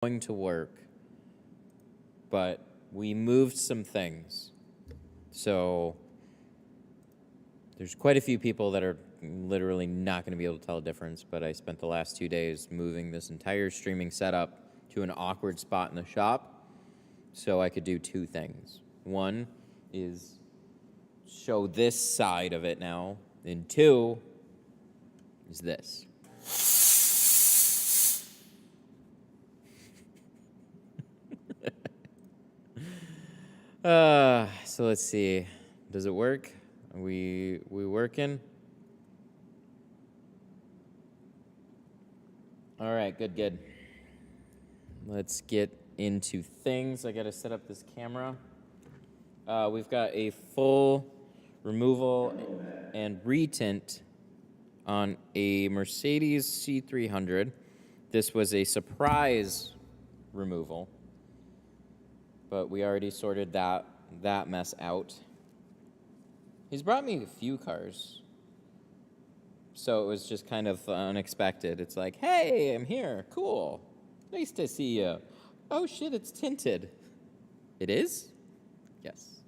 going to work, but we moved some things. So there's quite a few people that are literally not going to be able to tell a difference, but I spent the last 2 days moving this entire streaming setup to an awkward spot in the shop so I could do two things. One is show this side of it now, and two is this. So let's see. Does it work? Are we working? All right, good. Let's get into things. I got to set up this camera. We've got a full removal and ReTint on a Mercedes C300. This was a surprise removal, but we already sorted that mess out. He's brought me a few cars, so it was just kind of unexpected. It's like, hey, I'm here. Cool. Nice to see you. Oh, shit, it's tinted. It is? Yes.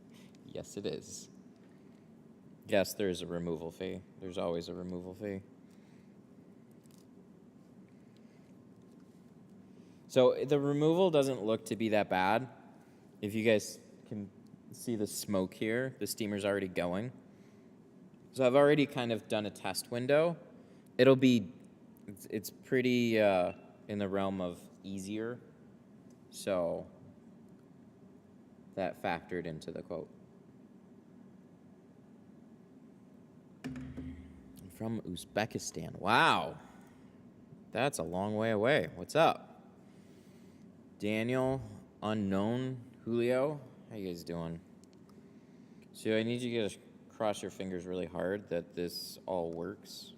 Yes, it is. Yes, there is a removal fee. There's always a removal fee. So the removal doesn't look to be that bad. If you guys can see the smoke here, the steamer's already going. So I've already kind of done a test window. It's pretty in the realm of easier. So that factored into the quote. From Uzbekistan. Wow. That's a long way away. What's up? Daniel, unknown, Julio. How you guys doing? So I need you to cross your fingers really hard that this all works.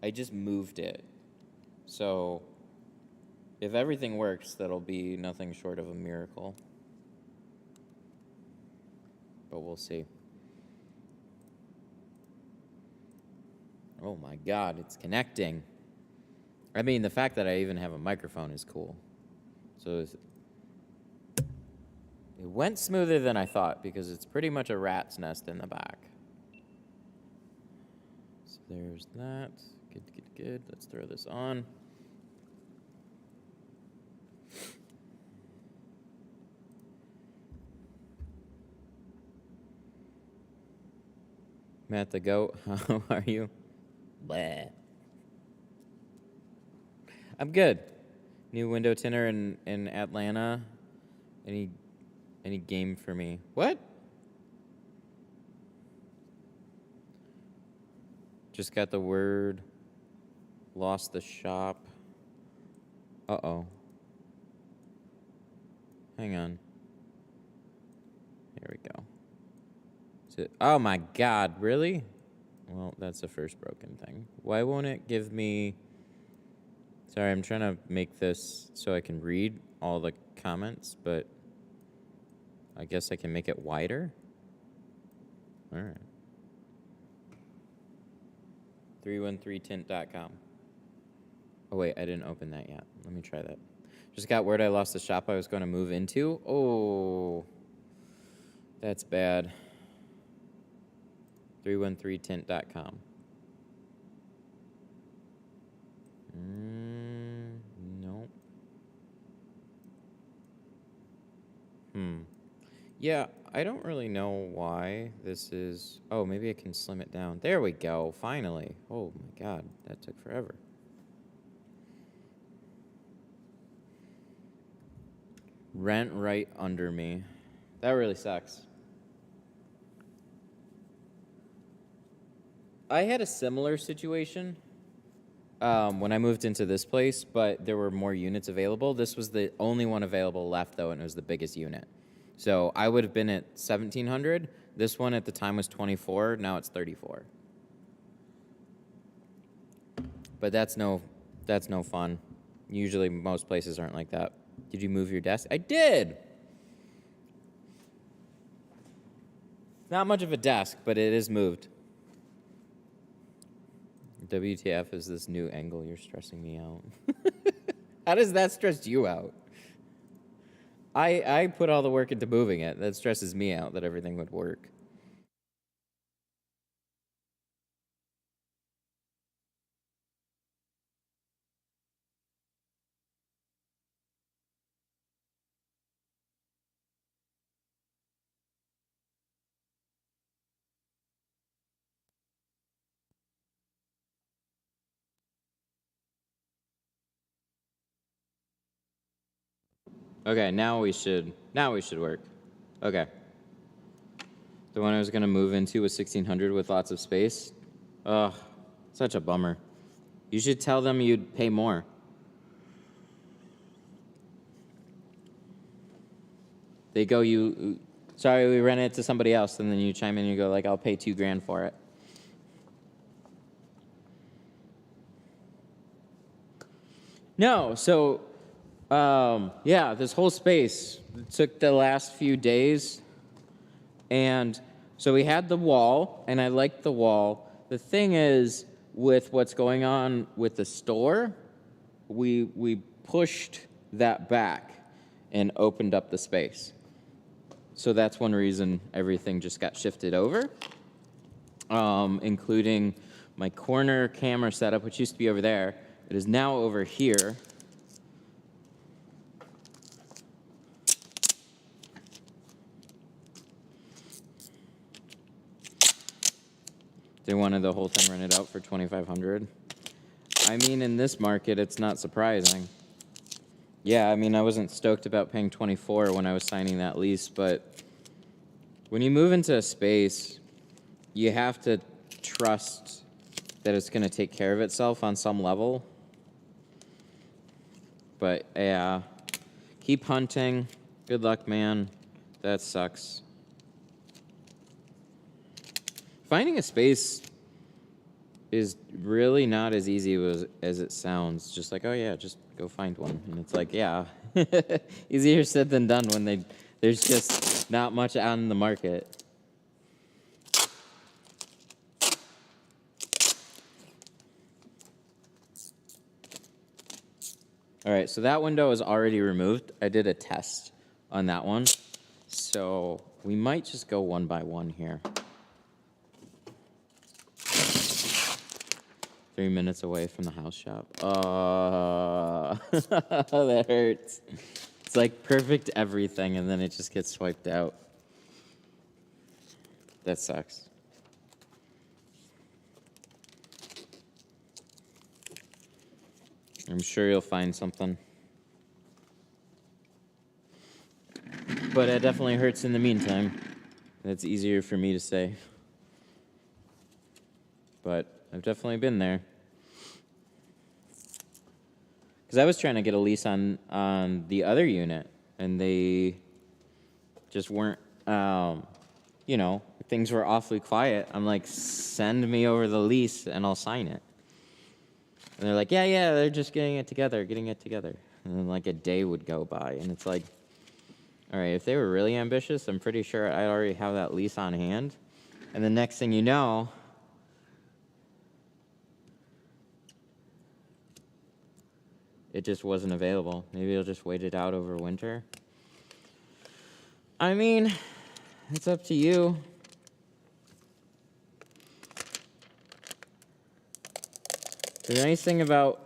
I just moved it. So if everything works, that'll be nothing short of a miracle. But we'll see. Oh my God, it's connecting. I mean, the fact that I even have a microphone is cool. So it went smoother than I thought because it's pretty much a rat's nest in the back. So there's that. Good. Let's throw this on. Matt the Goat, how are you? Bleh. I'm good. New window tinter in Atlanta. Any game for me? What? Just got the word. Lost the shop. Uh-oh. Hang on. Here we go. Oh my God, really? Well, that's the first broken thing. Why won't it give me... Sorry, I'm trying to make this so I can read all the comments, but I guess I can make it wider. All right. 313tint.com. Oh, wait, I didn't open that yet. Let me try that. Just got word I lost the shop I was going to move into. Oh, that's bad. 313tint.com. Nope. Yeah, I don't really know why this is... Oh, maybe I can slim it down. There we go, finally. Oh my God, that took forever. Rent right under me. That really sucks. I had a similar situation when I moved into this place, but there were more units available. This was the only one available left, though, and it was the biggest unit. So I would have been at 1,700. This one at the time was 24. Now it's 34. But that's no fun. Usually most places aren't like that. Did you move your desk? I did! Not much of a desk, but it is moved. WTF is this new angle? You're stressing me out. How does that stress you out? I put all the work into moving it. That stresses me out that everything would work. Okay, now we should work. Okay. The one I was gonna move into was 1600 with lots of space. Ugh, such a bummer. You should tell them you'd pay more. They go, sorry, we rent it to somebody else, and then you chime in and you go like, I'll pay $2,000 for it. No, so, yeah, this whole space took the last few days, and so we had the wall, and I liked the wall. The thing is, with what's going on with the store, we pushed that back and opened up the space. So that's one reason everything just got shifted over, including my corner camera setup, which used to be over there. It is now over here. They wanted the whole thing rented out for $2,500. I mean, in this market, it's not surprising. Yeah, I mean, I wasn't stoked about paying $24 when I was signing that lease, but when you move into a space, you have to trust that it's going to take care of itself on some level. But yeah, keep hunting. Good luck, man. That sucks. Finding a space is really not as easy as it sounds. Just like, oh yeah, just go find one. And it's like, yeah, easier said than done when there's just not much on the market. All right, so that window is already removed. I did a test on that one. So we might just go one by one here. 3 minutes away from the house shop. That hurts. It's like perfect everything, and then it just gets swiped out. That sucks. I'm sure you'll find something. But it definitely hurts in the meantime. That's easier for me to say. But I've definitely been there. Because I was trying to get a lease on the other unit, and they just weren't, you know, things were awfully quiet. I'm like, send me over the lease, and I'll sign it. And they're like, yeah, they're just getting it together. And then like a day would go by, and it's like, all right, if they were really ambitious, I'm pretty sure I already have that lease on hand. And the next thing you know, it just wasn't available. Maybe I'll just wait it out over winter. I mean, it's up to you. The nice thing about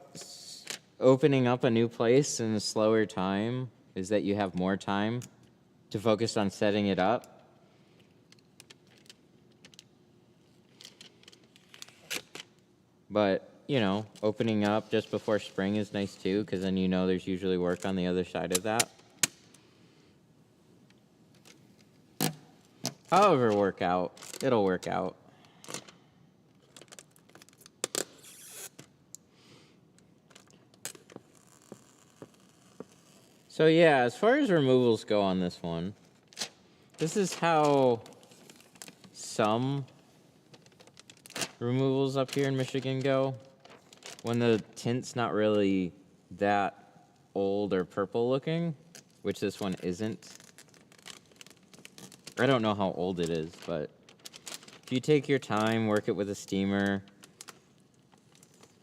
opening up a new place in a slower time is that you have more time to focus on setting it up. But, you know, opening up just before spring is nice too, because then you know there's usually work on the other side of that. However, it'll work out. So yeah, as far as removals go on this one, this is how some removals up here in Michigan go. When the tint's not really that old or purple looking, which this one isn't. I don't know how old it is, but if you take your time, work it with a steamer,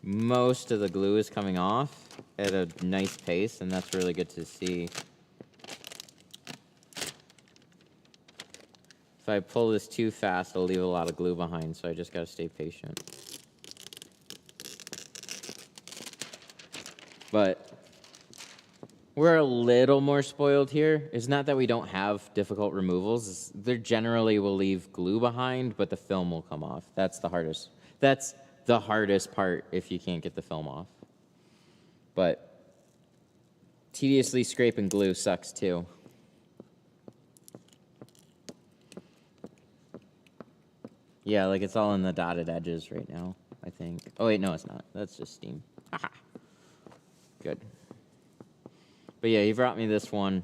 most of the glue is coming off. at a nice pace, and that's really good to see. If I pull this too fast, I'll leave a lot of glue behind, so I just gotta stay patient. But we're a little more spoiled here. It's not that we don't have difficult removals. They generally will leave glue behind, but the film will come off. That's the hardest. That's the hardest part if you can't get the film off. But tediously scraping glue sucks too. Yeah, like it's all in the dotted edges right now, I think. Oh wait, no, it's not. That's just steam. Haha. Good. But yeah, he brought me this one,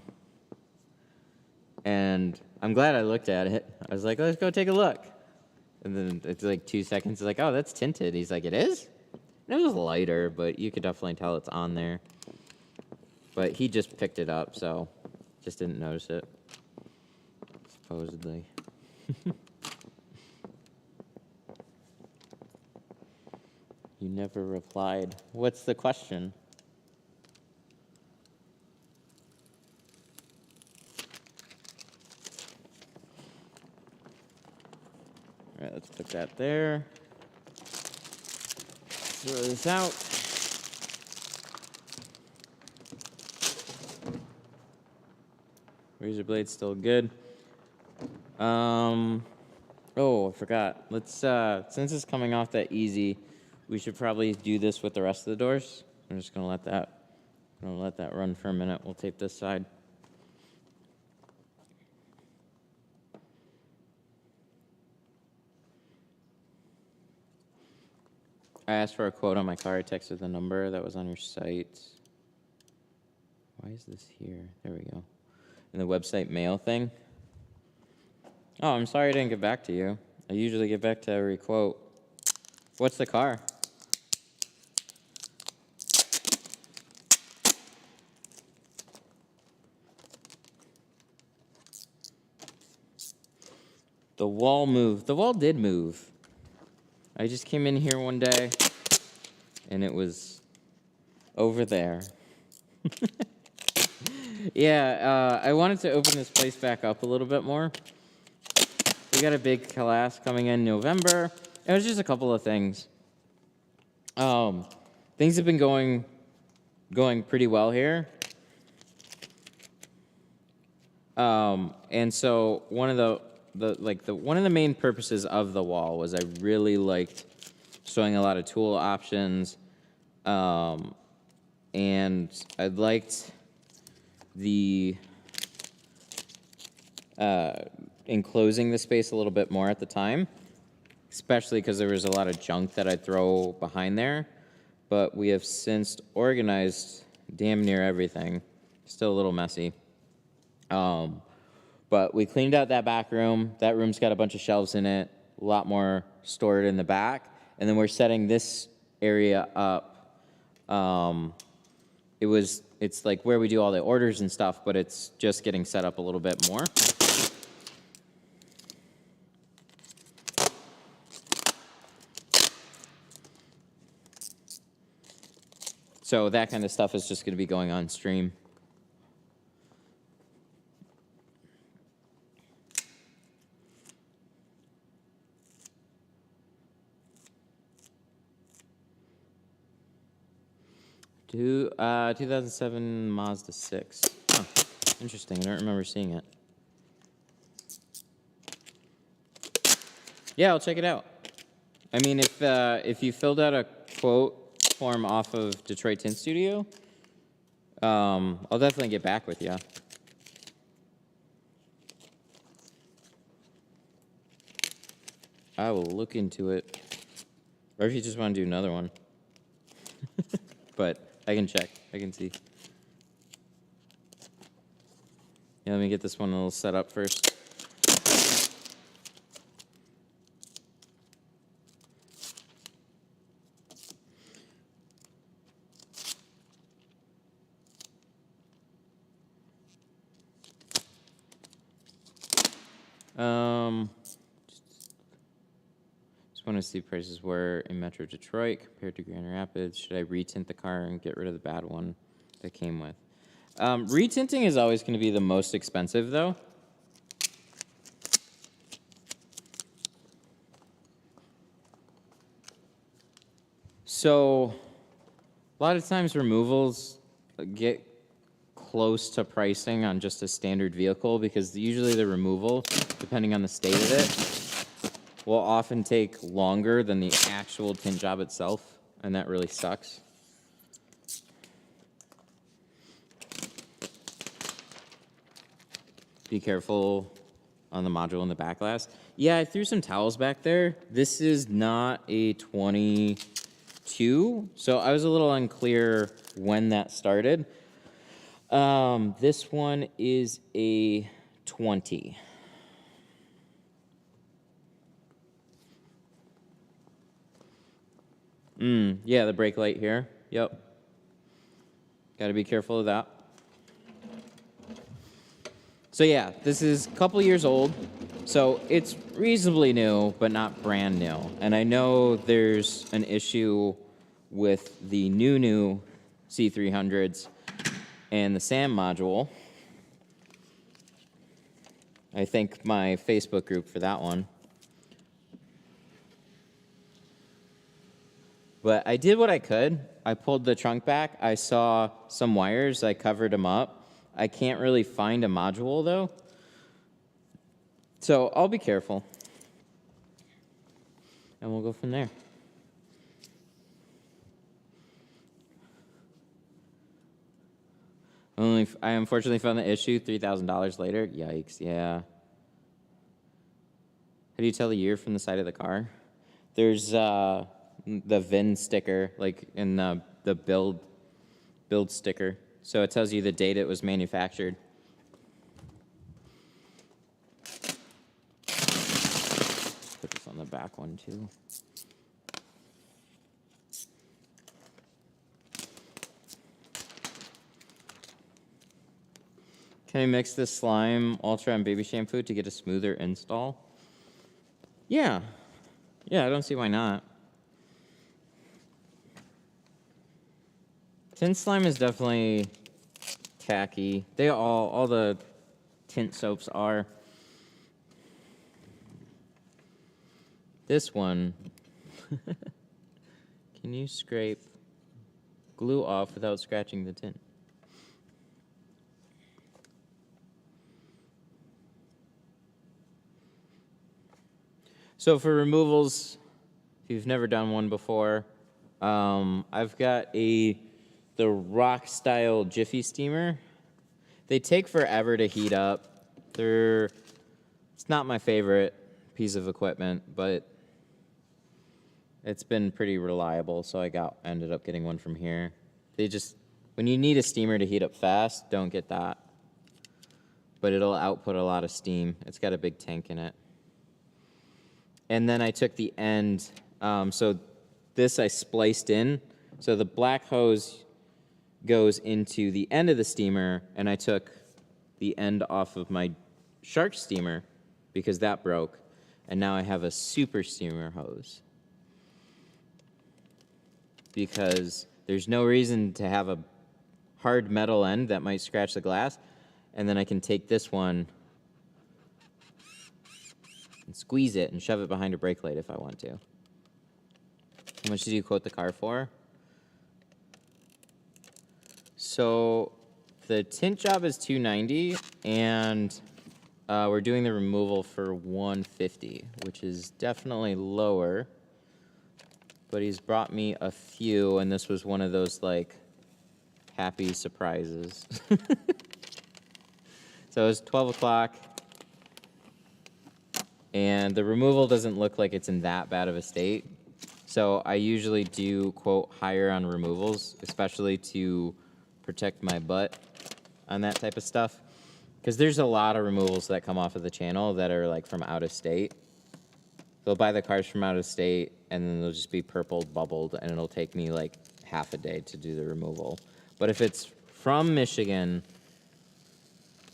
and I'm glad I looked at it. I was like, let's go take a look. And then it's like 2 seconds, it's like, oh, that's tinted. He's like, it is? And it was lighter, but you could definitely tell it's on there. But he just picked it up, so just didn't notice it, supposedly. You never replied. What's the question? All right, let's put that there. Throw this out. Razor blade's still good. Oh, I forgot. Let's since it's coming off that easy, we should probably do this with the rest of the doors. I'm just gonna let that run for a minute. We'll tape this side. I asked for a quote on my car. I texted the number that was on your site. Why is this here? There we go. In the website mail thing. Oh, I'm sorry I didn't get back to you. I usually get back to every quote. What's the car? The wall moved. The wall did move. I just came in here one day, and it was over there. Yeah, I wanted to open this place back up a little bit more. We got a big class coming in November. It was just a couple of things. Things have been going pretty well here. And so one of the main purposes of the wall was I really liked showing a lot of tool options, and I liked the enclosing the space a little bit more at the time, especially because there was a lot of junk that I'd throw behind there. But we have since organized damn near everything. Still a little messy. But we cleaned out that back room. That room's got a bunch of shelves in it, a lot more stored in the back. And then we're setting this area up. It's like where we do all the orders and stuff, but it's just getting set up a little bit more. So that kind of stuff is just going to be going on stream. To 2007 Mazda 6. Huh. Interesting. I don't remember seeing it. Yeah, I'll check it out. I mean, if you filled out a quote form off of Detroit Tint Studio, I'll definitely get back with you. I will look into it. Or if you just want to do another one. But I can check. I can see. Yeah, let me get this one a little set up first. Just want to see prices were in Metro Detroit compared to Grand Rapids. Should I retint the car and get rid of the bad one that came with? Retinting is always going to be the most expensive, though. So a lot of times removals get close to pricing on just a standard vehicle because usually the removal, depending on the state of it, will often take longer than the actual tint job itself, and that really sucks. Be careful on the module in the back glass. Yeah, I threw some towels back there. This is not a 22, so I was a little unclear when that started. This one is a 20. Yeah, the brake light here. Yep. Got to be careful of that. So yeah, this is a couple years old, so it's reasonably new, but not brand new. And I know there's an issue with the new C300s and the SAM module. I thank my Facebook group for that one. But I did what I could. I pulled the trunk back. I saw some wires. I covered them up. I can't really find a module, though. So I'll be careful. And we'll go from there. I unfortunately found the issue $3,000 later. Yikes, yeah. How do you tell the year from the side of the car? There's the VIN sticker, like in the build sticker. So it tells you the date it was manufactured. Put this on the back one too. Can I mix this slime, Ultra, and baby shampoo to get a smoother install? Yeah. Yeah, I don't see why not. Tint slime is definitely tacky. They all the tint soaps are. This one, can you scrape glue off without scratching the tint? So for removals, if you've never done one before, I've got the rock style Jiffy steamer. They take forever to heat up. It's not my favorite piece of equipment, but it's been pretty reliable, so I ended up getting one from here. When you need a steamer to heat up fast, don't get that. But it'll output a lot of steam. It's got a big tank in it. And then I took the end, so this I spliced in. So the black hose goes into the end of the steamer, and I took the end off of my shark steamer because that broke, and now I have a super steamer hose because there's no reason to have a hard metal end that might scratch the glass, and then I can take this one and squeeze it and shove it behind a brake light if I want to. How much did you quote the car for? So the tint job is $290, and we're doing the removal for $150, which is definitely lower. But he's brought me a few, and this was one of those like happy surprises. So it's 12 o'clock, and the removal doesn't look like it's in that bad of a state. So I usually do quote higher on removals, especially to protect my butt on that type of stuff. Because there's a lot of removals that come off of the channel that are like from out of state. They'll buy the cars from out of state, and then they'll just be purple bubbled, and it'll take me like half a day to do the removal. But if it's from Michigan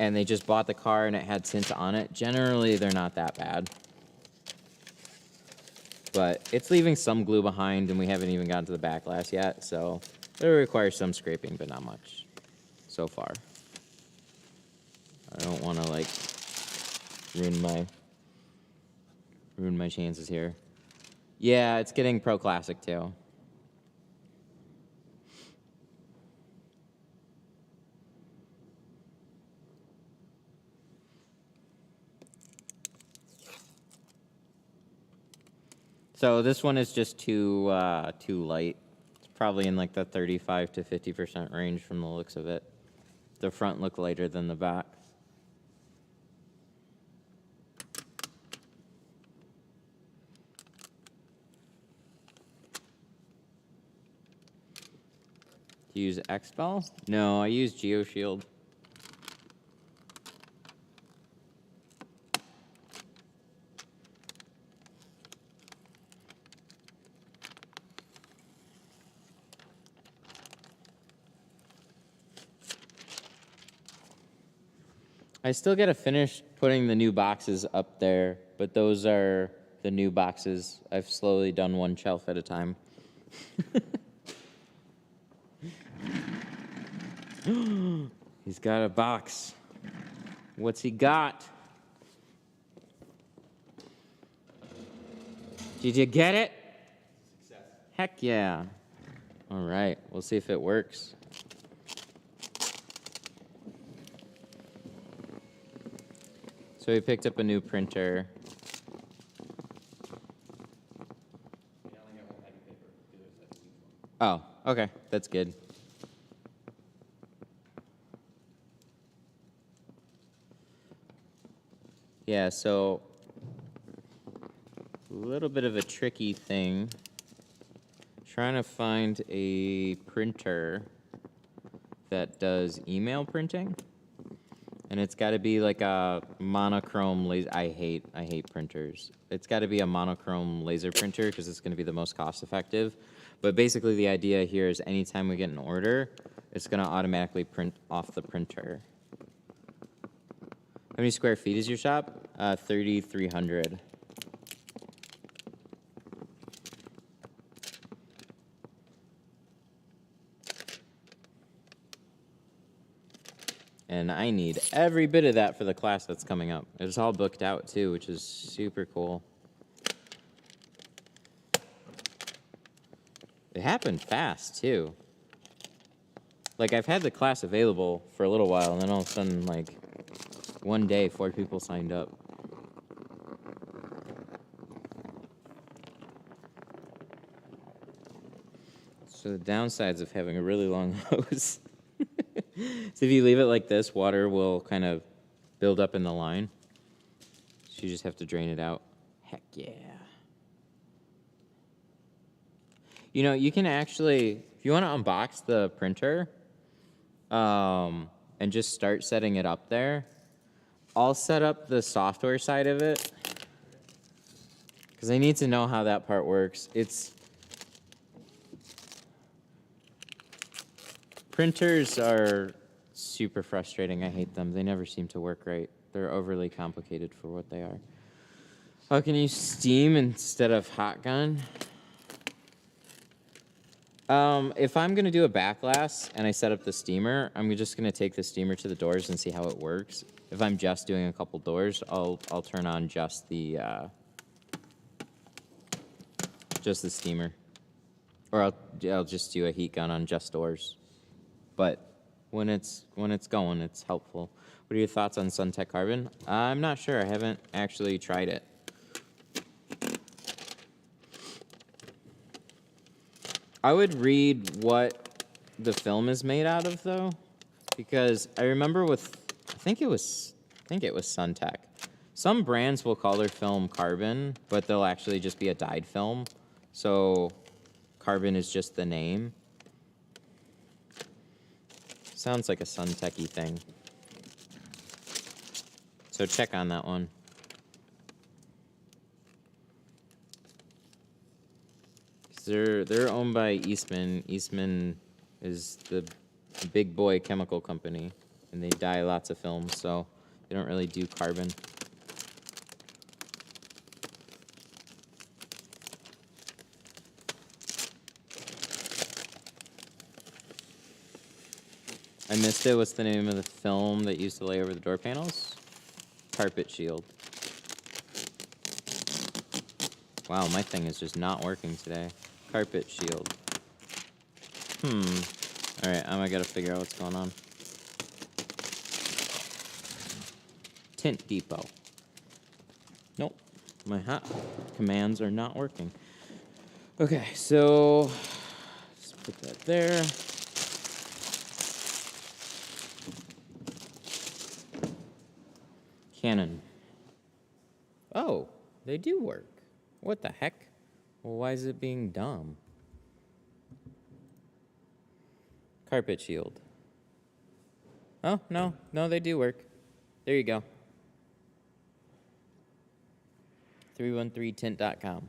and they just bought the car and it had tint on it, generally they're not that bad. but it's leaving some glue behind, and we haven't even gotten to the back glass yet, so it'll require some scraping, but not much so far. I don't want to like ruin my chances here. Yeah, it's getting Pro Classic too. So this one is just too light. It's probably in like the 35 to 50% range from the looks of it. The front look lighter than the back. Do you use Expel? No, I use GeoShield. I still gotta finish putting the new boxes up there, but those are the new boxes. I've slowly done one shelf at a time. He's got a box. What's he got? Did you get it? Success. Heck yeah. All right, we'll see if it works. So we picked up a new printer. Oh, okay, that's good. Yeah, so a little bit of a tricky thing. Trying to find a printer that does email printing. And it's got to be like a monochrome laser. I hate printers. It's got to be a monochrome laser printer because it's going to be the most cost effective. But basically the idea here is anytime we get an order, it's going to automatically print off the printer. How many square feet is your shop? 3,300. And I need every bit of that for the class that's coming up. It's all booked out too, which is super cool. It happened fast too. Like I've had the class available for a little while, and then all of a sudden, like one day, 4 people signed up. So the downsides of having a really long hose. So if you leave it like this, water will kind of build up in the line. So you just have to drain it out. Heck yeah. You know, you can actually, if you want to unbox the printer and just start setting it up there, I'll set up the software side of it because I need to know how that part works. Printers are super frustrating. I hate them. They never seem to work right. They're overly complicated for what they are. How can you steam instead of hot gun? If I'm going to do a back glass and I set up the steamer, I'm just going to take the steamer to the doors and see how it works. If I'm just doing a couple doors, I'll turn on just the steamer. Or I'll just do a heat gun on just doors. But when it's going, it's helpful. What are your thoughts on Suntech Carbon? I'm not sure. I haven't actually tried it. I would read what the film is made out of, though, because I remember with I think it was Suntech. Some brands will call their film carbon, but they'll actually just be a dyed film. So carbon is just the name. Sounds like a Suntech-y thing. So check on that one. They're owned by Eastman. Eastman is the big boy chemical company, and they dye lots of films, so they don't really do carbon. missed it. What's the name of the film that used to lay over the door panels? Carpet shield. Wow, my thing is just not working today. Carpet shield. Alright, I gotta figure out what's going on. Tint depot. Nope. My hot commands are not working. Okay, so let's put that there. Canon. Oh, they do work. What the heck? Well, why is it being dumb? Carpet shield. Oh, no, they do work. There you go. 313tint.com.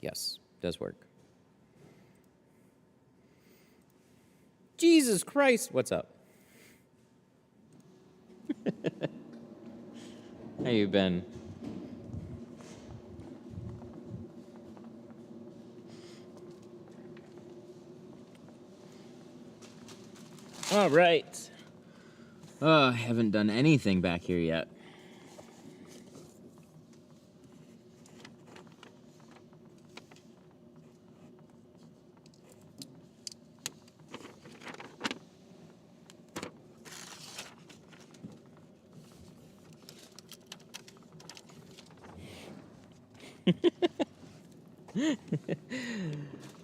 Yes, does work. Jesus Christ, what's up? How you been? All right. I haven't done anything back here yet.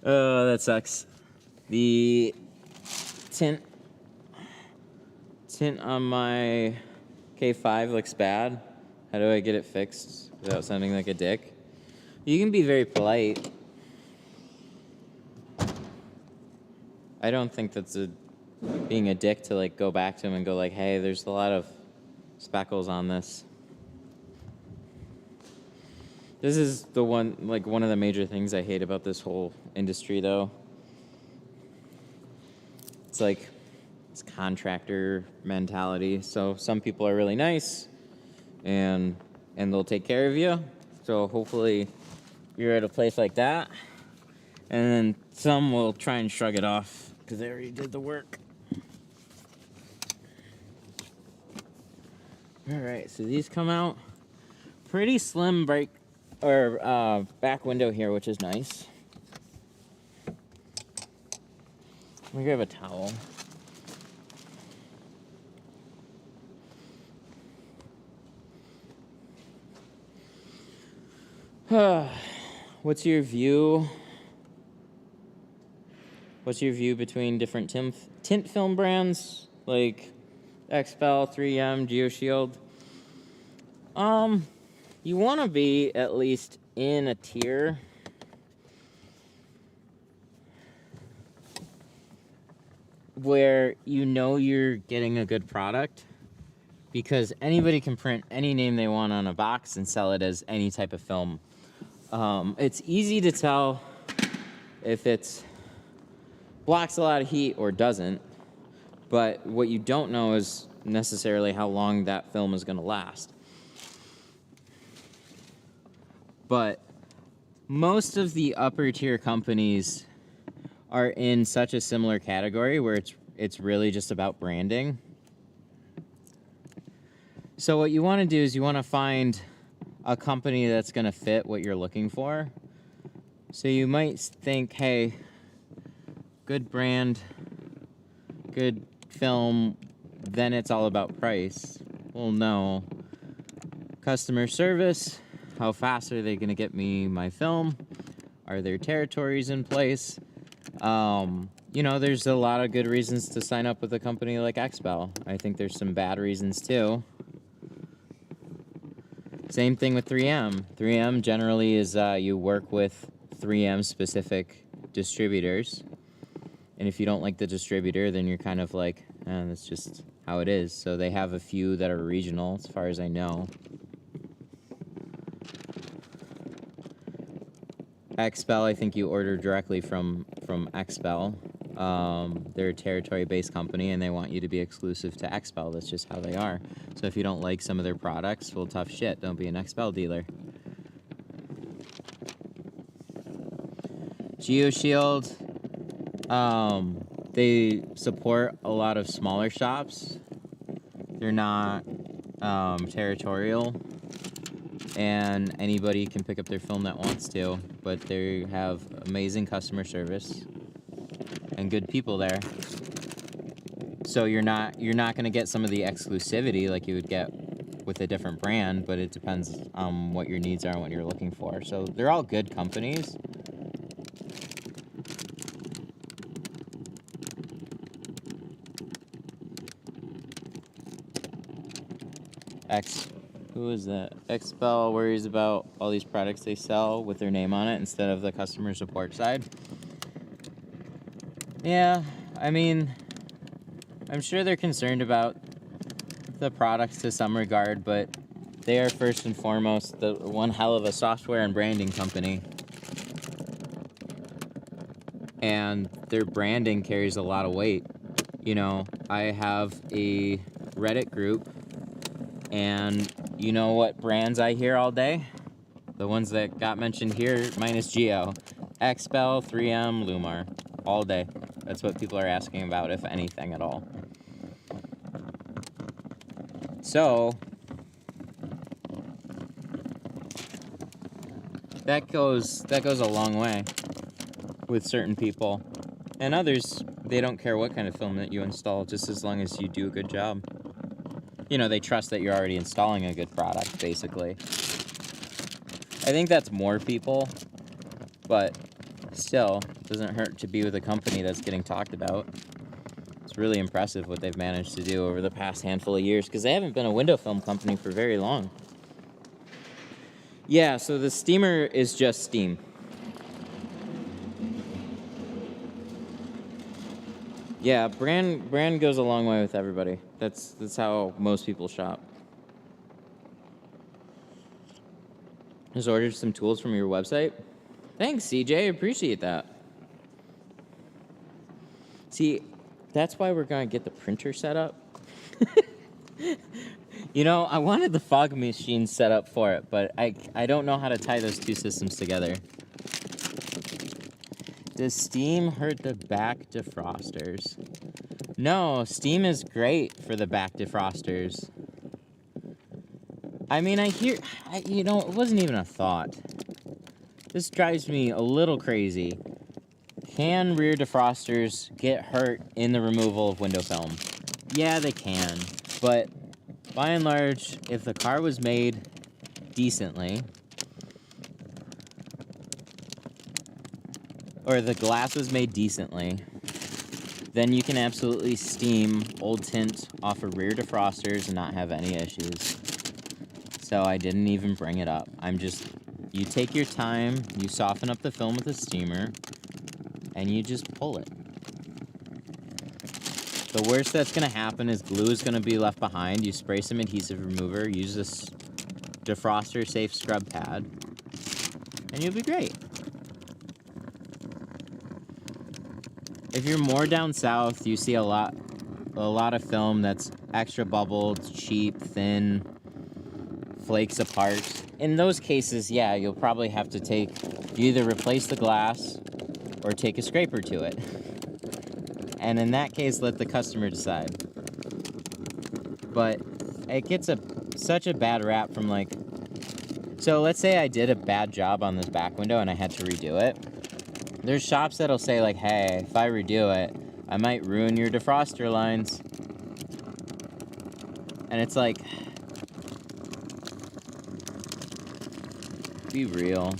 Oh, that sucks. The tint on my K5 looks bad. How do I get it fixed without sounding like a dick? You can be very polite. I don't think that's being a dick to like go back to him and go like, hey, there's a lot of speckles on this. This is the one of the major things I hate about this whole industry, though. It's like it's contractor mentality. So some people are really nice, and they'll take care of you. So hopefully you're at a place like that. And then some will try and shrug it off because they already did the work. All right, so these come out pretty slim break. Or back window here, which is nice. Let me grab a towel. What's your view? What's your view between different tint film brands like XPEL, 3M, GeoShield? You want to be at least in a tier where you know you're getting a good product, because anybody can print any name they want on a box and sell it as any type of film. It's easy to tell if it's blocks a lot of heat or doesn't, but what you don't know is necessarily how long that film is going to last. But most of the upper tier companies are in such a similar category where it's really just about branding. So what you want to do is you want to find a company that's going to fit what you're looking for. So you might think, hey, good brand, good film, then it's all about price. Well, no. Customer service. How fast are they going to get me my film? Are there territories in place? You know, there's a lot of good reasons to sign up with a company like XPEL. I think there's some bad reasons too. Same thing with 3M. 3M generally is you work with 3M specific distributors. And if you don't like the distributor, then you're kind of like, that's just how it is. So they have a few that are regional, as far as I know. XPEL, I think you order directly from XPEL. They're a territory-based company, and they want you to be exclusive to XPEL. That's just how they are. So if you don't like some of their products, well, tough shit. Don't be an XPEL dealer. GeoShield, they support a lot of smaller shops. They're not territorial, and anybody can pick up their film that wants to, but they have amazing customer service and good people there. So you're not going to get some of the exclusivity like you would get with a different brand, but it depends on what your needs are and what you're looking for. So they're all good companies. Who is that? Xbel worries about all these products they sell with their name on it instead of the customer support side. Yeah, I mean, I'm sure they're concerned about the products to some regard, but they are first and foremost the one hell of a software and branding company. And their branding carries a lot of weight. You know, I have a Reddit group, and you know what brands I hear all day? The ones that got mentioned here, minus Geo. Xbel, 3M, Lumar. All day. That's what people are asking about, if anything at all. So, that goes a long way with certain people. And others, they don't care what kind of film that you install, just as long as you do a good job. You know, they trust that you're already installing a good product, basically. I think that's more people, but still, it doesn't hurt to be with a company that's getting talked about. It's really impressive what they've managed to do over the past handful of years, because they haven't been a window film company for very long. Yeah, so the steamer is just steam. Yeah, brand goes a long way with everybody. That's how most people shop. Just ordered some tools from your website. Thanks, CJ. Appreciate that. See, that's why we're going to get the printer set up. You know, I wanted the fog machine set up for it, but I don't know how to tie those two systems together. Does steam hurt the back defrosters? No, steam is great for the back defrosters. I mean, you know, it wasn't even a thought. This drives me a little crazy. Can rear defrosters get hurt in the removal of window film? Yeah, they can. But by and large, if the car was made decently, or the glass was made decently, then you can absolutely steam old tint off of rear defrosters and not have any issues. So I didn't even bring it up. You take your time, you soften up the film with a steamer, and you just pull it. The worst that's gonna happen is glue is gonna be left behind. You spray some adhesive remover, use this defroster safe scrub pad, and you'll be great. If you're more down south, you see a lot of film that's extra bubbled, cheap, thin, flakes apart. In those cases, yeah, you'll probably have to you either replace the glass or take a scraper to it. And in that case, let the customer decide. But it gets such a bad rap from so let's say I did a bad job on this back window and I had to redo it. There's shops that'll say hey, if I redo it, I might ruin your defroster lines. And it's be real.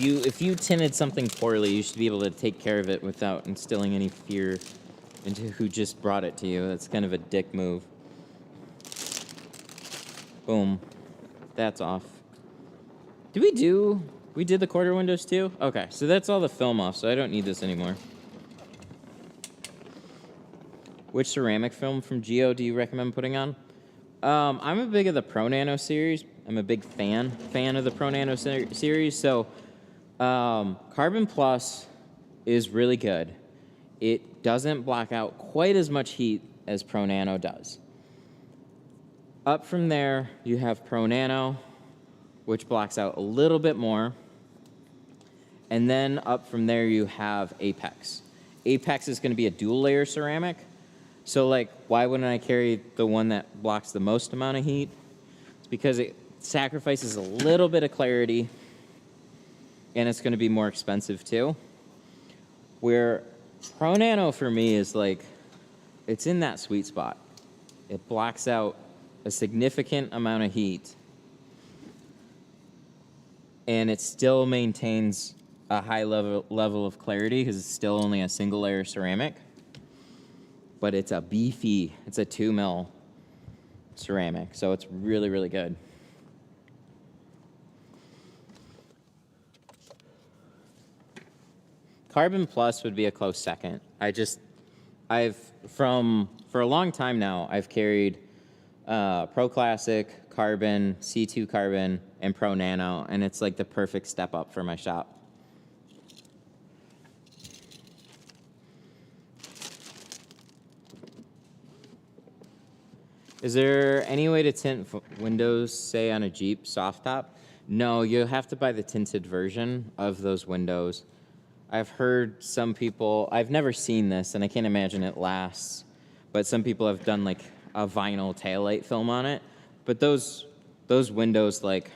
If you tinted something poorly, you should be able to take care of it without instilling any fear into who just brought it to you. That's kind of a dick move. Boom. That's off. We did the quarter windows too? Okay, so that's all the film off, so I don't need this anymore. Which ceramic film from Geo do you recommend putting on? I'm a big of the Pro Nano series. I'm a big fan of the Pro Nano series. So, Carbon Plus is really good. It doesn't block out quite as much heat as Pro Nano does. Up from there, you have Pro Nano, which blocks out a little bit more. And then up from there, you have Apex. Apex is going to be a dual layer ceramic. So like, why wouldn't I carry the one that blocks the most amount of heat? It's because it sacrifices a little bit of clarity, and it's going to be more expensive too. Where Pro Nano for me is like, it's in that sweet spot. It blocks out a significant amount of heat, and it still maintains a high level of clarity because it's still only a single layer ceramic. But it's a beefy, it's a 2 mil ceramic, so it's really, really good. Carbon Plus would be a close second. For a long time now, I've carried Pro Classic, Carbon, C2 Carbon, and Pro Nano, and it's like the perfect step up for my shop. Is there any way to tint windows, say on a Jeep soft top? No, you have to buy the tinted version of those windows. I've heard some people, I've never seen this, and I can't imagine it lasts, but some people have done like a vinyl taillight film on it. But those windows like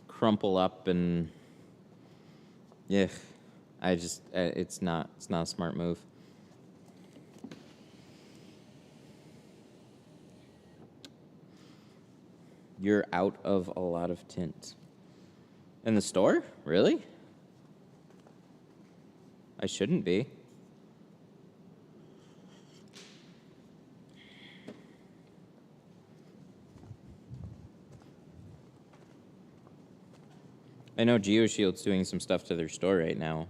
crumple up, and yeah, it's not a smart move. You're out of a lot of tint. In the store? Really? I shouldn't be. I know GeoShield's doing some stuff to their store right now,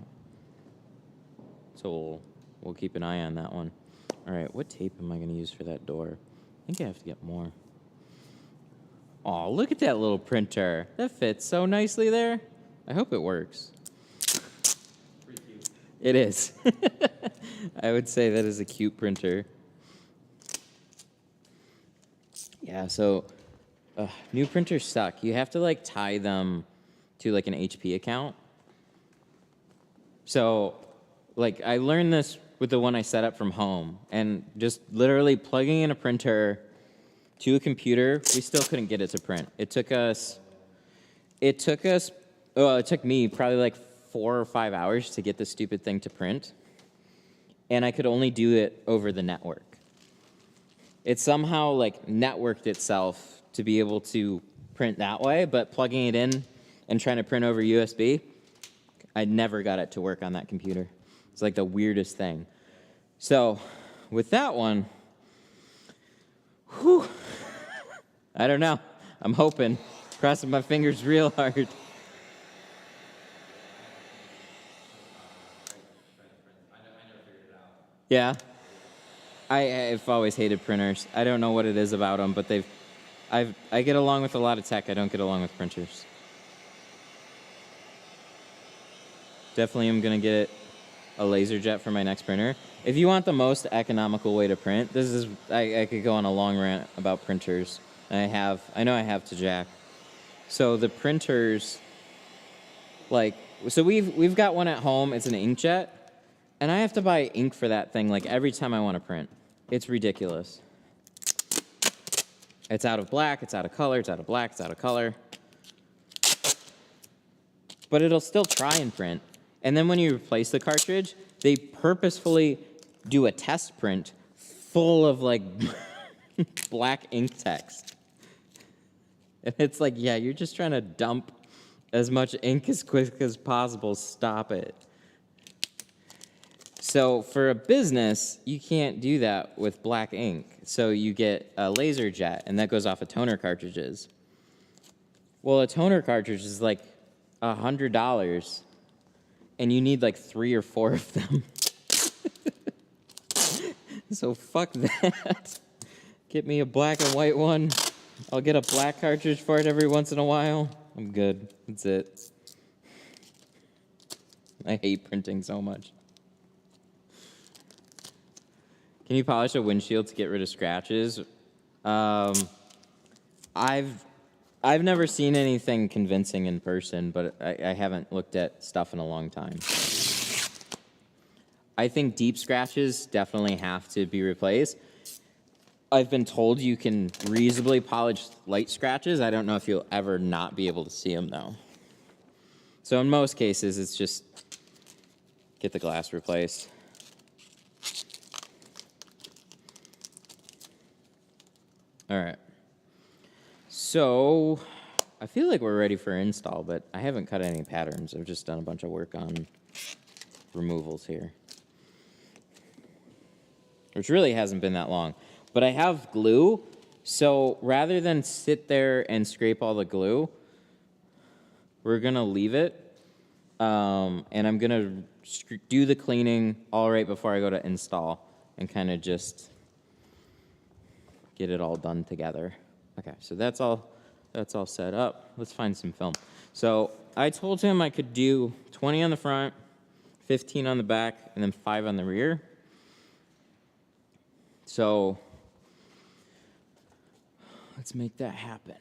so we'll keep an eye on that one. All right, what tape am I going to use for that door? I think I have to get more. Oh, look at that little printer. That fits so nicely there. I hope it works. Pretty cute. It is. I would say that is a cute printer. Yeah, so new printers suck. You have to like tie them to like an HP account. So like I learned this with the one I set up from home, and just literally plugging in a printer to a computer, we still couldn't get it to print. It took me probably like 4 or 5 hours to get this stupid thing to print, and I could only do it over the network. It somehow like networked itself to be able to print that way, but plugging it in and trying to print over USB, I never got it to work on that computer. It's like the weirdest thing. So with that one, whew, I don't know. I'm hoping. Crossing my fingers real hard. Yeah. I've always hated printers. I don't know what it is about them, but I get along with a lot of tech. I don't get along with printers. Definitely am going to get a laser jet for my next printer. If you want the most economical way to print, I could go on a long rant about printers. And I know I have to Jack. So the printers, so we've got one at home. It's an inkjet, and I have to buy ink for that thing like every time I want to print. It's ridiculous. It's out of black, it's out of color, it's out of black, it's out of color. But it'll still try and print. And then when you replace the cartridge, they purposefully do a test print full of like black ink text. And it's like, yeah, you're just trying to dump as much ink as quick as possible. Stop it. So for a business, you can't do that with black ink. So you get a laser jet, and that goes off of toner cartridges. Well, a toner cartridge is like $100, and you need like 3 or 4 of them. So fuck that. Get me a black and white one. I'll get a black cartridge for it every once in a while. I'm good. That's it. I hate printing so much. Can you polish a windshield to get rid of scratches? I've I've never seen anything convincing in person, but I haven't looked at stuff in a long time. I think deep scratches definitely have to be replaced. I've been told you can reasonably polish light scratches. I don't know if you'll ever not be able to see them, though. So in most cases, it's just get the glass replaced. All right. So I feel like we're ready for install, but I haven't cut any patterns. I've just done a bunch of work on removals here, which really hasn't been that long. But I have glue, so rather than sit there and scrape all the glue, we're going to leave it, and I'm going to do the cleaning all right before I go to install and kind of just get it all done together. Okay, so that's all set up. Let's find some film. So I told him I could do 20 on the front, 15 on the back, and then 5 on the rear. So let's make that happen.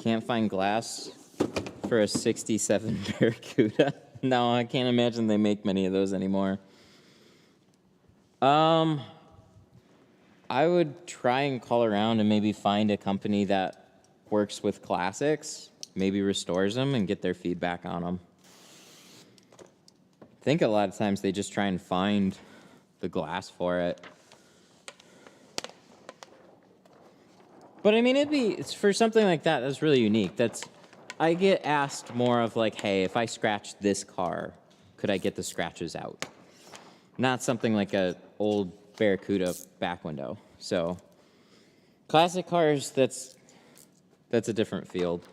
Can't find glass for a 67 Barracuda. No, I can't imagine they make many of those anymore. I would try and call around and maybe find a company that works with classics, maybe restores them, and get their feedback on them. I think a lot of times they just try and find the glass for it. But I mean, it's for something like that, that's really unique. I get asked more of like, hey, if I scratch this car, could I get the scratches out? Not something like a old Barracuda back window. So classic cars, that's a different field.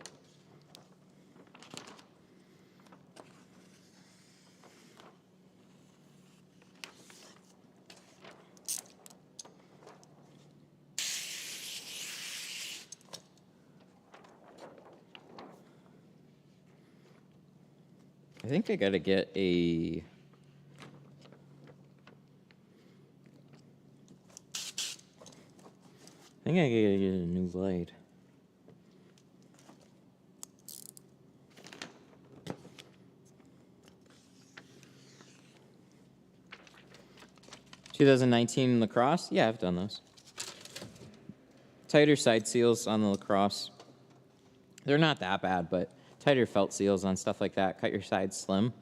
I think I gotta get a I think I gotta get a new blade. (2019) lacrosse? Yeah, I've done those. Tighter side seals on the lacrosse. They're not that bad, but tighter felt seals on stuff like that. Cut your sides slim.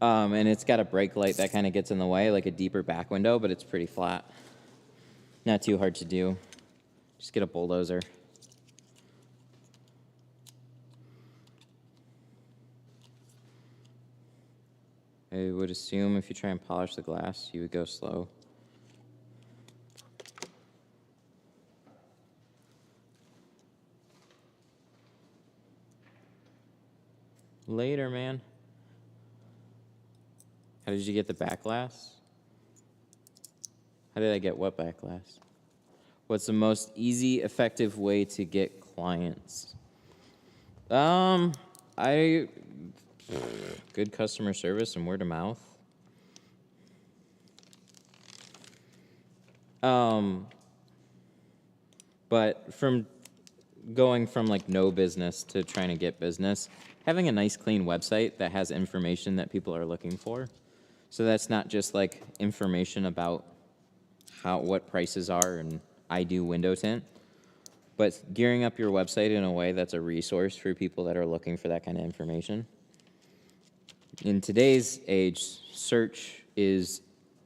And it's got a brake light that kind of gets in the way, like a deeper back window, but it's pretty flat. Not too hard to do. Just get a bulldozer. I would assume if you try and polish the glass, you would go slow. Later, man. How did you get the back glass? How did I get what back glass? What's the most easy, effective way to get clients? Good customer service and word of mouth. But from going from like no business to trying to get business, having a nice clean website that has information that people are looking for. So that's not just like information about what prices are and I do window tint, but gearing up your website in a way that's a resource for people that are looking for that kind of information. In today's age, search is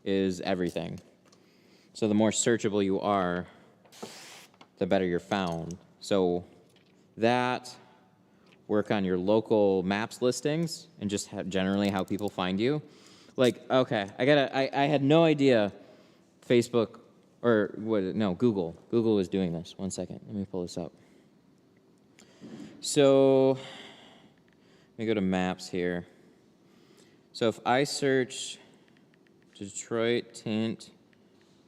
everything. So the more searchable you are, the better you're found. So that, work on your local maps listings and just generally how people find you. Like, okay, I had no idea Facebook or Google was doing this. One second, let me pull this up. So let me go to maps here. So if I search Detroit Tint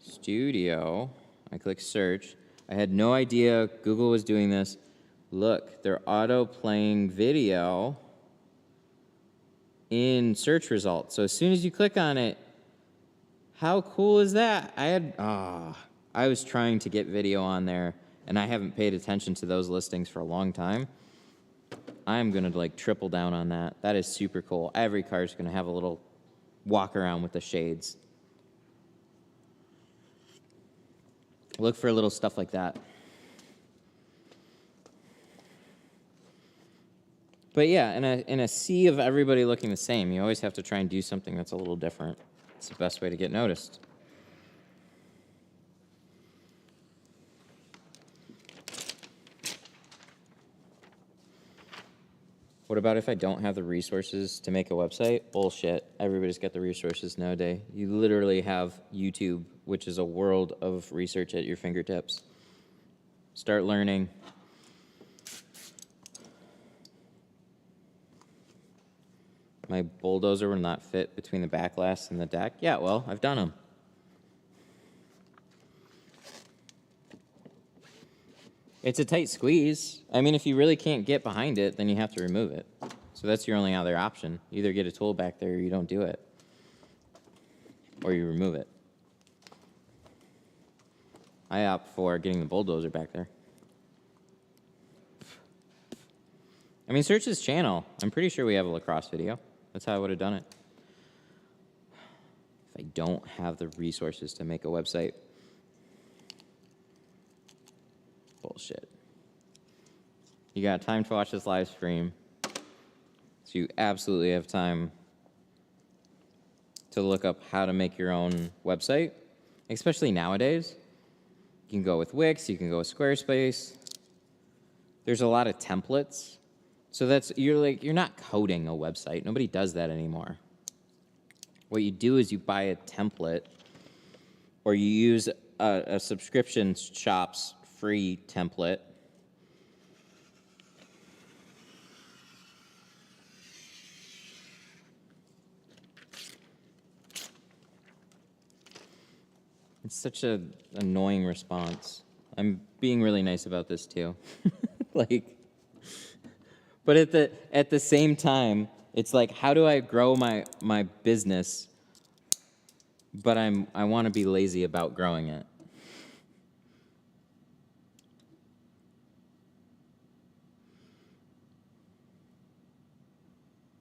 Studio, I click search. I had no idea Google was doing this. Look, they're auto-playing video in search results. So as soon as you click on it, how cool is that? I was trying to get video on there, and I haven't paid attention to those listings for a long time. I'm going to like triple down on that. That is super cool. Every car is going to have a little walk around with the shades. Look for little stuff like that. But yeah, in a sea of everybody looking the same, you always have to try and do something that's a little different. It's the best way to get noticed. What about if I don't have the resources to make a website? Bullshit. Everybody's got the resources nowadays. You literally have YouTube, which is a world of research at your fingertips. Start learning. My bulldozer will not fit between the backlash and the deck. Yeah, well, I've done them. It's a tight squeeze. I mean, if you really can't get behind it, then you have to remove it. So that's your only other option. Either get a tool back there or you don't do it. Or you remove it. I opt for getting the bulldozer back there. I mean, search this channel. I'm pretty sure we have a lacrosse video. That's how I would have done it. If I don't have the resources to make a website. Bullshit. You got time to watch this live stream. So you absolutely have time to look up how to make your own website, especially nowadays. You can go with Wix, you can go with Squarespace. There's a lot of templates. So you're not coding a website. Nobody does that anymore. What you do is you buy a template or you use a subscription shop's free template. It's such an annoying response. I'm being really nice about this too. But at the same time, it's like, how do I grow my business, but I want to be lazy about growing it?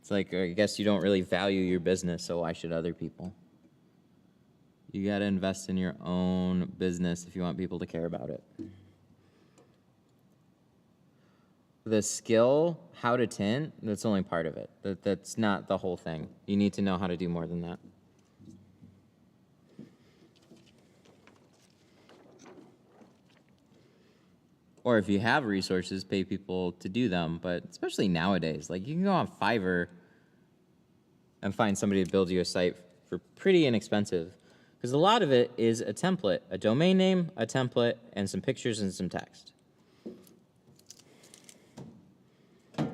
It's like, I guess you don't really value your business, so why should other people? You got to invest in your own business if you want people to care about it. The skill, how to tint, that's only part of it. That's not the whole thing. You need to know how to do more than that. Or if you have resources, pay people to do them. But especially nowadays, like you can go on Fiverr and find somebody to build you a site for pretty inexpensive. Because a lot of it is a template, a domain name, a template, and some pictures and some text.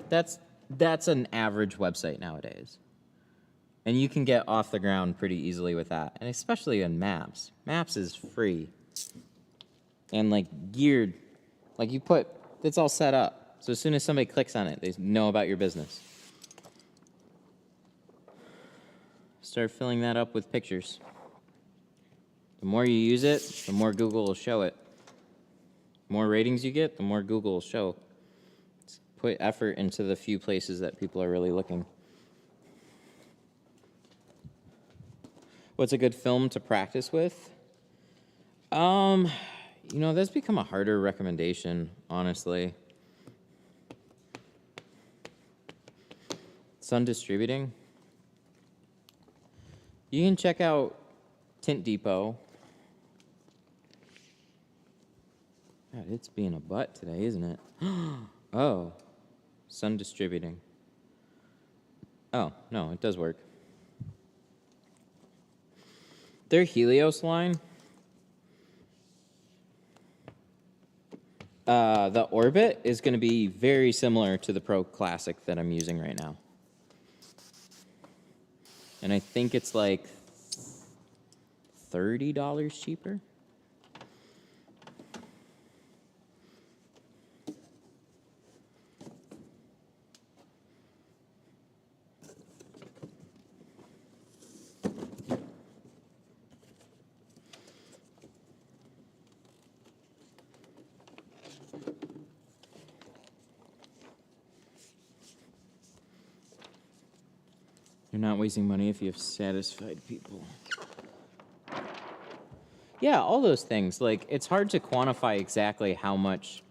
That's an average website nowadays. And you can get off the ground pretty easily with that. And especially in Maps. Maps is free. And like geared, like it's all set up. So as soon as somebody clicks on it, they know about your business. Start filling that up with pictures. The more you use it, the more Google will show it. The more ratings you get, the more Google will show. Put effort into the few places that people are really looking. What's a good film to practice with? That's become a harder recommendation, honestly. Sun Distributing. You can check out Tint Depot. God, it's being a butt today, isn't it? Oh. Sun Distributing. Oh, no, it does work. Their Helios line, the Orbit is going to be very similar to the Pro Classic that I'm using right now. And I think it's like $30 cheaper. You're not wasting money if you have satisfied people. Yeah, all those things. Like, it's hard to quantify exactly how much,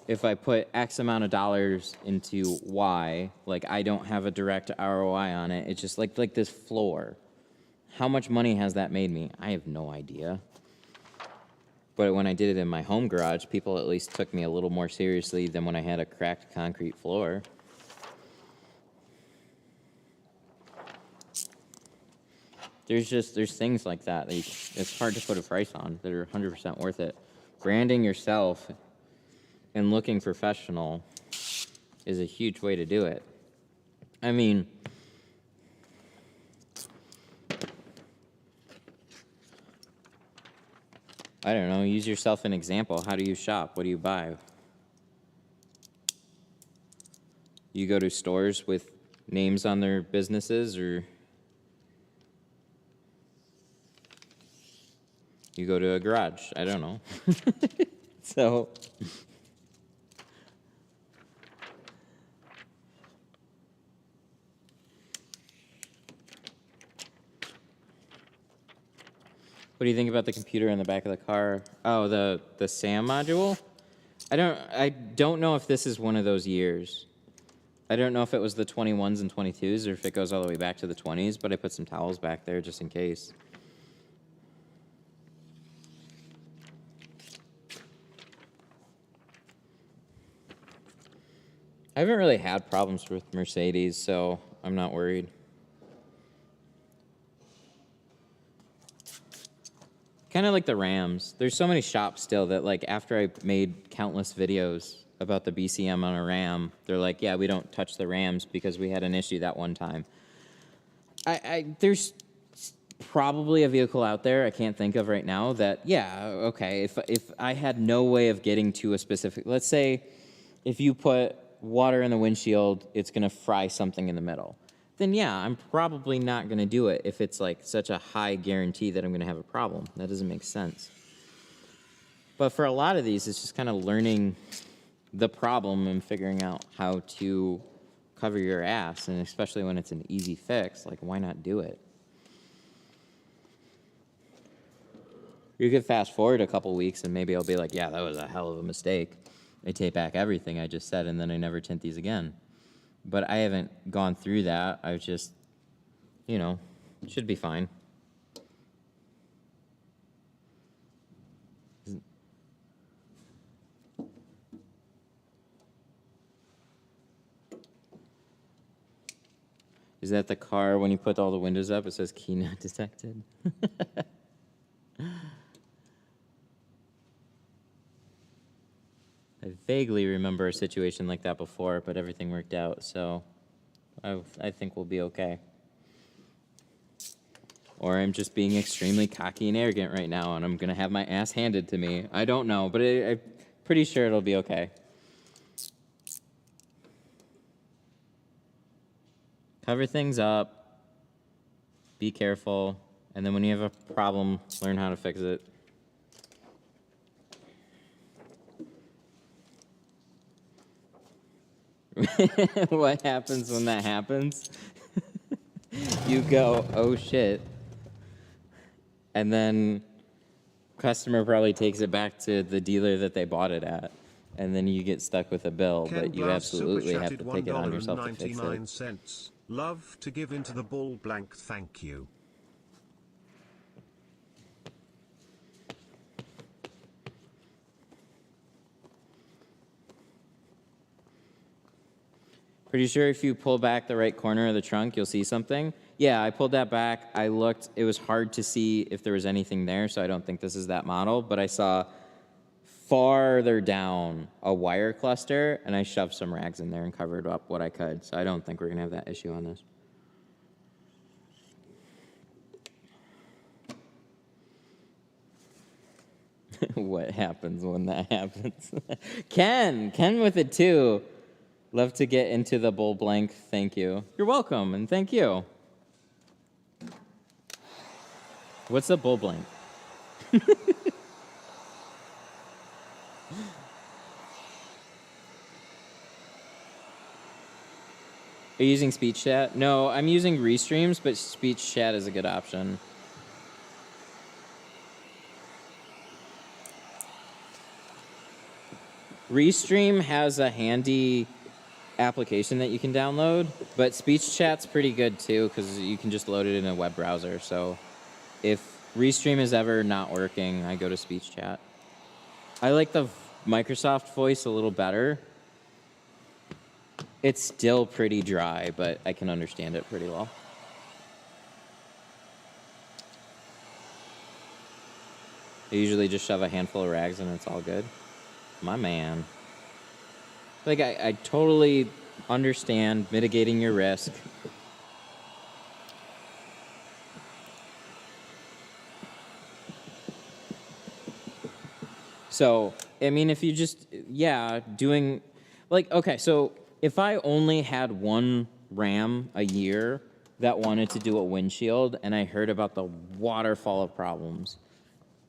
if I put X amount of dollars into Y, like, I don't have a direct ROI on it. It's just like this floor. How much money has that made me? I have no idea. But when I did it in my home garage, people at least took me a little more seriously than when I had a cracked concrete floor. There's things like that it's hard to put a price on that are 100% worth it. Branding yourself and looking professional is a huge way to do it. I mean, I don't know, use yourself an example. How do you shop? What do you buy? You go to stores with names on their businesses, or you go to a garage? I don't know. So, what do you think about the computer in the back of the car? Oh, the SAM module? I don't know if this is one of those years. I don't know if it was the 21s and 22s or if it goes all the way back to the 20s, but I put some towels back there just in case. I haven't really had problems with Mercedes, so I'm not worried. Kind of like the Rams. There's so many shops still that, like, after I made countless videos about the BCM on a Ram, they're like, yeah, we don't touch the Rams because we had an issue that one time. There's probably a vehicle out there I can't think of right now that, yeah, okay, if I had no way of getting to a specific, let's say if you put water in the windshield, it's going to fry something in the middle. Then yeah, I'm probably not going to do it if it's like such a high guarantee that I'm going to have a problem. That doesn't make sense. But for a lot of these, it's just kind of learning the problem and figuring out how to cover your ass, and especially when it's an easy fix, like, why not do it? You could fast forward a couple weeks and maybe I'll be like, yeah, that was a hell of a mistake. I take back everything I just said and then I never tint these again. But I haven't gone through that. I've just, you know, it should be fine. Is that the car when you put all the windows up, it says key not detected? I vaguely remember a situation like that before, but everything worked out, so I think we'll be okay. Or I'm just being extremely cocky and arrogant right now, and I'm going to have my ass handed to me. I don't know, but I'm pretty sure it'll be okay. Cover things up, be careful, and then when you have a problem, learn how to fix it. What happens when that happens? You go, oh shit. And then customer probably takes it back to the dealer that they bought it at. And then you get stuck with a bill, but you absolutely have to take it on yourself to fix it. Love to give into the bull blank, thank you. Pretty sure if you pull back the right corner of the trunk, you'll see something. Yeah, I pulled that back. I looked. It was hard to see if there was anything there, so I don't think this is that model. But I saw farther down a wire cluster, and I shoved some rags in there and covered up what I could. So I don't think we're going to have that issue on this. What happens when that happens? Ken with it too. Love to get into the bull blank. Thank you. You're welcome, and thank you. What's a bull blank? Are you using speech chat? No, I'm using Restreams, but speech chat is a good option. Restream has a handy application that you can download, but speech chat's pretty good too because you can just load it in a web browser. So if Restream is ever not working, I go to speech chat. I like the Microsoft voice a little better. It's still pretty dry, but I can understand it pretty well. I usually just shove a handful of rags and it's all good. My man. Like, I totally understand mitigating your risk. So, I mean, if you just, yeah, doing, like, okay, so if I only had one RAM a year that wanted to do a windshield and I heard about the waterfall of problems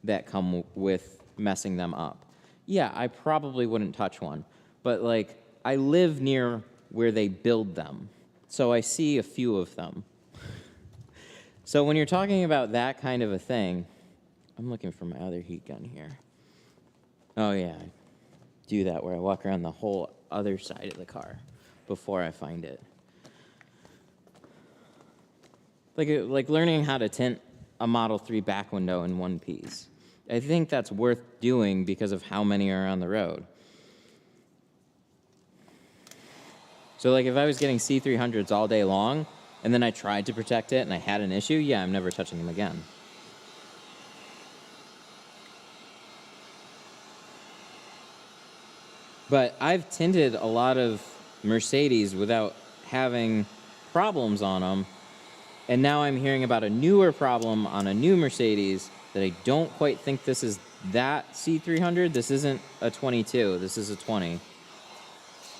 that come with messing them up, yeah, I probably wouldn't touch one. But, like, I live near where they build them, so I see a few of them. So when you're talking about that kind of a thing, I'm looking for my other heat gun here. Oh, yeah, I do that where I walk around the whole other side of the car before I find it. Like learning how to tint a Model 3 back window in one piece. I think that's worth doing because of how many are on the road. So, like, if I was getting C300s all day long, and then I tried to protect it and I had an issue, yeah, I'm never touching them again. But I've tinted a lot of Mercedes without having problems on them, and now I'm hearing about a newer problem on a new Mercedes that I don't quite think this is that C300. This isn't a 22, this is a 20.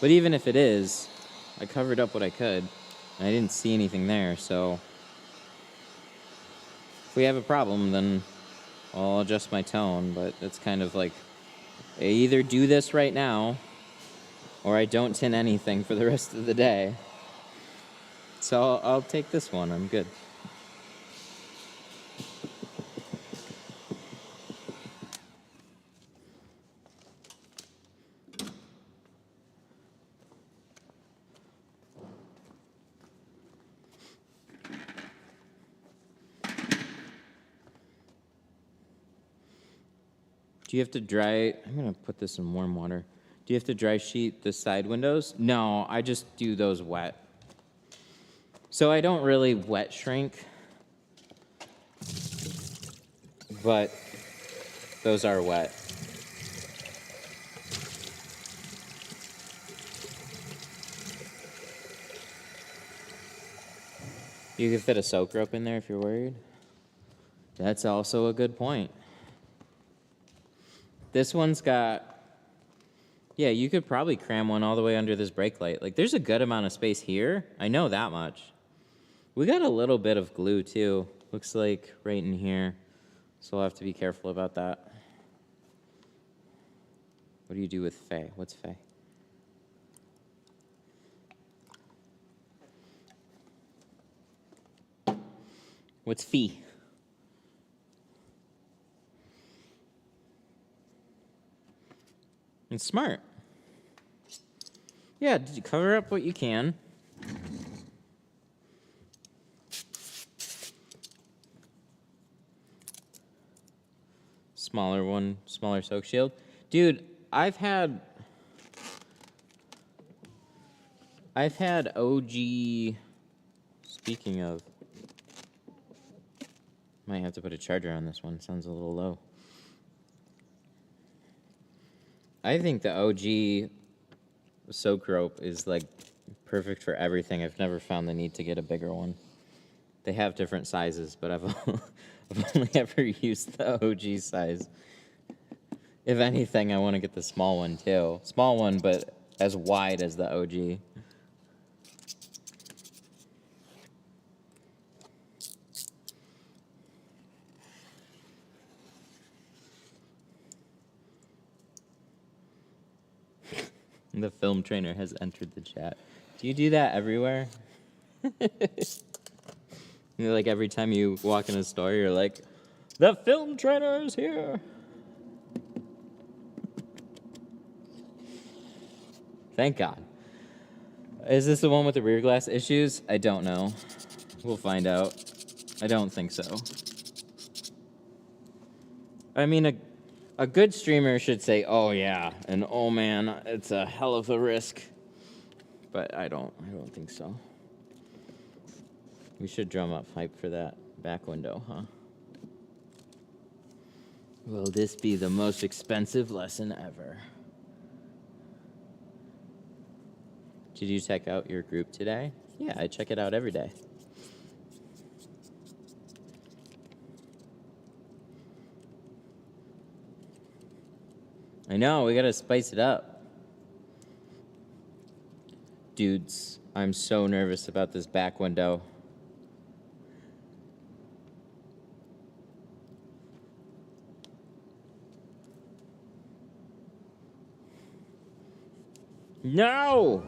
But even if it is, I covered up what I could, and I didn't see anything there, so if we have a problem, then I'll adjust my tone, but it's kind of like, I either do this right now, or I don't tint anything for the rest of the day. So I'll take this one, I'm good. Do you have to dry, I'm gonna put this in warm water. Do you have to dry sheet the side windows? No, I just do those wet. So I don't really wet shrink, but those are wet. You can fit a soak rope in there if you're worried. That's also a good point. This one's got, yeah, you could probably cram one all the way under this brake light. Like, there's a good amount of space here. I know that much. We got a little bit of glue, too. Looks like right in here. So I'll have to be careful about that. What do you do with Faye? What's Faye? What's Fee? It's smart. Yeah, cover up what you can. Smaller one, smaller soak shield. Dude, I've had OG, speaking of, might have to put a charger on this one, sounds a little low. I think the OG soak rope is like perfect for everything. I've never found the need to get a bigger one. They have different sizes, but I've only ever used the OG size. If anything, I want to get the small one too. Small one, but as wide as the OG. The film trainer has entered the chat. Do you do that everywhere? You know, like every time you walk in a store, you're like, the film trainer is here. Thank God. Is this the one with the rear glass issues? I don't know. We'll find out. I don't think so. I mean, a good streamer should say, oh yeah, and oh man, it's a hell of a risk. But I don't think so. We should drum up hype for that back window, huh? Will this be the most expensive lesson ever? Did you check out your group today? Yeah, I check it out every day. I know, we gotta spice it up. Dudes, I'm so nervous about this back window. No!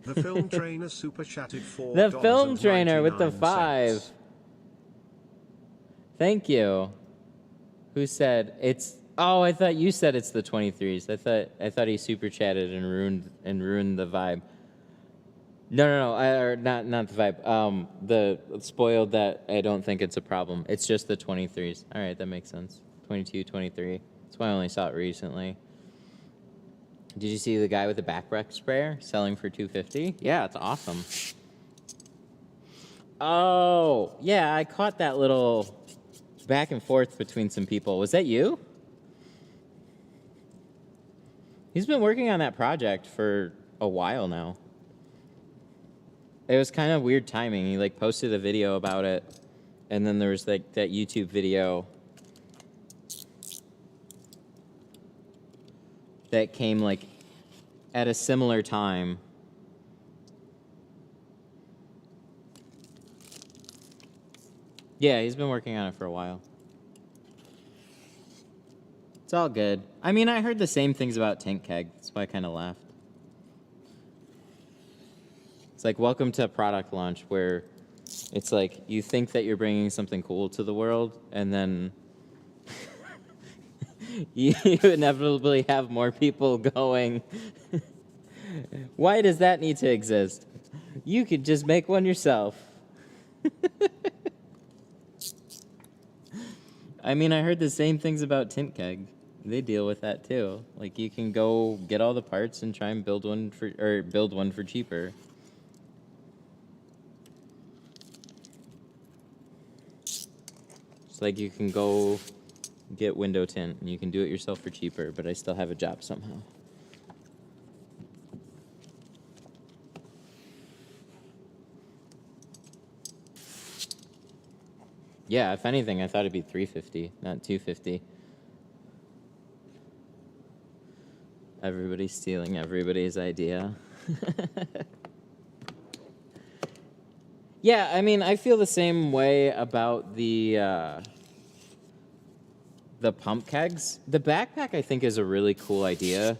The film trainer super chatted $4. The film trainer with the 5. Thank you. Who said it's? Oh, I thought you said it's the 23s. I thought he super chatted and ruined the vibe. No. Or not the vibe. The spoiled that I don't think it's a problem. It's just the 23s. All right, that makes sense. 22, 23. That's why I only saw it recently. Did you see the guy with the back rec sprayer selling for $250? Yeah, it's awesome. Oh, yeah, I caught that little back and forth between some people. Was that you? He's been working on that project for a while now. It was kind of weird timing. He like posted a video about it, and then there was like that YouTube video that came like at a similar time. Yeah, he's been working on it for a while. It's all good. I mean, I heard the same things about Tint Keg. That's why I kind of laughed. It's like, welcome to a product launch where it's like you think that you're bringing something cool to the world, and then you inevitably have more people going, why does that need to exist? You could just make one yourself. I mean, I heard the same things about Tint Keg. They deal with that too. Like, you can go get all the parts and try and build one for cheaper. It's like you can go get window tint and you can do it yourself for cheaper, but I still have a job somehow. Yeah, if anything, I thought it'd be $350, not $250. Everybody's stealing everybody's idea. Yeah, I mean, I feel the same way about the pump kegs. The backpack, I think, is a really cool idea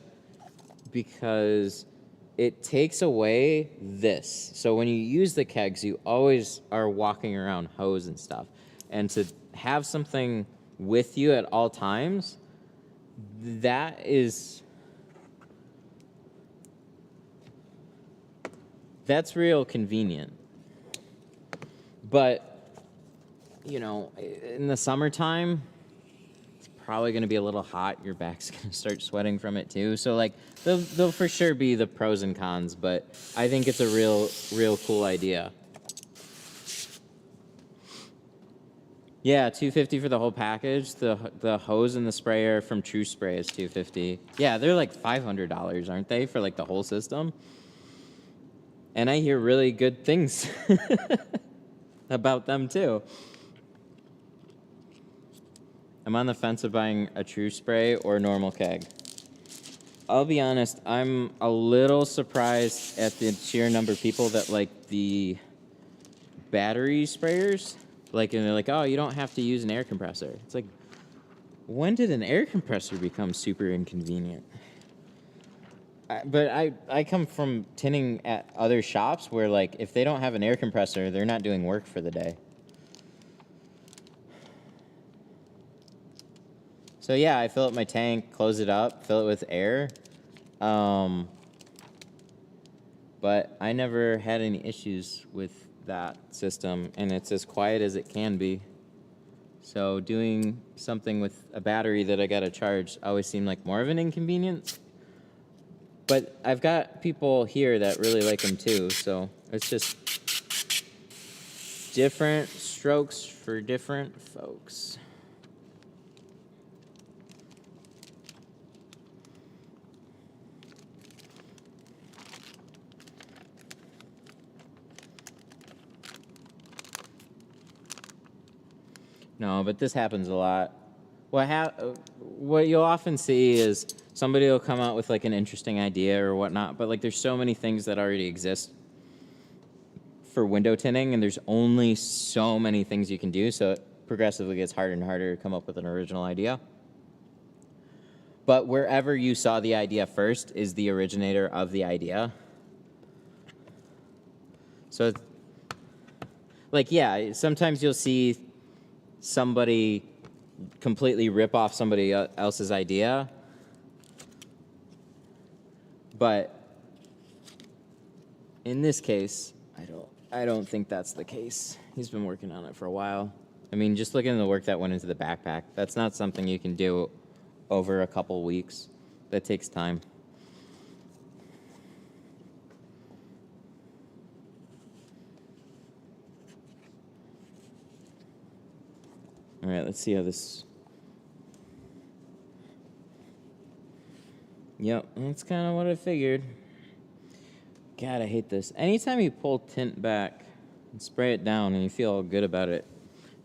because it takes away this. So when you use the kegs, you always are walking around hose and stuff. And to have something with you at all times, that's real convenient. But, you know, in the summertime, it's probably going to be a little hot. Your back's going to start sweating from it too. So, like, there'll for sure be the pros and cons, but I think it's a real cool idea. Yeah, $250 for the whole package. The hose and the sprayer from True Spray is $250. Yeah, they're like $500, aren't they, for like the whole system? And I hear really good things about them too. I'm on the fence of buying a True Spray or a normal keg. I'll be honest, I'm a little surprised at the sheer number of people that like the battery sprayers. Like, and they're like, oh, you don't have to use an air compressor. It's like, when did an air compressor become super inconvenient? But I come from tinting at other shops where, like, if they don't have an air compressor, they're not doing work for the day. So yeah, I fill up my tank, close it up, fill it with air. But I never had any issues with that system, and it's as quiet as it can be. So doing something with a battery that I gotta charge always seemed like more of an inconvenience. But I've got people here that really like them too, so it's just different strokes for different folks. No, but this happens a lot. What you'll often see is somebody will come out with like an interesting idea or whatnot, but like there's so many things that already exist for window tinting, and there's only so many things you can do, so it progressively gets harder and harder to come up with an original idea. But wherever you saw the idea first is the originator of the idea. So, like, yeah, sometimes you'll see somebody completely rip off somebody else's idea, but in this case, I don't think that's the case. He's been working on it for a while. I mean, just looking at the work that went into the backpack, that's not something you can do over a couple weeks. That takes time. All right, let's see how this... Yep, that's kind of what I figured. God, I hate this. Anytime you pull tint back and spray it down and you feel all good about it,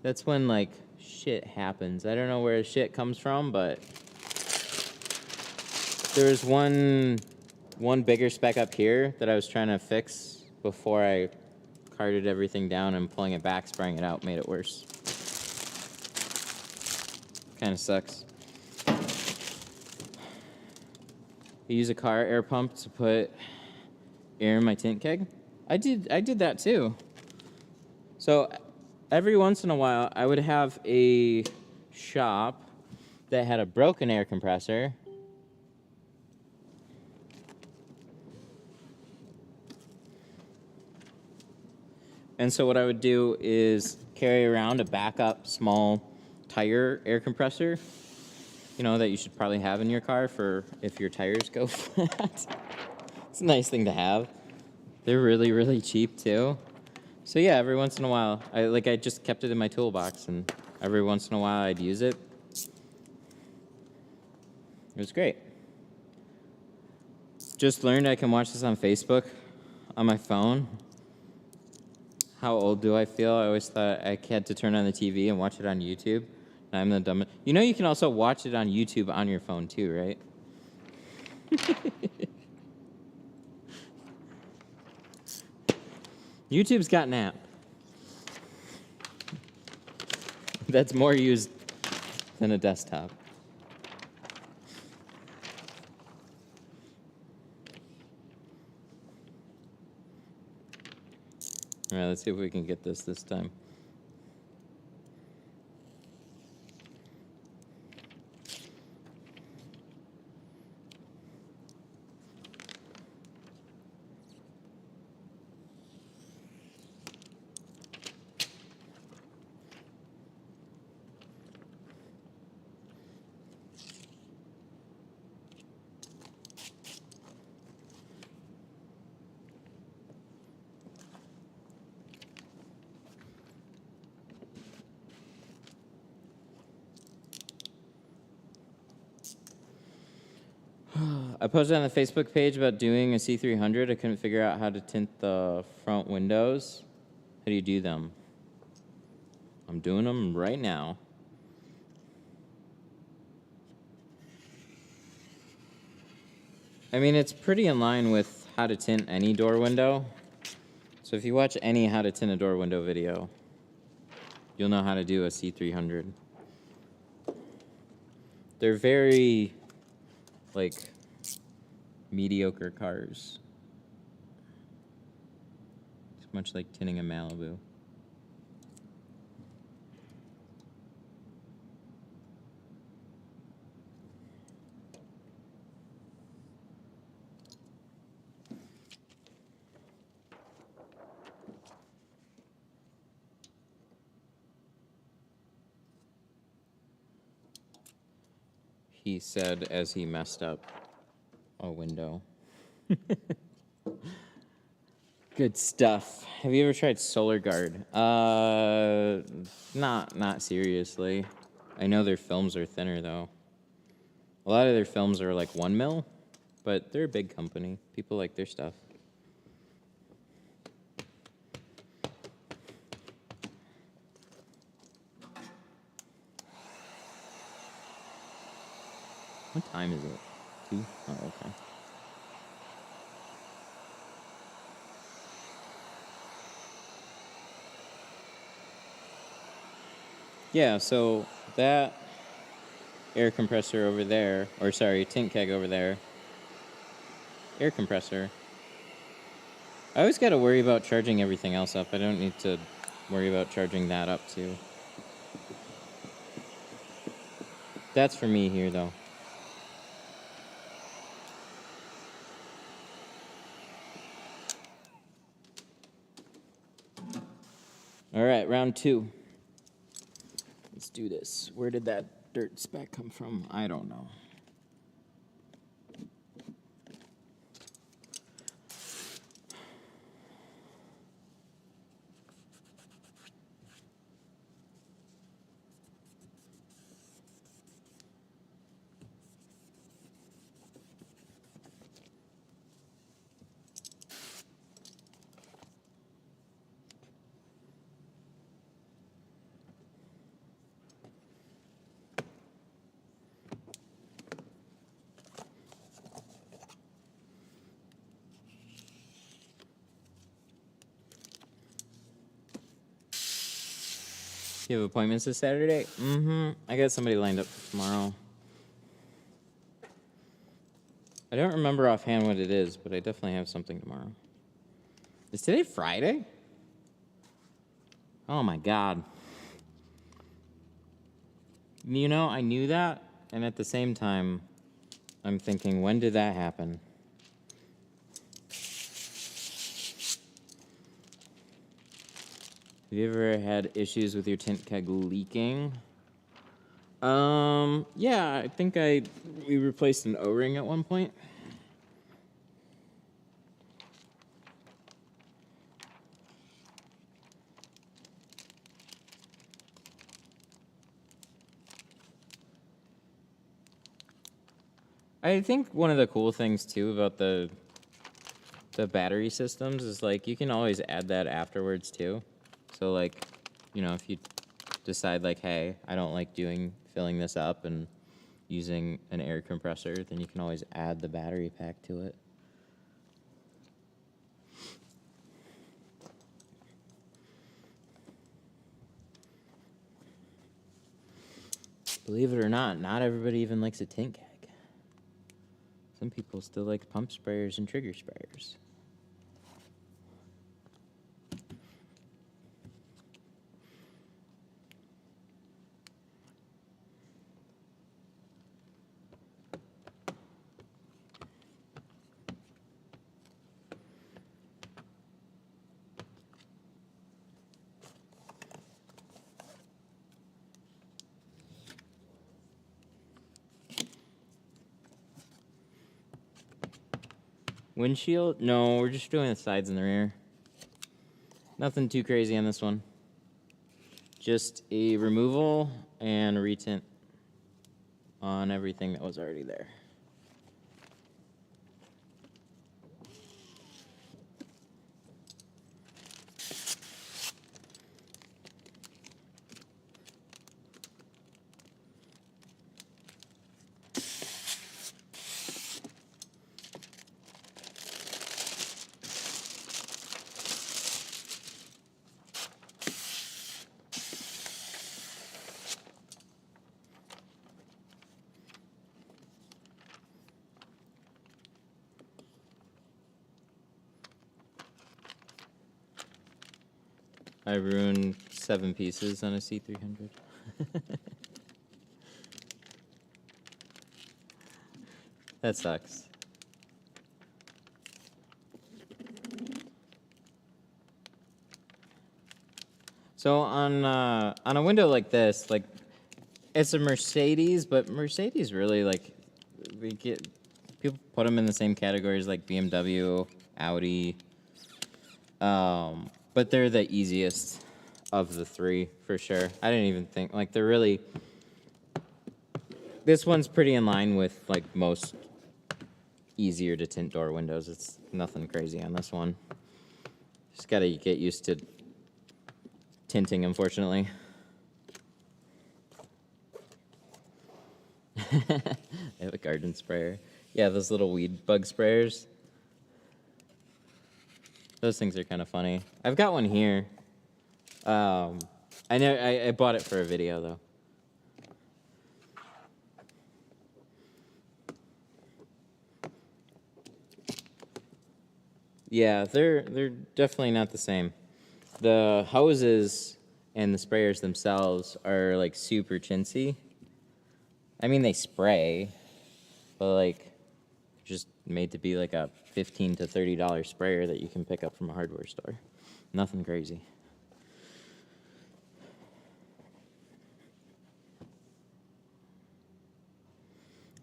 that's when, like, shit happens. I don't know where shit comes from, but there was one bigger speck up here that I was trying to fix before I carted everything down, and pulling it back, spraying it out made it worse. Kind of sucks. I use a car air pump to put air in my tint keg. I did that too. So every once in a while, I would have a shop that had a broken air compressor. And so what I would do is carry around a backup small tire air compressor, you know, that you should probably have in your car for if your tires go flat. It's a nice thing to have. They're really, really cheap too. So yeah, every once in a while, I just kept it in my toolbox, and every once in a while I'd use it. It was great. Just learned I can watch this on Facebook on my phone. How old do I feel? I always thought I had to turn on the TV and watch it on YouTube. And I'm the dumbest. You know you can also watch it on YouTube on your phone too, right? YouTube's got an app that's more used than a desktop. All right, let's see if we can get this time. I posted on the Facebook page about doing a C300. I couldn't figure out how to tint the front windows. How do you do them? I'm doing them right now. I mean, it's pretty in line with how to tint any door window. So if you watch any how to tint a door window video, you'll know how to do a C300. They're very, like, mediocre cars. It's much like tinting a Malibu. He said as he messed up a window. Good stuff. Have you ever tried Solar Guard? Not seriously. I know their films are thinner though. A lot of their films are like 1 mil, but they're a big company. People like their stuff. What time is it? 2? Oh, okay. Yeah, so that air compressor over there, or sorry, tint keg over there, air compressor. I always got to worry about charging everything else up. I don't need to worry about charging that up too. That's for me here though. All right, round 2. Let's do this. Where did that dirt speck come from? I don't know. You have appointments this Saturday? Mm-hmm. I got somebody lined up for tomorrow. I don't remember offhand what it is, but I definitely have something tomorrow. Is today Friday? Oh my God. You know, I knew that, and at the same time, I'm thinking, when did that happen? Have you ever had issues with your tint keg leaking? Yeah, I think we replaced an O-ring at one point. I think one of the cool things too about the battery systems is like you can always add that afterwards too. So like, you know, if you decide like, hey, I don't like filling this up and using an air compressor, then you can always add the battery pack to it. Believe it or not everybody even likes a tint keg. Some people still like pump sprayers and trigger sprayers. Windshield? No, we're just doing the sides and the rear. Nothing too crazy on this one. Just a removal and a retint on everything that was already there. I ruined 7 pieces on a C300. That sucks. So on a window like this, like it's a Mercedes, but Mercedes really like people put them in the same categories like BMW, Audi. But they're the easiest of the 3 for sure. I didn't even think like they're really. This one's pretty in line with like most easier to tint door windows. It's nothing crazy on this one. Just gotta get used to tinting, unfortunately. I have a garden sprayer. Yeah, those little weed bug sprayers. Those things are kind of funny. I've got one here. I bought it for a video though. Yeah, they're definitely not the same. The hoses and the sprayers themselves are like super chintzy. I mean, they spray, but like just made to be like a $15 to $30 sprayer that you can pick up from a hardware store. Nothing crazy.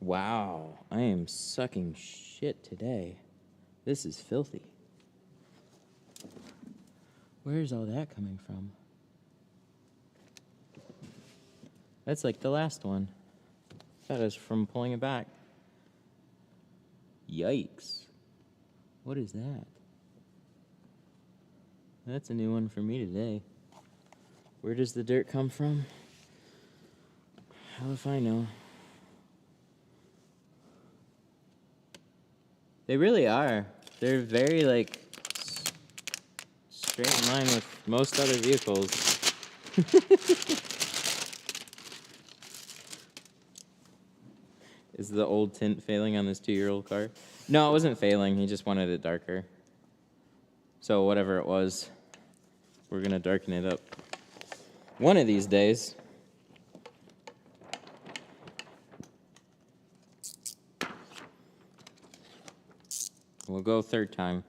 Wow, I am sucking shit today. This is filthy. Where's all that coming from? That's like the last one. That is from pulling it back. Yikes. What is that? That's a new one for me today. Where does the dirt come from? How if I know? They really are. They're very like straight in line with most other vehicles. Is the old tint failing on this 2-year-old car? No, it wasn't failing. He just wanted it darker. So whatever it was, we're going to darken it up. One of these days. We'll go 3rd time.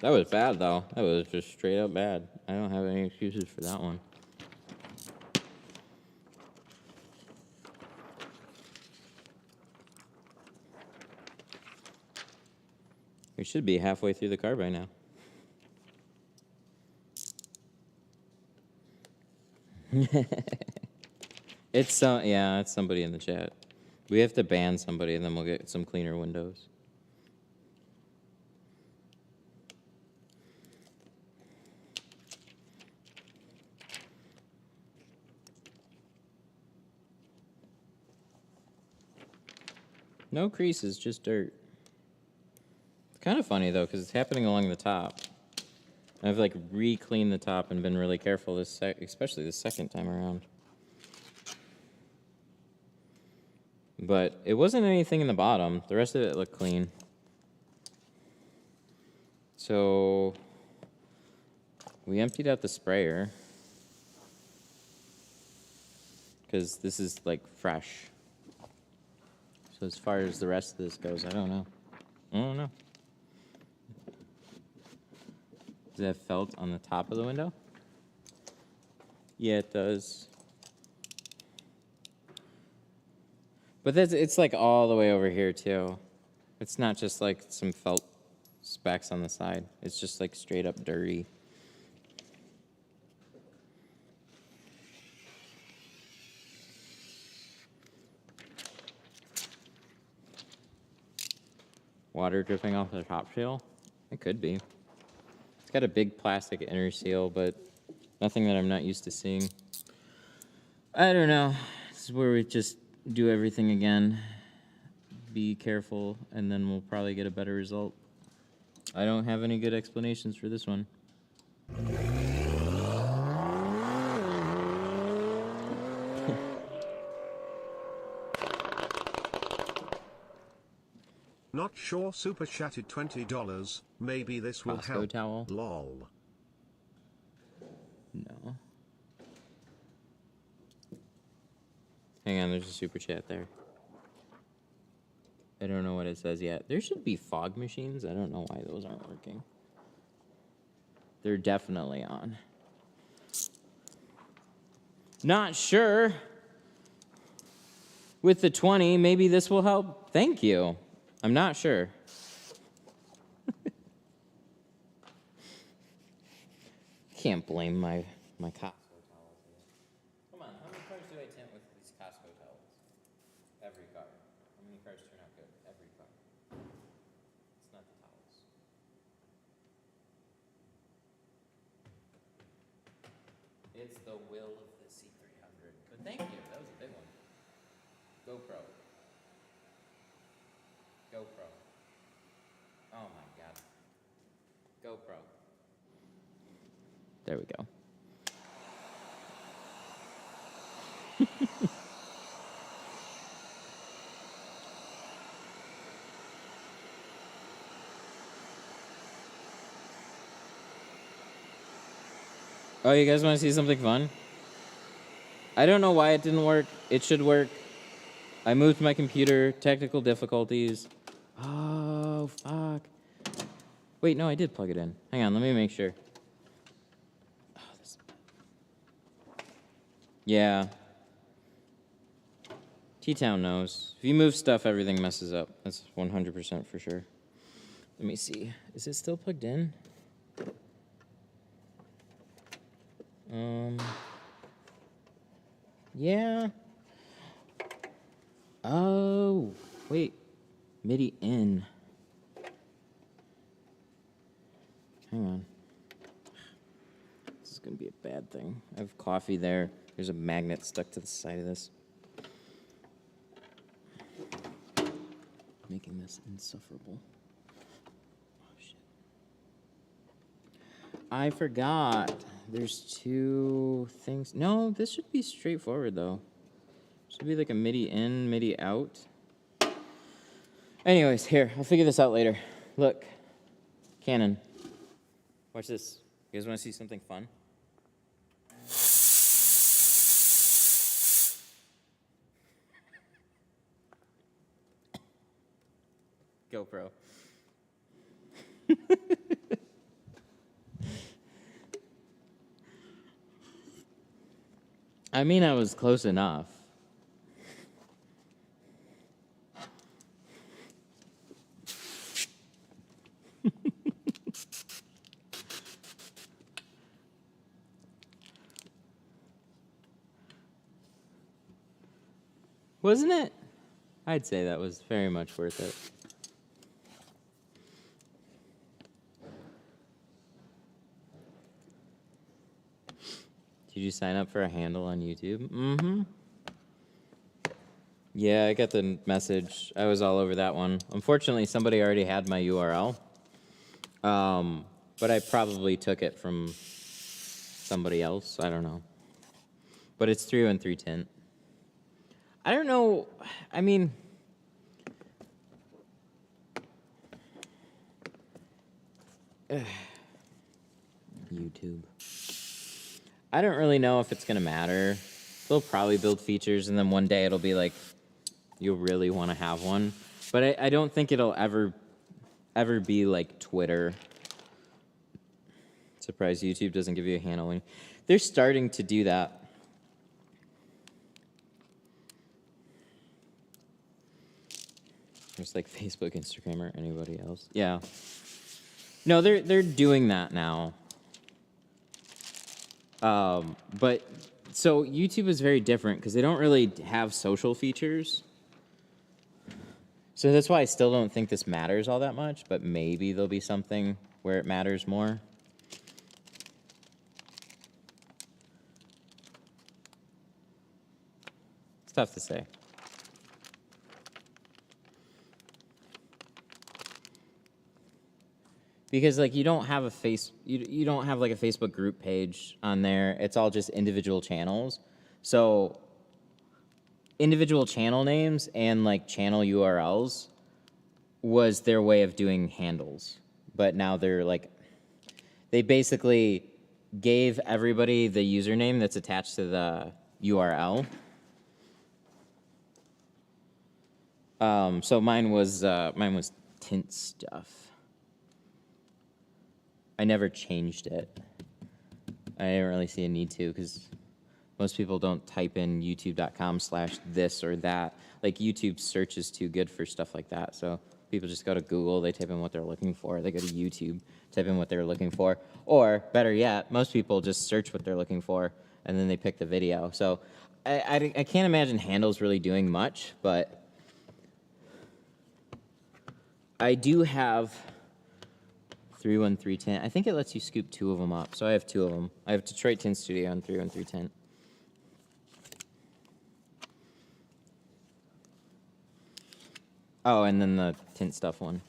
That was bad, though. That was just straight up bad. I don't have any excuses for that one. We should be halfway through the car by now. It's somebody in the chat. We have to ban somebody and then we'll get some cleaner windows. No creases, just dirt. It's kind of funny though, because it's happening along the top. I've like re-cleaned the top and been really careful especially the second time around. But it wasn't anything in the bottom. The rest of it looked clean. So we emptied out the sprayer because this is like fresh. So as far as the rest of this goes, I don't know. Does it have felt on the top of the window? Yeah, it does. But it's like all the way over here too. It's not just like some felt specks on the side. It's just like straight up dirty. Water dripping off the top seal? It could be. It's got a big plastic inner seal, but nothing that I'm not used to seeing. I don't know. This is where we just do everything again. Be careful, and then we'll probably get a better result. I don't have any good explanations for this one. Not sure, super chatted $20. Maybe this will Costco help. towel. Lol. No. Hang on, there's a super chat there. I don't know what it says yet. There should be fog machines. I don't know why those aren't working. They're definitely on. Not sure. With the 20, maybe this will help. Thank you. I'm not sure. Can't blame my Costco towels here. Come on, how many cars do I tint with these Costco towels? Every car. How many cars turn out good? Every car. It's not the towels. It's the will of the C300. But thank you, that was a big one. GoPro. GoPro. Oh my god. GoPro. There we go. Oh, you guys want to see something fun? I don't know why it didn't work. It should work. I moved my computer. Technical difficulties. Oh, fuck. Wait, no, I did plug it in. Hang on, let me make sure. Oh, this... Yeah. T-Town knows. If you move stuff, everything messes up. That's 100% for sure. Let me see. Is it still plugged in? Yeah. Oh, wait. MIDI in. Hang on. This is going to be a bad thing. I have coffee there. There's a magnet stuck to the side of this. Making this insufferable. Oh, shit. I forgot. There's two things. No, this should be straightforward, though. Should be like a MIDI in, MIDI out. Anyways, here. I'll figure this out later. Look. Canon. Watch this. You guys want to see something fun? GoPro. I mean, I was close enough. Wasn't it? I'd say that was very much worth it. Did you sign up for a handle on YouTube? Mm-hmm. Yeah, I got the message. I was all over that one. Unfortunately, somebody already had my URL. But I probably took it from somebody else. I don't know. But it's 313 Tint. I don't know. I mean... YouTube. I don't really know if it's going to matter. They'll probably build features, and then one day it'll be like, you really want to have one. But I don't think it'll ever be like Twitter. Surprised YouTube doesn't give you a handle. They're starting to do that. Just like Facebook, Instagram, or anybody else. Yeah. No, they're doing that now. But so YouTube is very different because they don't really have social features. So that's why I still don't think this matters all that much, but maybe there'll be something where it matters more. It's tough to say. Because like you don't have a you don't have like a Facebook group page on there. It's all just individual channels. So individual channel names and like channel URLs was their way of doing handles. But now they're like, they basically gave everybody the username that's attached to the URL. So mine was Tint stuff. I never changed it. I didn't really see a need to because most people don't type in youtube.com/this or that. Like YouTube search is too good for stuff like that. So people just go to Google, they type in what they're looking for. They go to YouTube, type in what they're looking for. Or better yet, most people just search what they're looking for and then they pick the video. So I can't imagine handles really doing much, but I do have 313 Tint. I think it lets you scoop 2 of them up, so I have 2 of them. I have Detroit Tint Studio and 313 Tint. Oh, and then the Tint Stuff one.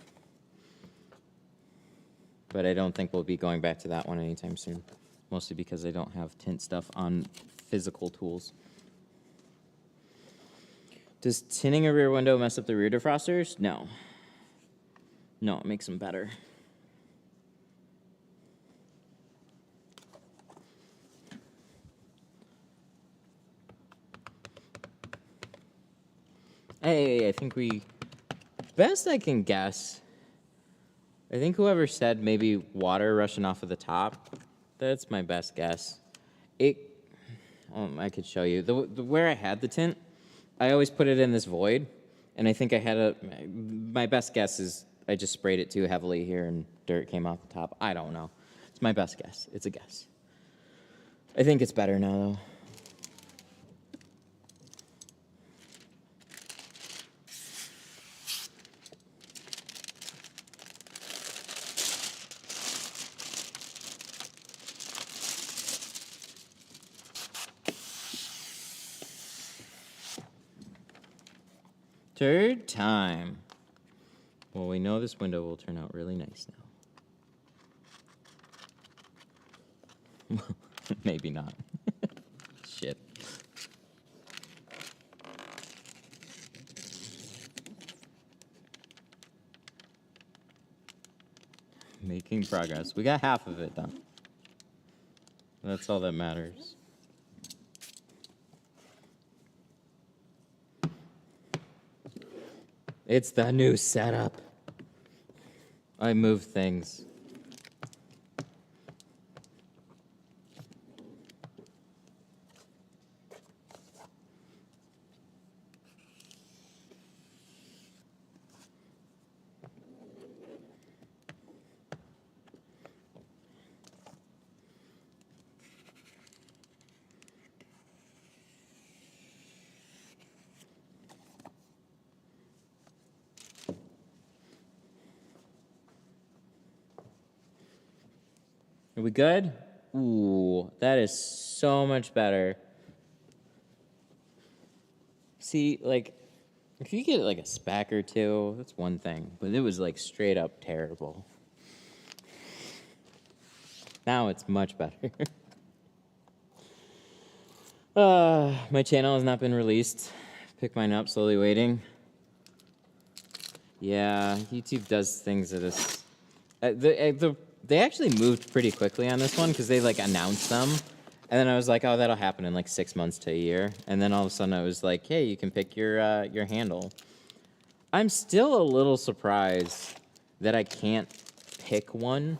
But I don't think we'll be going back to that one anytime soon, mostly because I don't have Tint Stuff on physical tools. Does tinting a rear window mess up the rear defrosters? No. No, it makes them better. Hey, I think best I can guess, I think whoever said maybe water rushing off of the top, that's my best guess. I could show you. Where I had the tint, I always put it in this void, and I think I had my best guess is I just sprayed it too heavily here and dirt came off the top. I don't know. It's my best guess. It's a guess. I think it's better now, though. Third time. Well, we know this window will turn out really nice now. Maybe not. Shit. Making progress. We got half of it done. That's all that matters. It's the new setup. I move things. Are we good? Ooh, that is so much better. See, like, if you get like a speck or two, that's one thing, but it was like straight up terrible. Now it's much better. My channel has not been released. Pick mine up, slowly waiting. Yeah, YouTube does things that is... They actually moved pretty quickly on this one because they like announced them. And then I was like, oh, that'll happen in like 6 months to a year. And then all of a sudden I was like, hey, you can pick your handle. I'm still a little surprised that I can't pick one.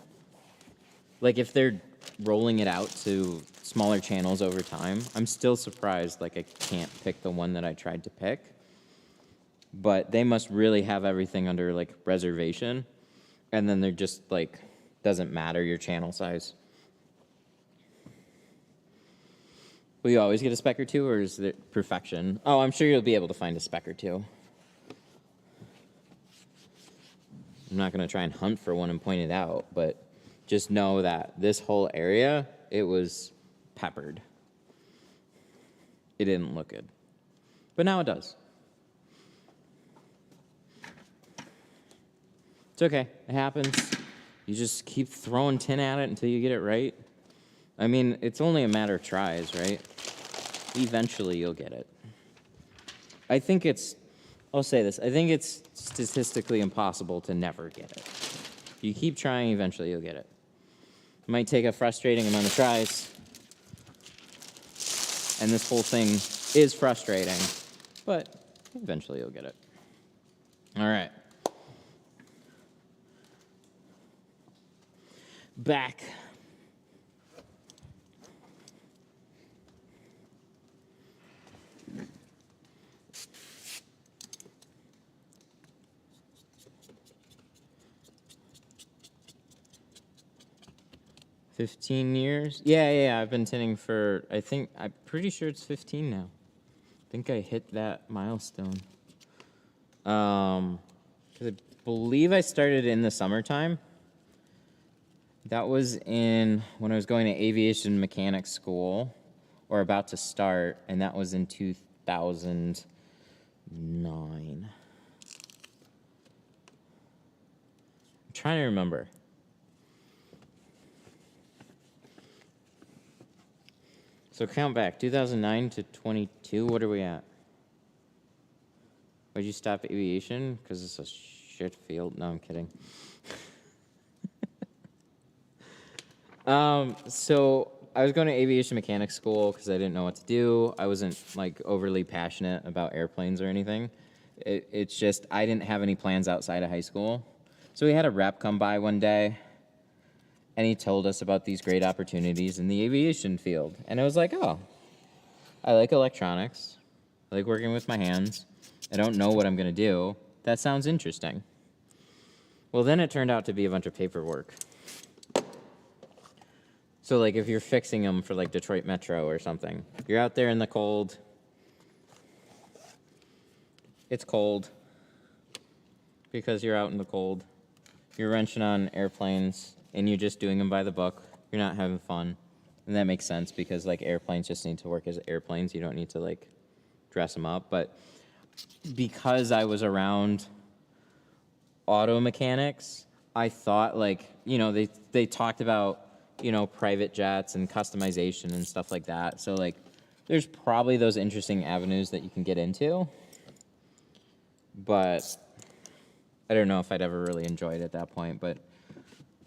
Like if they're rolling it out to smaller channels over time, I'm still surprised like I can't pick the one that I tried to pick. But they must really have everything under like reservation. And then they're just like, doesn't matter your channel size. Will you always get a speck or two, or is it perfection? Oh, I'm sure you'll be able to find a speck or two. I'm not going to try and hunt for one and point it out, but just know that this whole area, it was peppered. It didn't look good. But now it does. It's okay. It happens. You just keep throwing tin at it until you get it right. I mean, it's only a matter of tries, right? Eventually you'll get it. I think it's I'll say this. I think it's statistically impossible to never get it. If you keep trying, eventually you'll get it. It might take a frustrating amount of tries. And this whole thing is frustrating, but eventually you'll get it. All right. Back. $15 years? Yeah, I've been tinting for, I'm pretty sure it's 15 now. I think I hit that milestone. Because I believe I started in the summertime. That was when I was going to aviation mechanics school, or about to start, and that was in 2009. I'm trying to remember. So count back, 2009 to 22, what are we at? Why'd you stop aviation? Because it's a shit field. No, I'm kidding. So I was going to aviation mechanics school because I didn't know what to do. I wasn't like overly passionate about airplanes or anything. It's just I didn't have any plans outside of high school. So we had a rep come by one day, and he told us about these great opportunities in the aviation field. And I was like, oh, I like electronics. I like working with my hands. I don't know what I'm going to do. That sounds interesting. Well, then it turned out to be a bunch of paperwork. So, like, if you're fixing them for, like, Detroit Metro or something, you're out there in the cold. It's cold because you're out in the cold. You're wrenching on airplanes, and you're just doing them by the book. You're not having fun. And that makes sense because, like, airplanes just need to work as airplanes. You don't need to, like, dress them up. But because I was around auto mechanics, I thought, like, you know, they talked about, you know, private jets and customization and stuff like that. So, like, there's probably those interesting avenues that you can get into. But I don't know if I'd ever really enjoy it at that point. But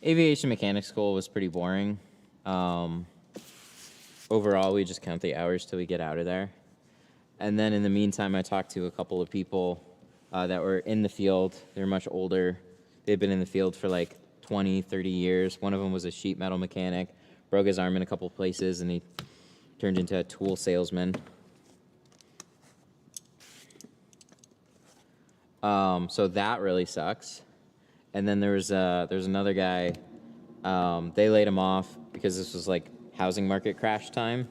aviation mechanics school was pretty boring. Overall, we just count the hours till we get out of there. And then in the meantime, I talked to a couple of people that were in the field. They're much older. They've been in the field for like 20, 30 years. One of them was a sheet metal mechanic, broke his arm in a couple places, and he turned into a tool salesman. So that really sucks. And then there's another guy. They laid him off because this was like housing market crash time.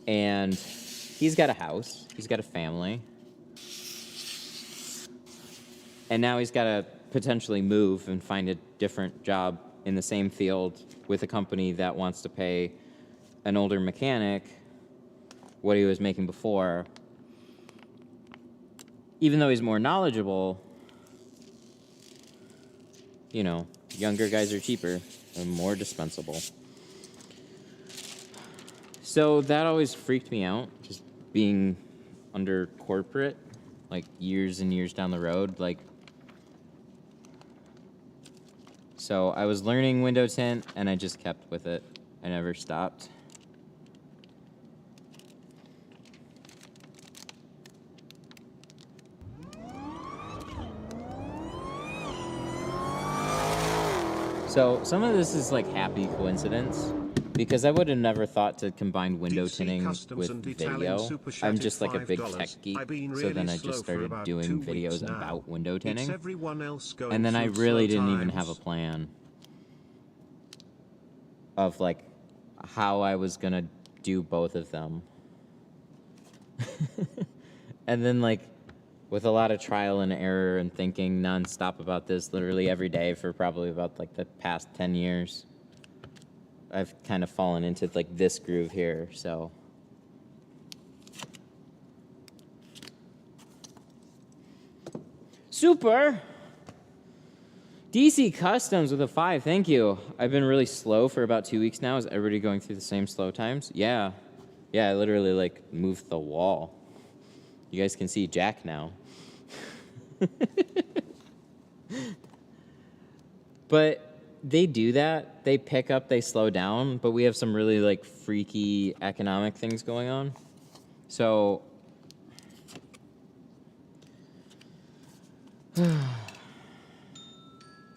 And he's got a house. He's got a family. And now he's got to potentially move and find a different job in the same field with a company that wants to pay an older mechanic what he was making before. Even though he's more knowledgeable, you know, younger guys are cheaper and more dispensable. So that always freaked me out, just being under corporate, like years and years down the road. Like, so I was learning window tint, and I just kept with it. I never stopped. So some of this is like happy coincidence, because I would have never thought to combine window tinting with video. I'm just like a big tech geek, so then I just started doing videos about window tinting. And then I really didn't even have a plan of like how I was gonna do both of them. And then like with a lot of trial and error and thinking nonstop about this literally every day for probably about like the past 10 years, I've kind of fallen into like this groove here, so. Super! DC Customs with a 5, thank you. I've been really slow for about 2 weeks now. Is everybody going through the same slow times? Yeah. Yeah, I literally like moved the wall. You guys can see Jack now. But they do that. They pick up, they slow down, but we have some really like freaky economic things going on. So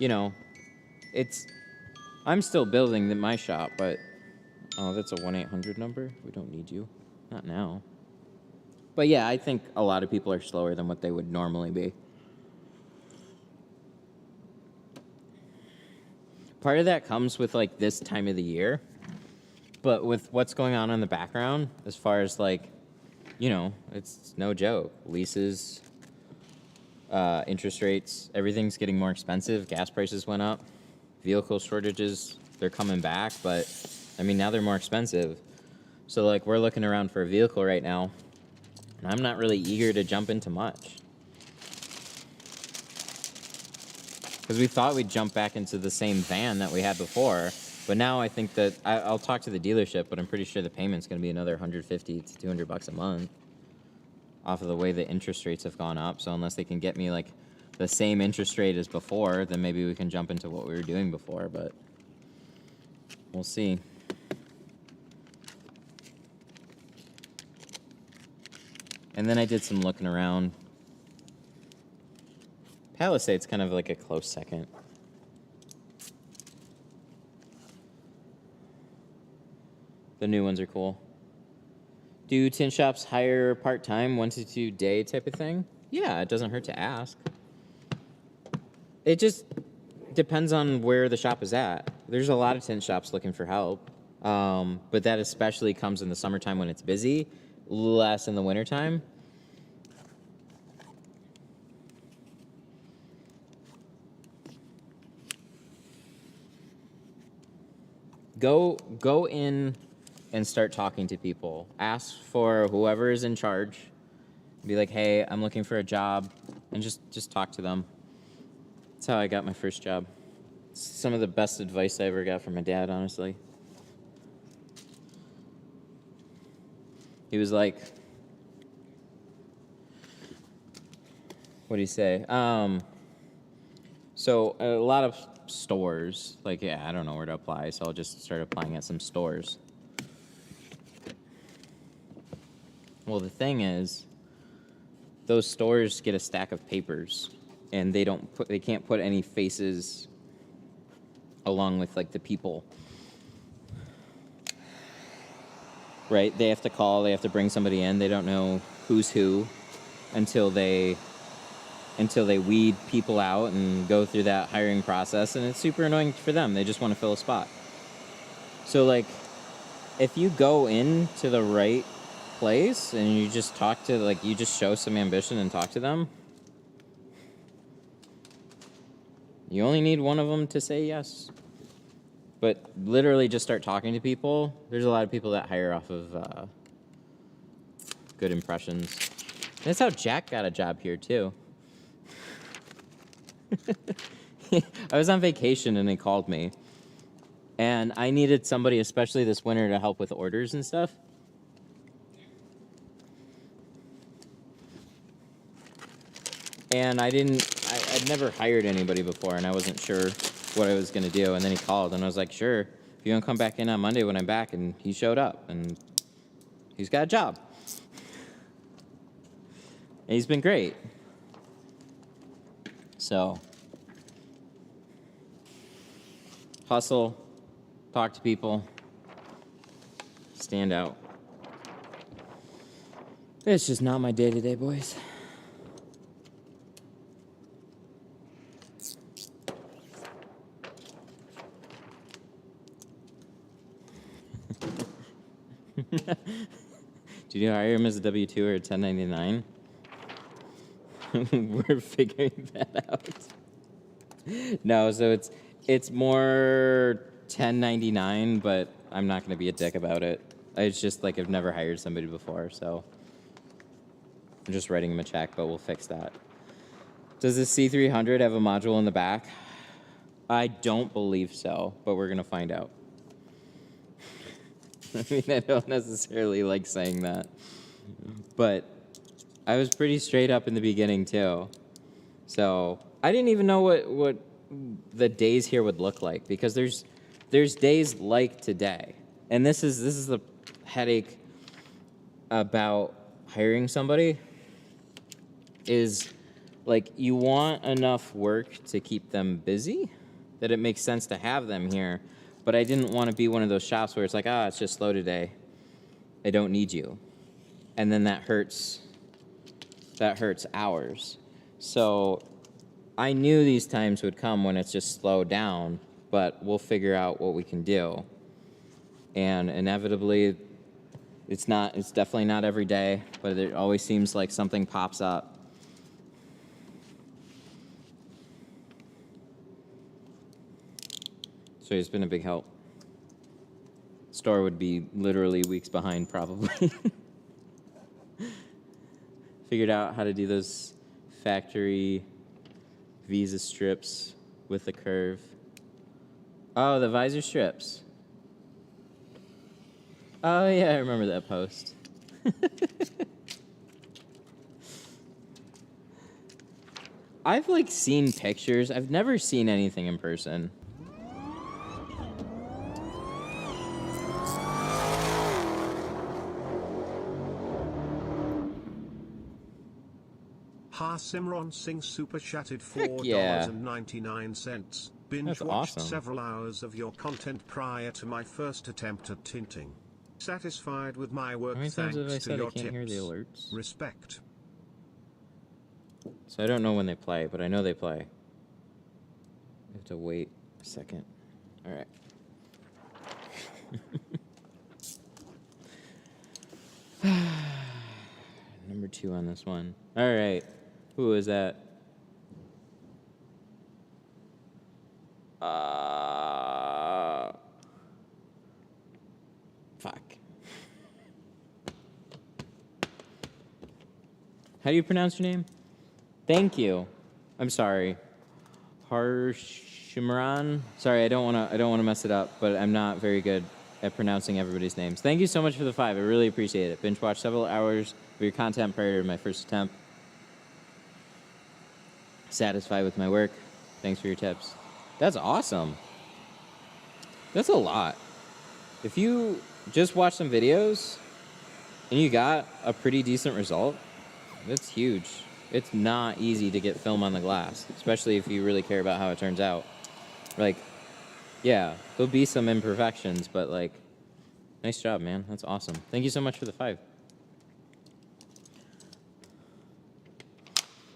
you know, I'm still building my shop, but oh, that's a 1-800 number. We don't need you. Not now. But yeah, I think a lot of people are slower than what they would normally be. Part of that comes with like this time of the year, but with what's going on in the background, as far as like, you know, it's no joke. Leases, interest rates, everything's getting more expensive. Gas prices went up. Vehicle shortages, they're coming back, but I mean, now they're more expensive. So like we're looking around for a vehicle right now, and I'm not really eager to jump into much. Because we thought we'd jump back into the same van that we had before, but now I think that I'll talk to the dealership, but I'm pretty sure the payment's going to be another $150 to $200 a month off of the way the interest rates have gone up. So unless they can get me like the same interest rate as before, then maybe we can jump into what we were doing before, but we'll see. And then I did some looking around. Palisade's kind of like a close second. The new ones are cool. Do tint shops hire part-time, 1 to 2 day type of thing? Yeah, it doesn't hurt to ask. It just depends on where the shop is at. There's a lot of tint shops looking for help, but that especially comes in the summertime when it's busy, less in the wintertime. Go in and start talking to people. Ask for whoever is in charge. Be like, hey, I'm looking for a job, and just talk to them. That's how I got my first job. It's some of the best advice I ever got from my dad, honestly. He was like, what do you say? So a lot of stores, like, yeah, I don't know where to apply, so I'll just start applying at some stores. Well, the thing is, those stores get a stack of papers, and they can't put any faces along with like the people. Right? They have to call, they have to bring somebody in. They don't know who's who until they weed people out and go through that hiring process, and it's super annoying for them. They just want to fill a spot. So like, if you go into the right place and you just talk to, like, you just show some ambition and talk to them, you only need one of them to say yes. But literally just start talking to people. There's a lot of people that hire off of good impressions. That's how Jack got a job here too. I was on vacation and he called me, and I needed somebody, especially this winter, to help with orders and stuff. And I'd never hired anybody before, and I wasn't sure what I was going to do. And then he called, and I was like, sure, if you want to come back in on Monday when I'm back. And he showed up, and he's got a job. And he's been great. So, hustle, talk to people, stand out. It's just not my day-to-day, boys. Did you hire him as a W-2 or a 1099? We're figuring that out. No, so it's more 1099, but I'm not going to be a dick about it. It's just like I've never hired somebody before, so I'm just writing him a check, but we'll fix that. Does the C300 have a module in the back? I don't believe so, but we're going to find out. I mean, I don't necessarily like saying that, but I was pretty straight up in the beginning too. So I didn't even know what the days here would look like, because there's days like today. And this is the headache about hiring somebody, is like you want enough work to keep them busy, that it makes sense to have them here. But I didn't want to be one of those shops where it's like, it's just slow today, I don't need you. And then that hurts hours. So I knew these times would come when it's just slowed down, but we'll figure out what we can do. And inevitably, it's definitely not every day, but it always seems like something pops up. So it's been a big help. Store would be literally weeks behind, probably. Figured out how to do those factory Visa strips with the curve. Oh, the visor strips. Oh, yeah, I remember that post. I've, like, seen pictures. I've never seen anything in person. Ha Simron Singh super chatted Heck yeah. $4.99. Binge That's watched awesome. several hours of your content prior to my first attempt at tinting. Satisfied with my work How many times have I thanks to said I your can't hear tips. the alerts? Respect. So I don't know when they play, but I know they play. I have to wait a second. All right. Number 2 on this one. All right. Who is that? Fuck. How do you pronounce your name? Thank you. I'm sorry. Harshimran. Sorry, I don't want to mess it up, but I'm not very good at pronouncing everybody's names. Thank you so much for the 5. I really appreciate it. Binge watched several hours of your content prior to my first attempt. Satisfied with my work. Thanks for your tips. That's awesome. That's a lot. If you just watch some videos and you got a pretty decent result, that's huge. It's not easy to get film on the glass, especially if you really care about how it turns out. Like, yeah, there'll be some imperfections, but like, nice job, man. That's awesome. Thank you so much for the 5.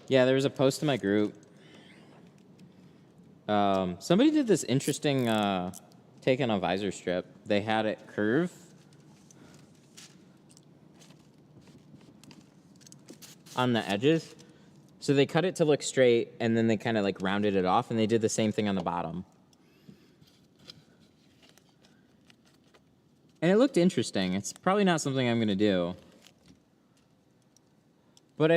Yeah, there was a post in my group. Somebody did this interesting take on a visor strip. They had it curve. On the edges. So they cut it to look straight, and then they kind of like rounded it off, and they did the same thing on the bottom. And it looked interesting. It's probably not something I'm gonna do. But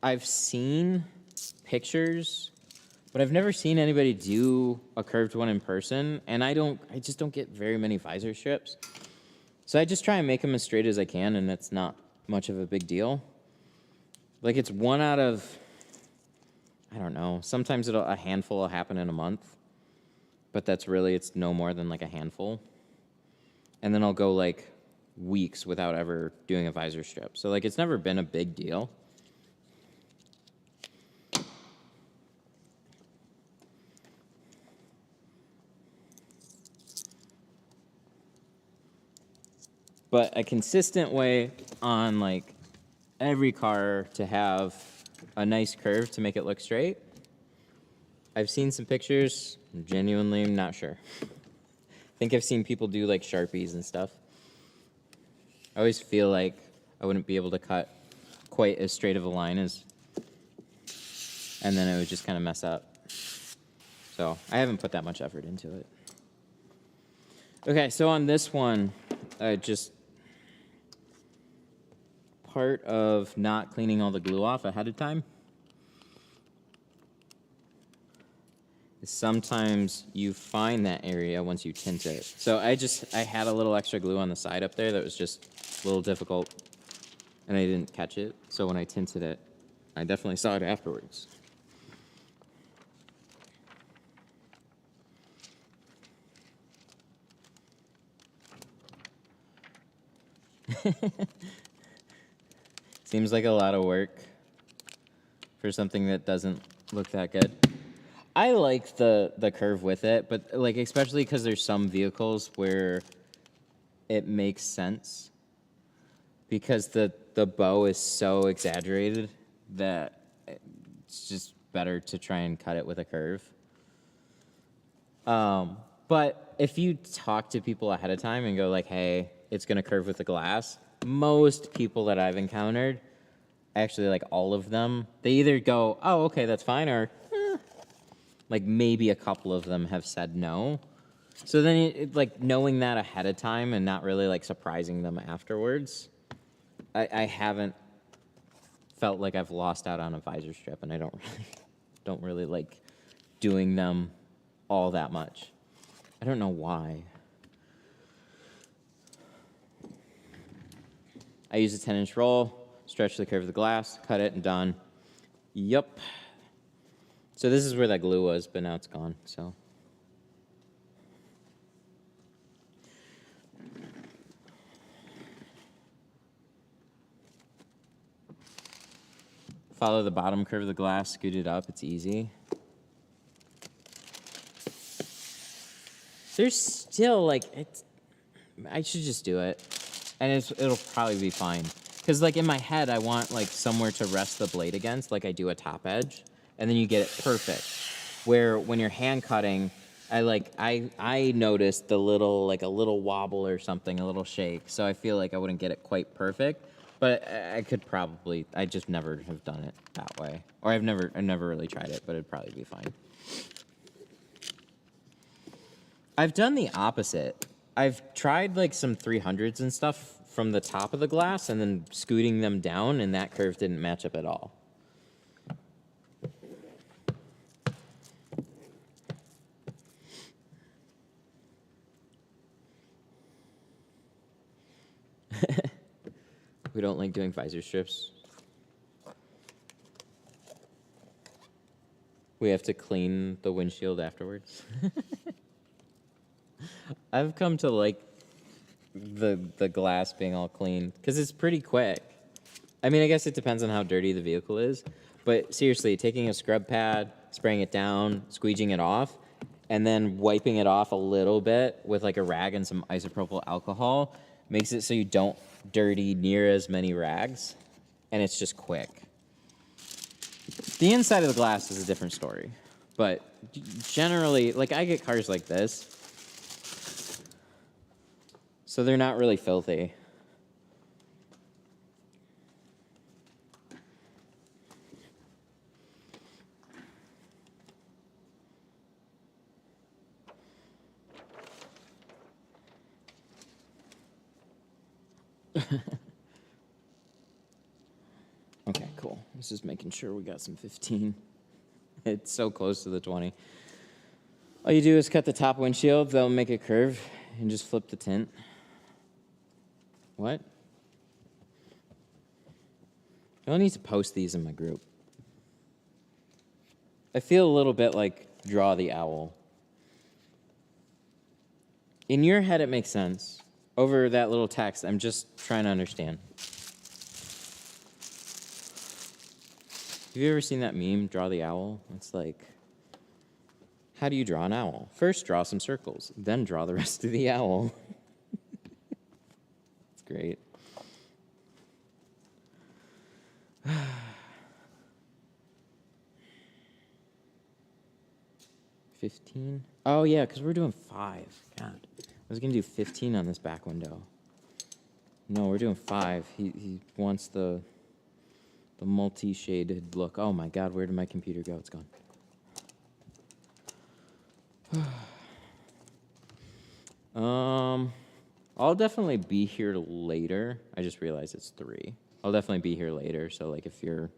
I've seen pictures, but I've never seen anybody do a curved one in person, and I just don't get very many visor strips. So I just try and make them as straight as I can, and it's not much of a big deal. Like, it's 1 out of, I don't know, sometimes a handful will happen in a month, but it's no more than like a handful. And then I'll go like weeks without ever doing a visor strip. So like, it's never been a big deal. But a consistent way on like every car to have a nice curve to make it look straight. I've seen some pictures, genuinely I'm not sure. I think I've seen people do like Sharpies and stuff. I always feel like I wouldn't be able to cut quite as straight of a line as, and then it would just kind of mess up. So I haven't put that much effort into it. Okay, so on this one, just part of not cleaning all the glue off ahead of time is sometimes you find that area once you tint it. So I had a little extra glue on the side up there that was just a little difficult and I didn't catch it. So when I tinted it, I definitely saw it afterwards. Seems like a lot of work for something that doesn't look that good. I like the curve with it, but like especially because there's some vehicles where it makes sense because the bow is so exaggerated that it's just better to try and cut it with a curve. But if you talk to people ahead of time and go like, hey, it's going to curve with the glass, most people that I've encountered, actually like all of them, they either go, oh, okay, that's fine, or like maybe a couple of them have said no. So then like knowing that ahead of time and not really like surprising them afterwards, I haven't felt like I've lost out on a visor strip, and I don't really like doing them all that much. I don't know why. I use a 10-inch roll, stretch the curve of the glass, cut it, and done. Yup. So this is where that glue was, but now it's gone, so. Follow the bottom curve of the glass, scoot it up, it's easy. There's still like, I should just do it, and it'll probably be fine. Because like in my head, I want like somewhere to rest the blade against, like I do a top edge, and then you get it perfect. Where when you're hand cutting, I noticed the little, like a little wobble or something, a little shake, so I feel like I wouldn't get it quite perfect. But I could probably, I just never have done it that way. Or I've never really tried it, but it'd probably be fine. I've done the opposite. I've tried like some 300s and stuff from the top of the glass and then scooting them down, and that curve didn't match up at all. We don't like doing visor strips. We have to clean the windshield afterwards. I've come to like the glass being all clean because it's pretty quick. I mean, I guess it depends on how dirty the vehicle is, but seriously, taking a scrub pad, spraying it down, squeegeeing it off, and then wiping it off a little bit with like a rag and some isopropyl alcohol makes it so you don't dirty near as many rags, and it's just quick. The inside of the glass is a different story, but generally, like I get cars like this, so they're not really filthy. Okay, cool. This is making sure we got some 15. It's so close to the 20. All you do is cut the top windshield, they'll make a curve, and just flip the tint. What? I'll need to post these in my group. I feel a little bit like draw the owl. In your head, it makes sense. Over that little text, I'm just trying to understand. Have you ever seen that meme, draw the owl? It's like, how do you draw an owl? First, draw some circles, then draw the rest of the owl. It's great. 15? Oh, yeah, because we're doing 5. God. I was going to do 15 on this back window. No, we're doing 5. He wants the multi-shaded look. Oh, my God, where did my computer go? It's gone. I'll definitely be here later. I just realized it's 3. I'll definitely be here later, so, like, if you're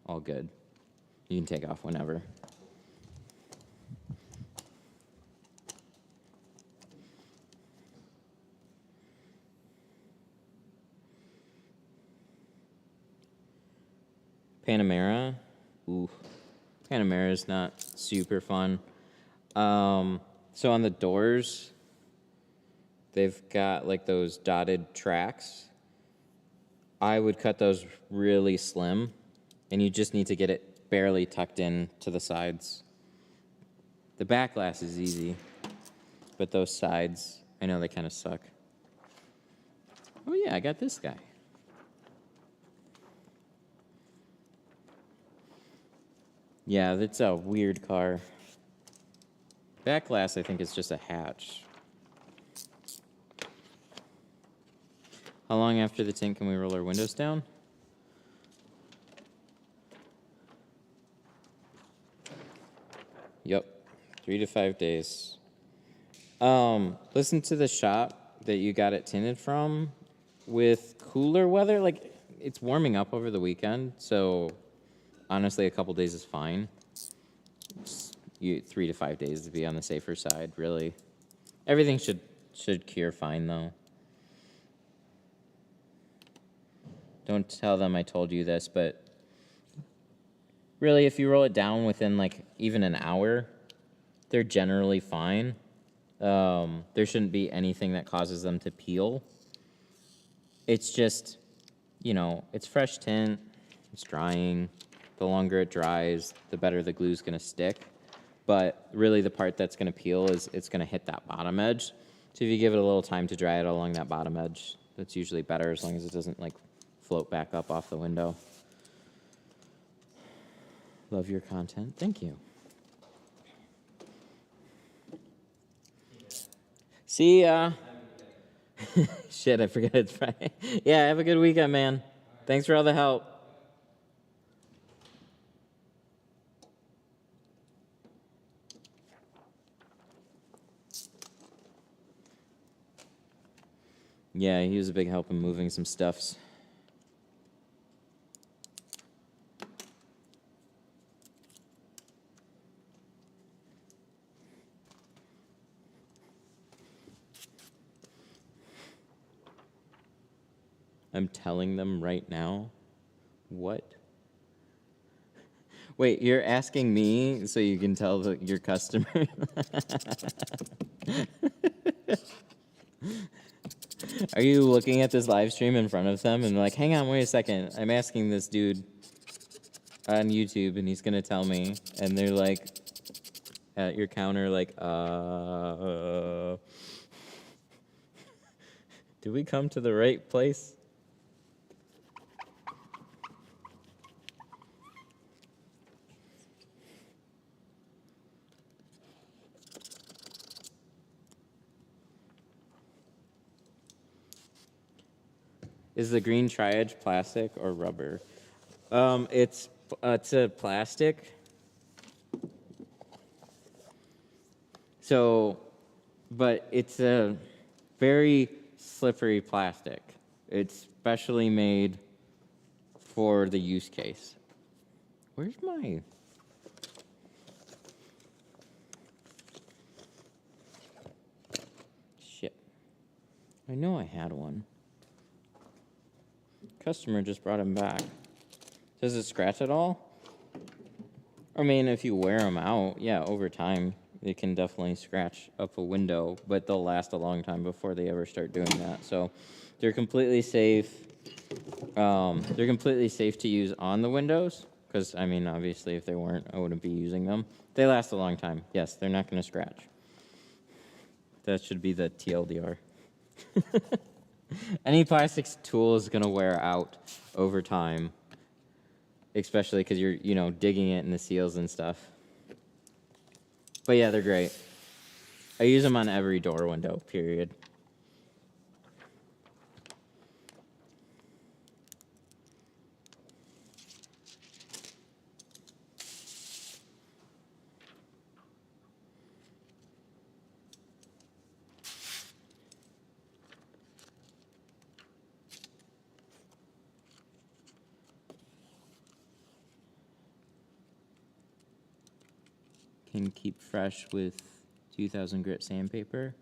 all good, you can take off whenever. Panamera. Ooh, Panamera is not super fun. So on the doors, they've got like those dotted tracks. I would cut those really slim, and you just need to get it barely tucked in to the sides. The back glass is easy, but those sides, I know they kind of suck. Oh yeah, I got this guy. Yeah, that's a weird car. Back glass, I think, is just a hatch. How long after the tint can we roll our windows down? Yep, 3 to 5 days. Listen to the shop that you got it tinted from. With cooler weather, like, it's warming up over the weekend, so honestly, a couple days is fine. 3 to 5 days to be on the safer side, really. Everything should cure fine, though. Don't tell them I told you this, but really, if you roll it down within, like, even an hour, they're generally fine. There shouldn't be anything that causes them to peel. It's just, you know, it's fresh tint, it's drying. The longer it dries, the better the glue's gonna stick. But really the part that's gonna peel is it's gonna hit that bottom edge. So if you give it a little time to dry it along that bottom edge, that's usually better as long as it doesn't like float back up off the window. Love your content. Thank you. See ya. Shit, I forgot it's Friday. Yeah, have a good weekend, man. Thanks for all the help. Yeah, he was a big help in moving some stuffs. I'm telling them right now. What? Wait, you're asking me so you can tell your customer? Are you looking at this live stream in front of them and like, hang on, wait a second. I'm asking this dude on YouTube and he's going to tell me. And they're like, at your counter, like, did we come to the right place? Is the green triage plastic or rubber? It's a plastic. So, but it's a very slippery plastic. It's specially made for the use case. Where's my... Shit. I know I had one. Customer just brought him back. Does it scratch at all? I mean, if you wear them out, yeah, over time, they can definitely scratch up a window, but they'll last a long time before they ever start doing that. So they're completely safe. They're completely safe to use on the windows, because, I mean, obviously, if they weren't, I wouldn't be using them. They last a long time. Yes, they're not going to scratch. That should be the TLDR. Any plastics tool is going to wear out over time, especially because you're, you know, digging it in the seals and stuff. But yeah, they're great. I use them on every door window, period. Can keep fresh with 2000 grit sandpaper.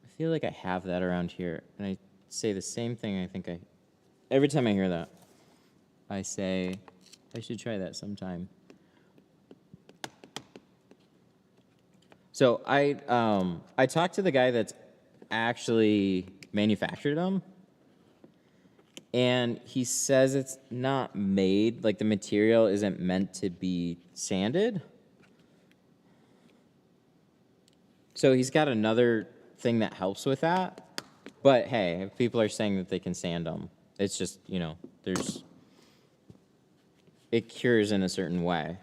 I feel like I have that around here, and I say the same thing. I think every time I hear that, I say I should try that sometime. So I talked to the guy that's actually manufactured them, and he says it's not made, like the material isn't meant to be sanded. So he's got another thing that helps with that. But hey, if people are saying that they can sand them, it's just, you know, it cures in a certain way.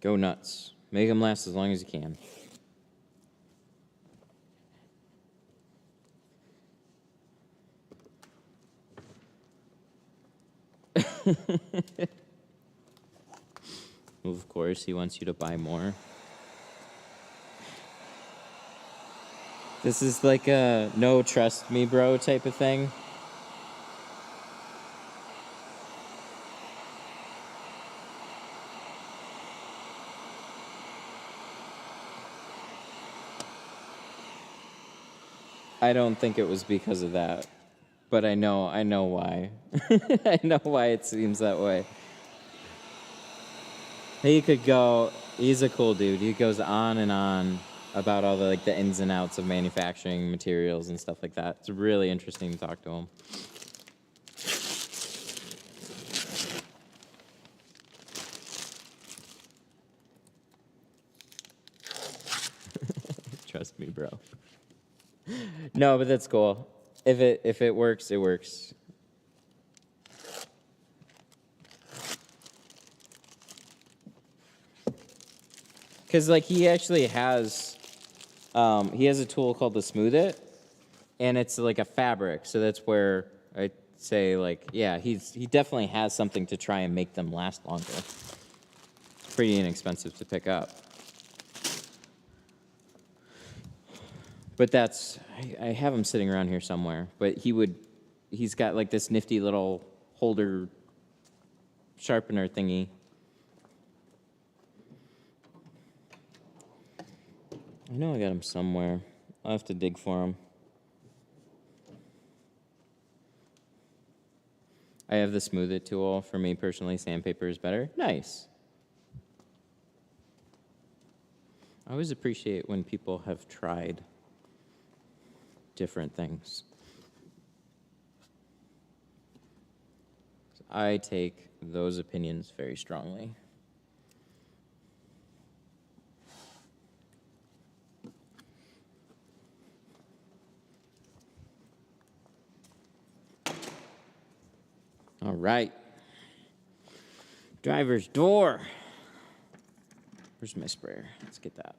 Go nuts. Make them last as long as you can. Of course, he wants you to buy more. This is like a no trust me bro type of thing. I don't think it was because of that, but I know why. I know why it seems that way. He could go, he's a cool dude. He goes on and on about all the the ins and outs of manufacturing materials and stuff like that. It's really interesting to talk to him. Trust me, bro. No, but that's cool. If it works, it works. Because like he actually has, he has a tool called the Smooth It, and it's like a fabric. So that's where I say like, yeah, he definitely has something to try and make them last longer. It's pretty inexpensive to pick up. But that's, I have him sitting around here somewhere. But he's got like this nifty little holder sharpener thingy. I know I got him somewhere. I'll have to dig for him. I have the Smooth It tool. For me personally, sandpaper is better. Nice. I always appreciate when people have tried different things. I take those opinions very strongly. All right. Driver's door. Where's my sprayer? Let's get that.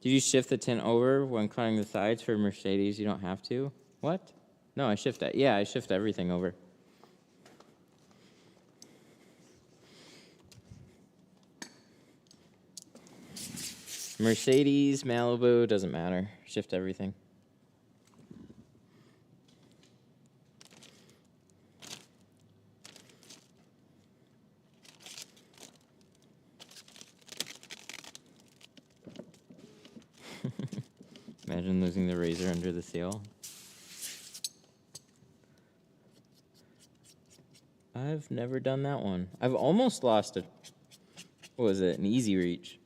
Did you shift the tint over when cutting the sides for Mercedes? You don't have to. What? No, I shift that. Yeah, I shift everything over. Mercedes, Malibu, doesn't matter. Shift everything. Imagine losing the razor under the seal. I've never done that one. I've almost lost what was it, an easy reach.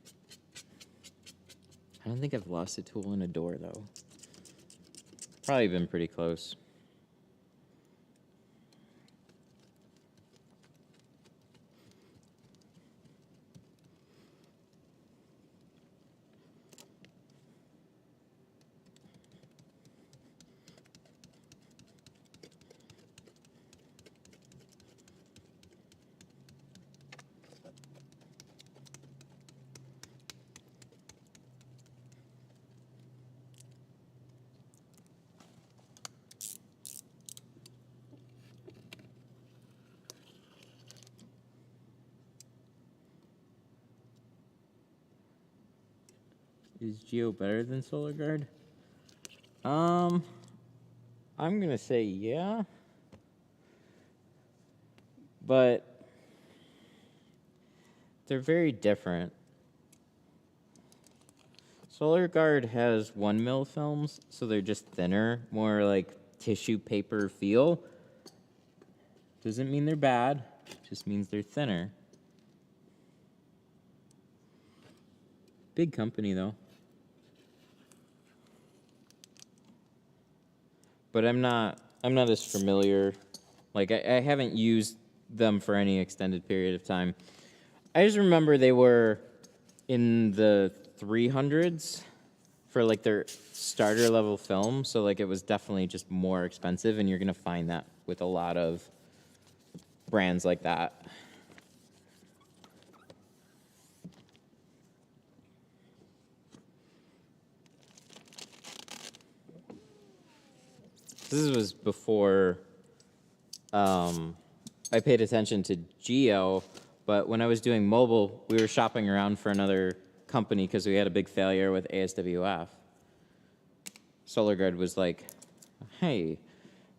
I don't think I've lost a tool in a door, though. Probably been pretty close. Is Geo better than Solar Guard? I'm gonna say yeah, but they're very different. Solar Guard has 1 mil films, so they're just thinner, more like tissue paper feel. Doesn't mean they're bad, just means they're thinner. Big company though. But I'm not as familiar. Like I haven't used them for any extended period of time. I just remember they were in the 300s for like their starter level film, so like it was definitely just more expensive, and you're gonna find that with a lot of brands like that. This was before I paid attention to geo, but when I was doing mobile, we were shopping around for another company because we had a big failure with ASWF. SolarGuard was like, hey,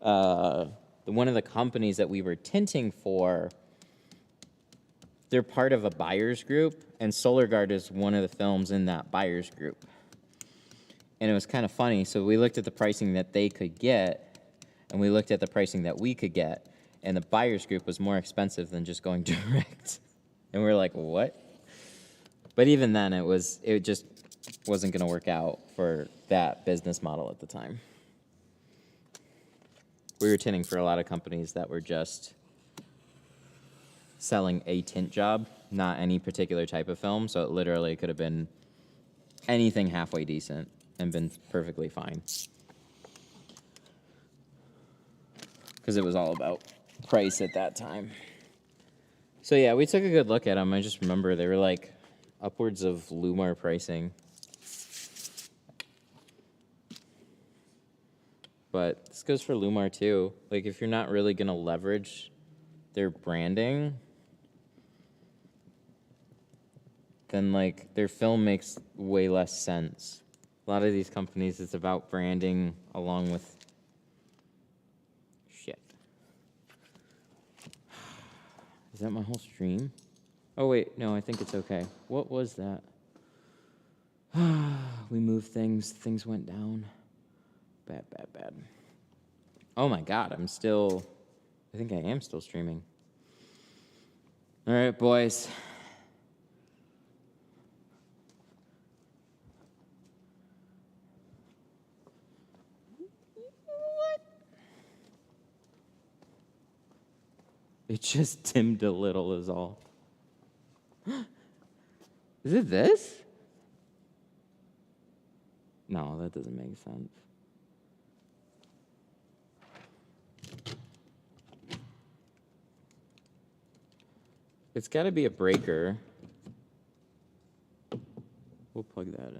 one of the companies that we were tinting for, they're part of a buyer's group, and SolarGuard is one of the films in that buyer's group. And it was kind of funny, so we looked at the pricing that they could get, and we looked at the pricing that we could get, and the buyer's group was more expensive than just going direct. And we were like, what? But even then, it just wasn't going to work out for that business model at the time. We were tinting for a lot of companies that were just selling a tint job, not any particular type of film, so it literally could have been anything halfway decent and been perfectly fine. Because it was all about price at that time. So yeah, we took a good look at them. I just remember they were like upwards of Lumar pricing. But this goes for Lumar too. Like if you're not really gonna leverage their branding, then like their film makes way less sense. A lot of these companies, it's about branding along with shit. Is that my whole stream? Oh wait, no, I think it's okay. What was that? We moved things, things went down. Bad, bad, bad. Oh my God, I think I am still streaming. All right, boys. What? It just dimmed a little is all. Is it this? No, that doesn't make sense. It's got to be a breaker. We'll plug that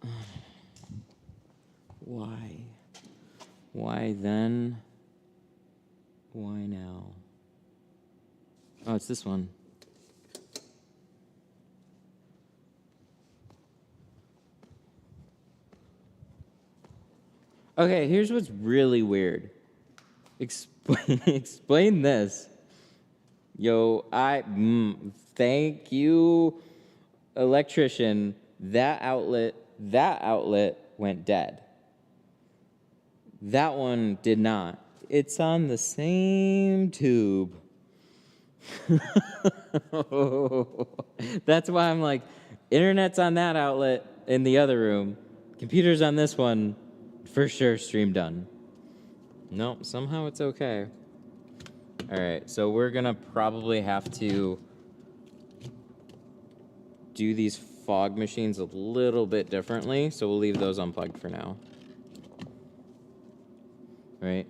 in. Why? Why then? Why now? Oh, it's this one. Okay, here's what's really weird. Explain this. Yo, thank you, electrician. That outlet went dead. That one did not. It's on the same tube. That's why I'm like, internet's on that outlet in the other room. Computer's on this one. For sure, stream done. Nope, somehow it's okay. All right, so we're gonna probably have to do these fog machines a little bit differently, so we'll leave those unplugged for now. Right?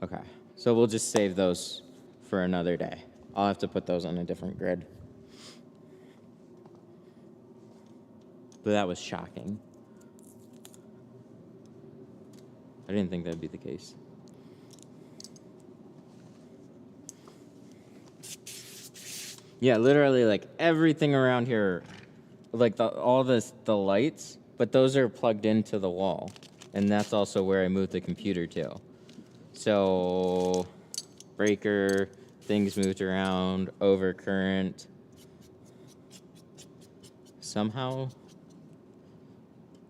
Okay, so we'll just save those for another day. I'll have to put those on a different grid. But that was shocking. I didn't think that'd be the case. Yeah, literally, like everything around here, like the lights, but those are plugged into the wall, and that's also where I moved the computer to. So, breaker, things moved around, overcurrent. Somehow,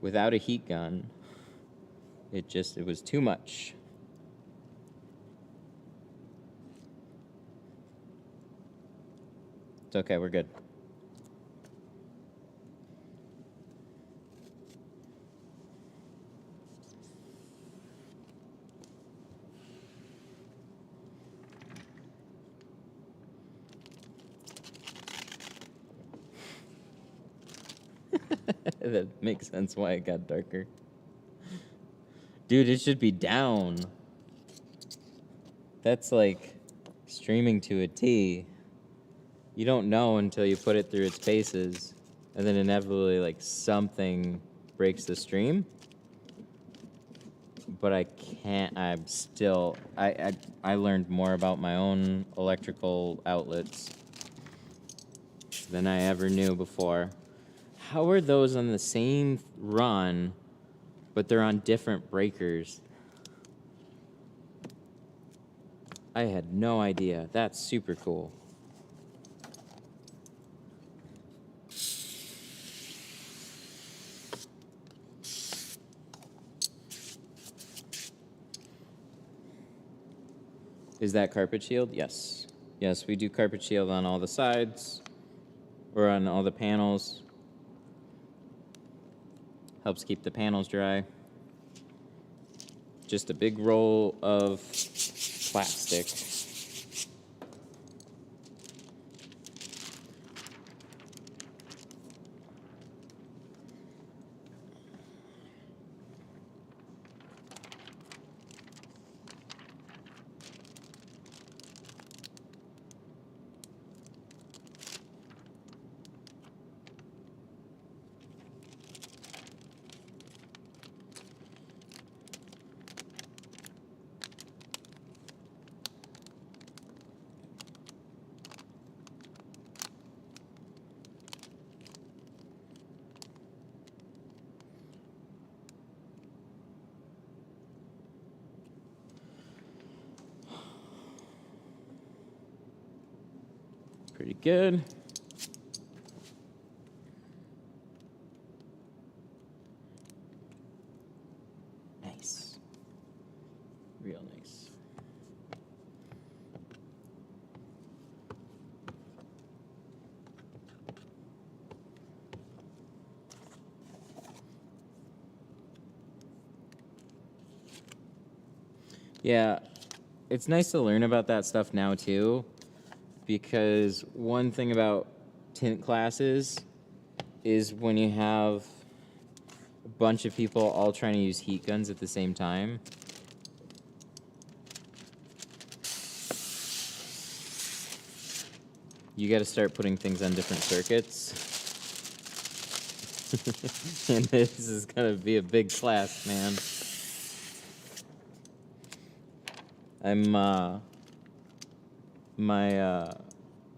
without a heat gun, it was too much. It's okay, we're good. That makes sense why it got darker. Dude, it should be down. That's like streaming to a T. You don't know until you put it through its paces, and then inevitably, like, something breaks the stream. But I can't, I'm still, I learned more about my own electrical outlets than I ever knew before. How are those on the same run, but they're on different breakers? I had no idea. That's super cool. Is that carpet shield? Yes. Yes, we do carpet shield on all the sides, or on all the panels. Helps keep the panels dry. Just a big roll of plastic. Pretty good. Nice. Real nice. Yeah, it's nice to learn about that stuff now too, because one thing about tint classes is when you have a bunch of people all trying to use heat guns at the same time, you got to start putting things on different circuits. And this is going to be a big class, man. My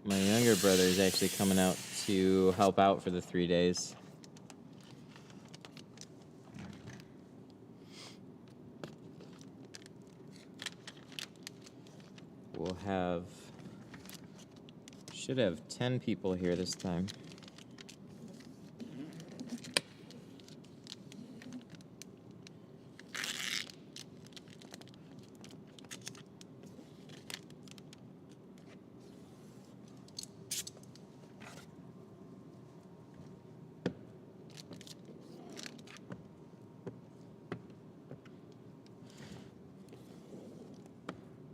younger brother is actually coming out to help out for the 3 days. Should have 10 people here this time.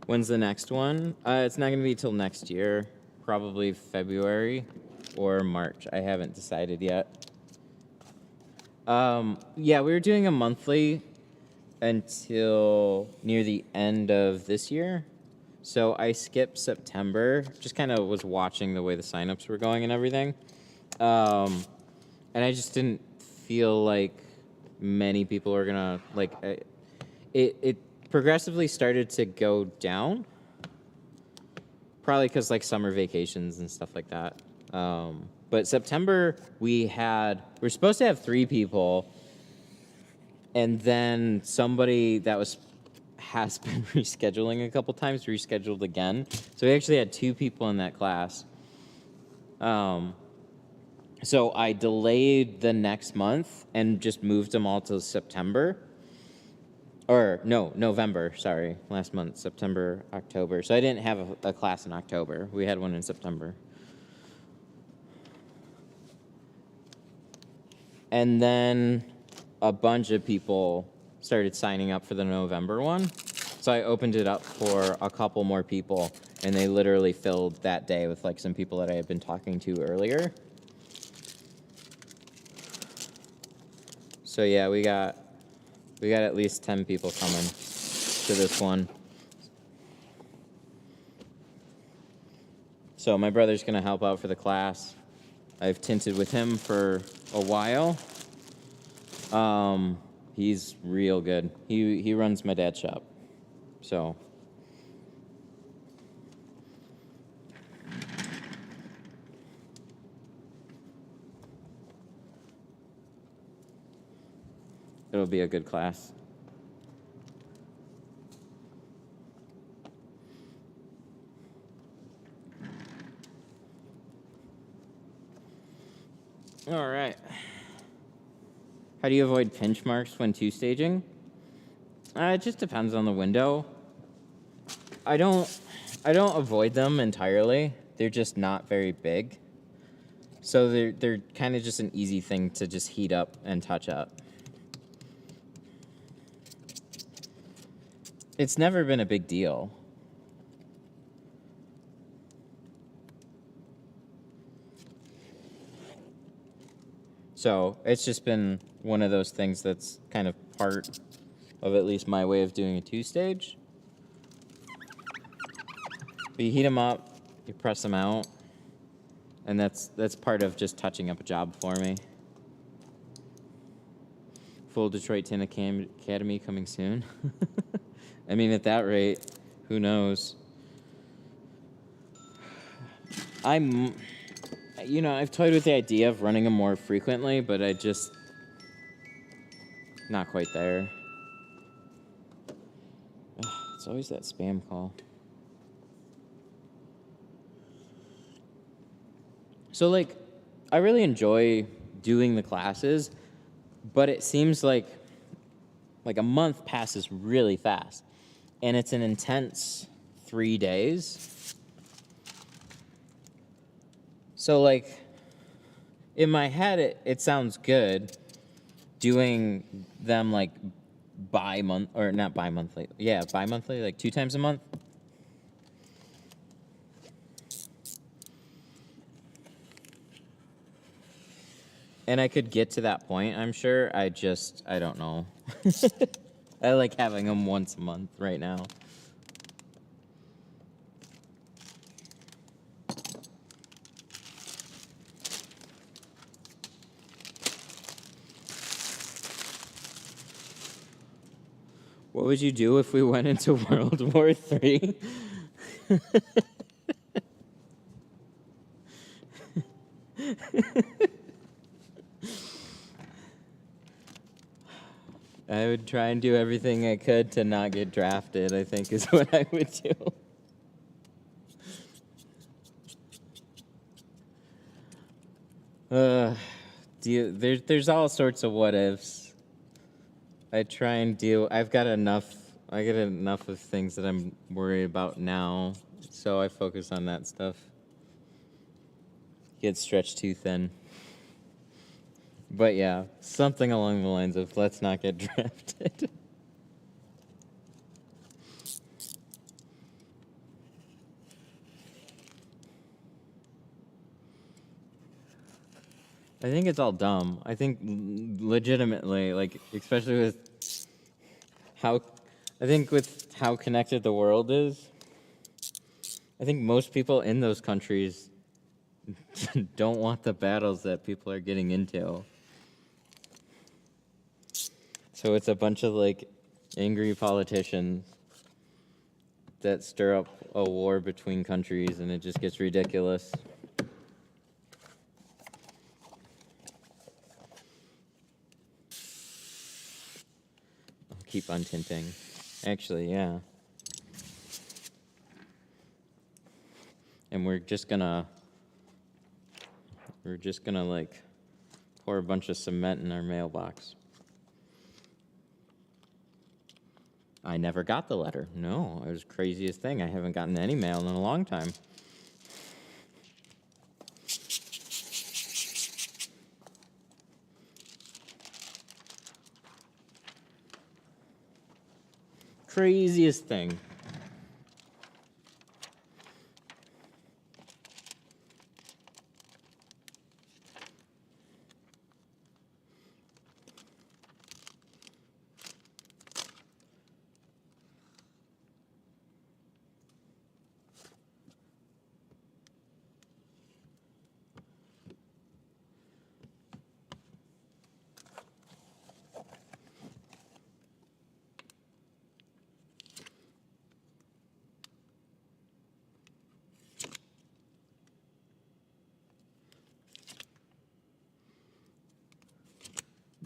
When's the next one? It's not going to be till next year, probably February or March. I haven't decided yet. Yeah, we were doing a monthly until near the end of this year. So I skipped September, just kind of was watching the way the signups were going and everything. And I just didn't feel like many people are going to, like, it progressively started to go down, probably because like summer vacations and stuff like that. But September we're supposed to have 3 people, and then somebody that was has been rescheduling a couple times, rescheduled again. So we actually had 2 people in that class. So I delayed the next month and just moved them all to September. Or, no, November, sorry. Last month, September, October. So I didn't have a class in October. We had one in September. And then a bunch of people started signing up for the November one. So I opened it up for a couple more people, and they literally filled that day with like some people that I had been talking to earlier. So yeah, we got at least 10 people coming to this one. So my brother's gonna help out for the class. I've tinted with him for a while. He's real good. He runs my dad's shop. So it'll be a good class. All right. How do you avoid pinch marks when 2-staging? It just depends on the window. I don't avoid them entirely. They're just not very big. So they're kind of just an easy thing to just heat up and touch up. It's never been a big deal. So it's just been one of those things that's kind of part of at least my way of doing a 2-stage. But you heat them up, you press them out, and that's part of just touching up a job for me. Full Detroit Tint Academy coming soon. I mean, at that rate, who knows? I've toyed with the idea of running them more frequently, but not quite there. It's always that spam call. So, like, I really enjoy doing the classes, but it seems like a month passes really fast. And it's an intense 3 days. So, like, in my head, it sounds good doing them, like, not bi-monthly. Yeah, bi-monthly, like 2 times a month. And I could get to that point, I'm sure. I don't know. I like having them once a month right now. What would you do if we went into World War III? I would try and do everything I could to not get drafted, I think is what I would do. There's all sorts of what ifs. I try and deal. I get enough of things that I'm worried about now, so I focus on that stuff. Get stretched too thin. But yeah, something along the lines of let's not get drafted. I think it's all dumb. I think legitimately, like, especially with how connected the world is, I think most people in those countries don't want the battles that people are getting into. So it's a bunch of, like, angry politicians that stir up a war between countries, and it just gets ridiculous. I'll keep on tinting. Actually, yeah. And we're just gonna like pour a bunch of cement in our mailbox. I never got the letter. No, it was the craziest thing. I haven't gotten any mail in a long time. Craziest thing.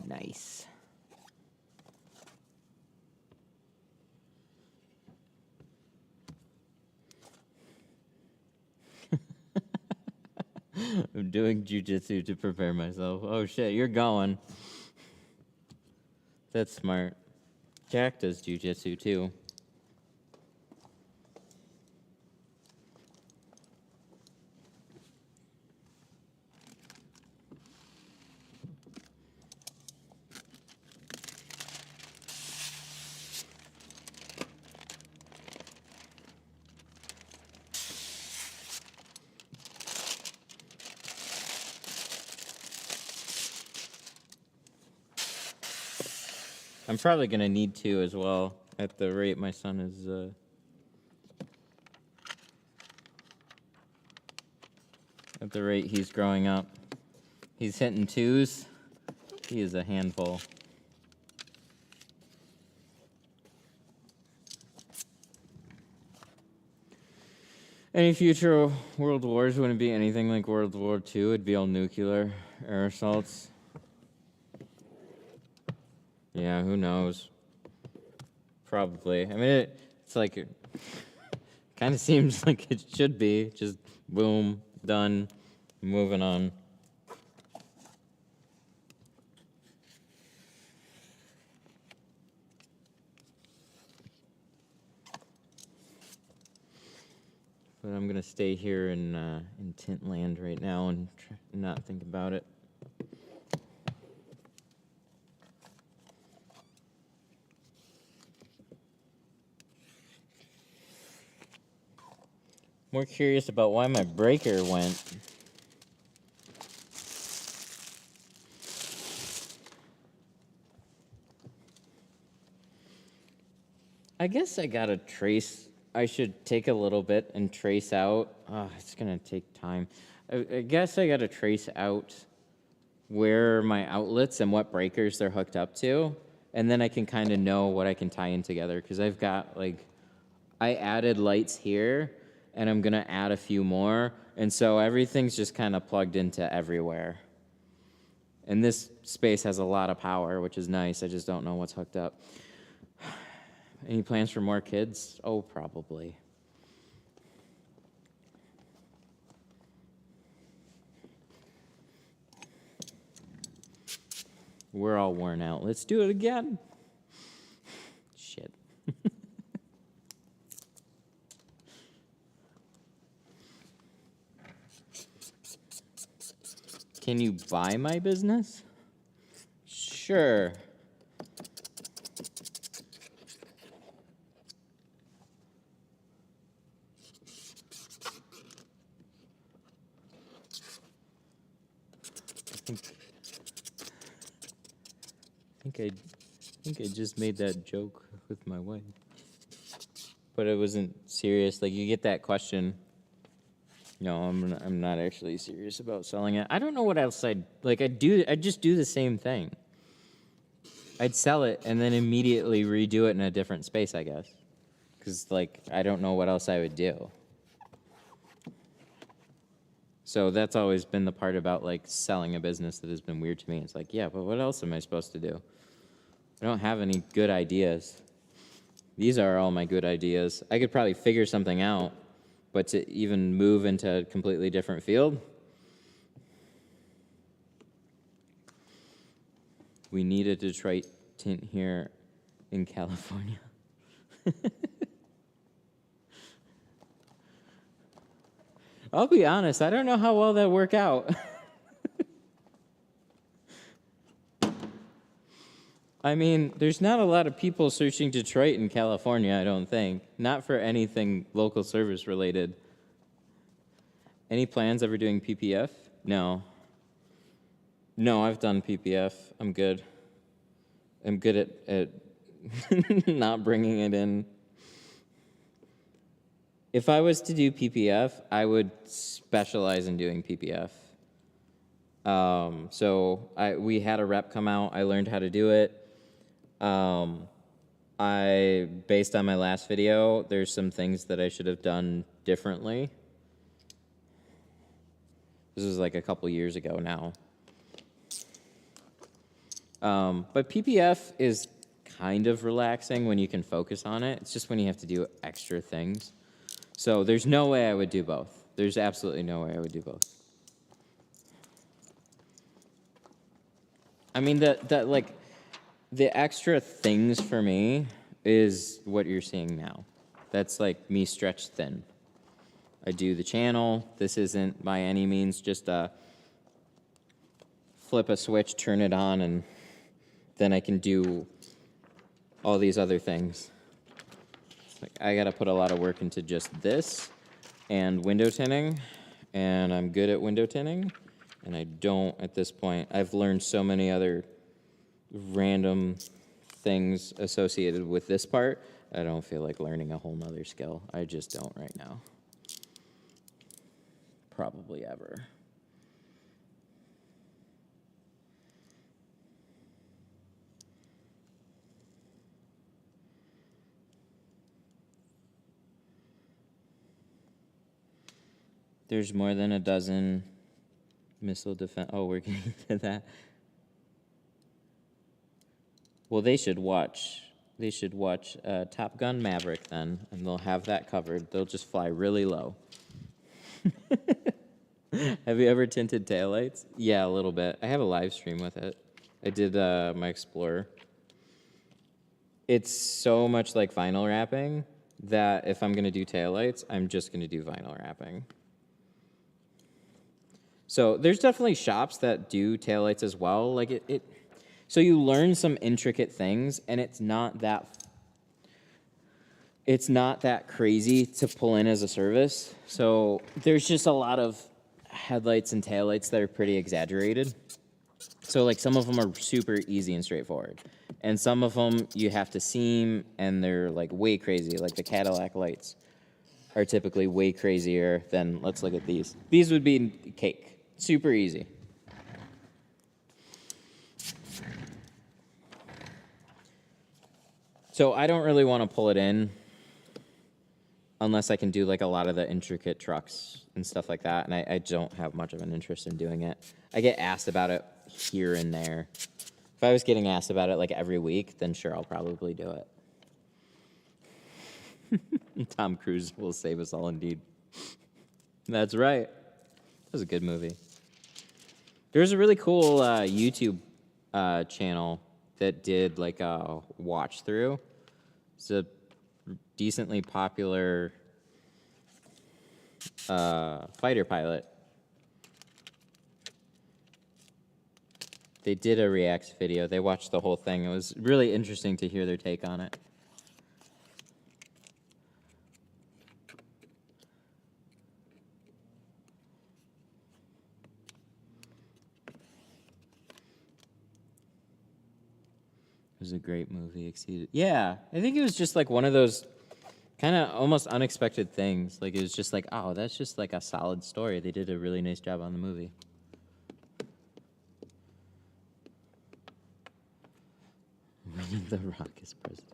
Nice. I'm doing jujitsu to prepare myself. Oh shit, you're going. That's smart. Jack does jujitsu too. I'm probably gonna need to as well, at the rate my son is, at the rate he's growing up. He's hitting 2s. He is a handful. Any future world wars wouldn't be anything like World War II. It'd be all nuclear air assaults. Yeah, who knows? Probably. I mean, it's like, it kind of seems like it should be. Just boom, done, moving on. But I'm gonna stay here in Tint land right now and not think about it. More curious about why my breaker went. I guess I gotta trace. I should take a little bit and trace out. Oh, it's gonna take time. I guess I gotta trace out where my outlets and what breakers they're hooked up to, and then I can kind of know what I can tie in together. Because I've got I added lights here, and I'm gonna add a few more, and so everything's just kind of plugged into everywhere. And this space has a lot of power, which is nice. I just don't know what's hooked up. Any plans for more kids? Oh, probably. We're all worn out. Let's do it again. Shit. Can you buy my business? Sure. I think I just made that joke with my wife. But it wasn't serious. Like, you get that question. No, I'm not actually serious about selling it. I don't know what else I'd just do the same thing. I'd sell it and then immediately redo it in a different space, I guess. Because, I don't know what else I would do. So that's always been the part about, selling a business that has been weird to me. It's like, yeah, but what else am I supposed to do? I don't have any good ideas. These are all my good ideas. I could probably figure something out, but to even move into a completely different field, we need a Detroit tint here in California. I'll be honest, I don't know how well that work out. I mean, there's not a lot of people searching Detroit in California, I don't think. Not for anything local service related. Any plans ever doing PPF? No. No, I've done PPF. I'm good. I'm good at not bringing it in. If I was to do PPF, I would specialize in doing PPF. We had a rep come out. I learned how to do it. Based on my last video, there's some things that I should have done differently. This was like a couple years ago now. But PPF is kind of relaxing when you can focus on it. It's just when you have to do extra things. So there's no way I would do both. There's absolutely no way I would do both. I mean, the extra things for me is what you're seeing now. That's like me stretched thin. I do the channel. This isn't by any means just a flip a switch, turn it on, and then I can do all these other things. Like, I gotta put a lot of work into just this and window tinting, and I'm good at window tinting, and I don't at this point. I've learned so many other random things associated with this part. I don't feel like learning a whole nother skill. I just don't right now. Probably ever. There's more than a dozen missile defense. Oh, we're getting to that. Well, they should watch. They should watch Top Gun Maverick then, and they'll have that covered. They'll just fly really low. Have you ever tinted taillights? Yeah, a little bit. I have a live stream with it. I did my Explorer. It's so much like vinyl wrapping that if I'm going to do taillights, I'm just going to do vinyl wrapping. So there's definitely shops that do taillights as well. Like so you learn some intricate things, and it's not that crazy to pull in as a service. So there's just a lot of headlights and taillights that are pretty exaggerated. So like some of them are super easy and straightforward, and some of them you have to seam, and they're like way crazy. Like the Cadillac lights are typically way crazier than, let's look at these. These would be cake, super easy. So I don't really want to pull it in unless I can do like a lot of the intricate trucks and stuff like that, and I don't have much of an interest in doing it. I get asked about it here and there. If I was getting asked about it like every week, then sure, I'll probably do it. Tom Cruise will save us all indeed. That's right. That was a good movie. There's a really cool YouTube channel that did like a watch through. It's a decently popular fighter pilot. They did a reacts video. They watched the whole thing. It was really interesting to hear their take on it. It was a great movie. Exceeded. Yeah, I think it was just like one of those kind of almost unexpected things. Like it was just like, oh, that's just like a solid story. They did a really nice job on the movie. Winning The Rock as president.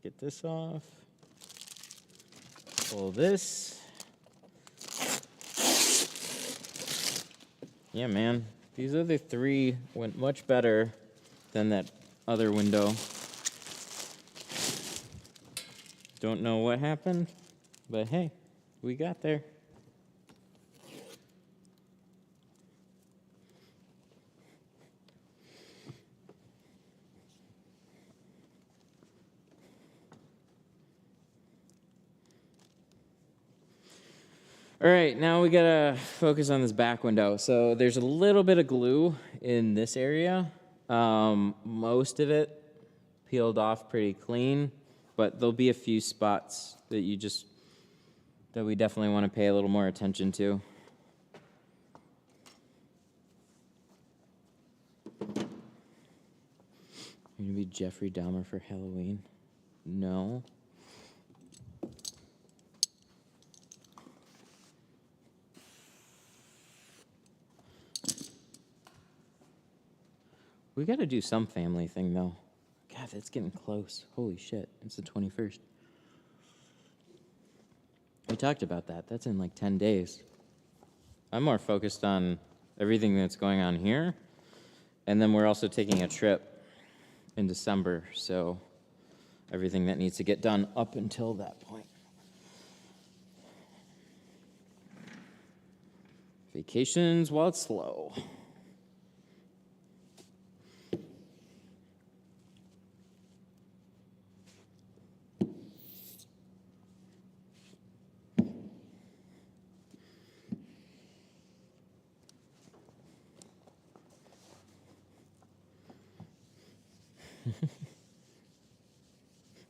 Get this off. Pull this. Yeah, man. These other three went much better than that other window. Don't know what happened, but hey, we got there. All right, now we gotta focus on this back window. So there's a little bit of glue in this area. Most of it peeled off pretty clean, but there'll be a few spots that that we definitely want to pay a little more attention to. You're gonna be Jeffrey Dahmer for Halloween? No. We gotta do some family thing though. God, that's getting close. Holy shit, it's the 21st. We talked about that. That's in like 10 days. I'm more focused on everything that's going on here. And then we're also taking a trip in December, so everything that needs to get done up until that point. Vacations while it's slow.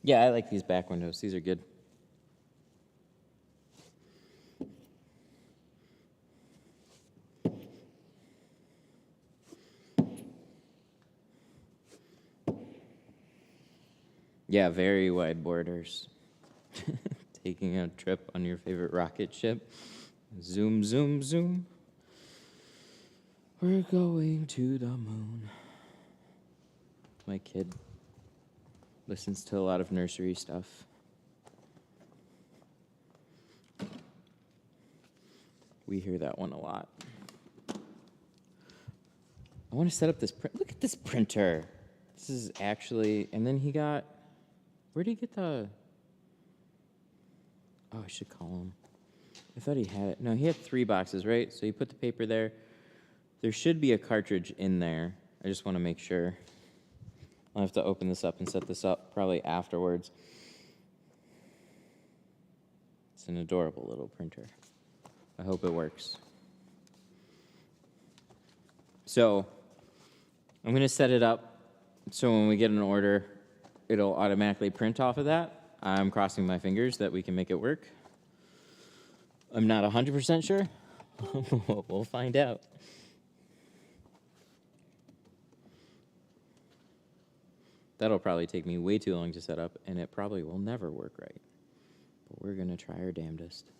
Yeah, I like these back windows. These are good. Yeah, very wide borders. Taking a trip on your favorite rocket ship. Zoom, zoom, zoom. We're going to the moon. My kid listens to a lot of nursery stuff. We hear that one a lot. I want to set up this print. Look at this printer. This is actually, and then he got, where did he get the, oh, I should call him. I thought he had it. No, he had 3 boxes, right? So he put the paper there. There should be a cartridge in there. I just want to make sure. I'll have to open this up and set this up probably afterwards. It's an adorable little printer. I hope it works. So I'm going to set it up so when we get an order, it'll automatically print off of that. I'm crossing my fingers that we can make it work. I'm not 100% sure. We'll find out. That'll probably take me way too long to set up, and it probably will never work right. But we're going to try our damnedest.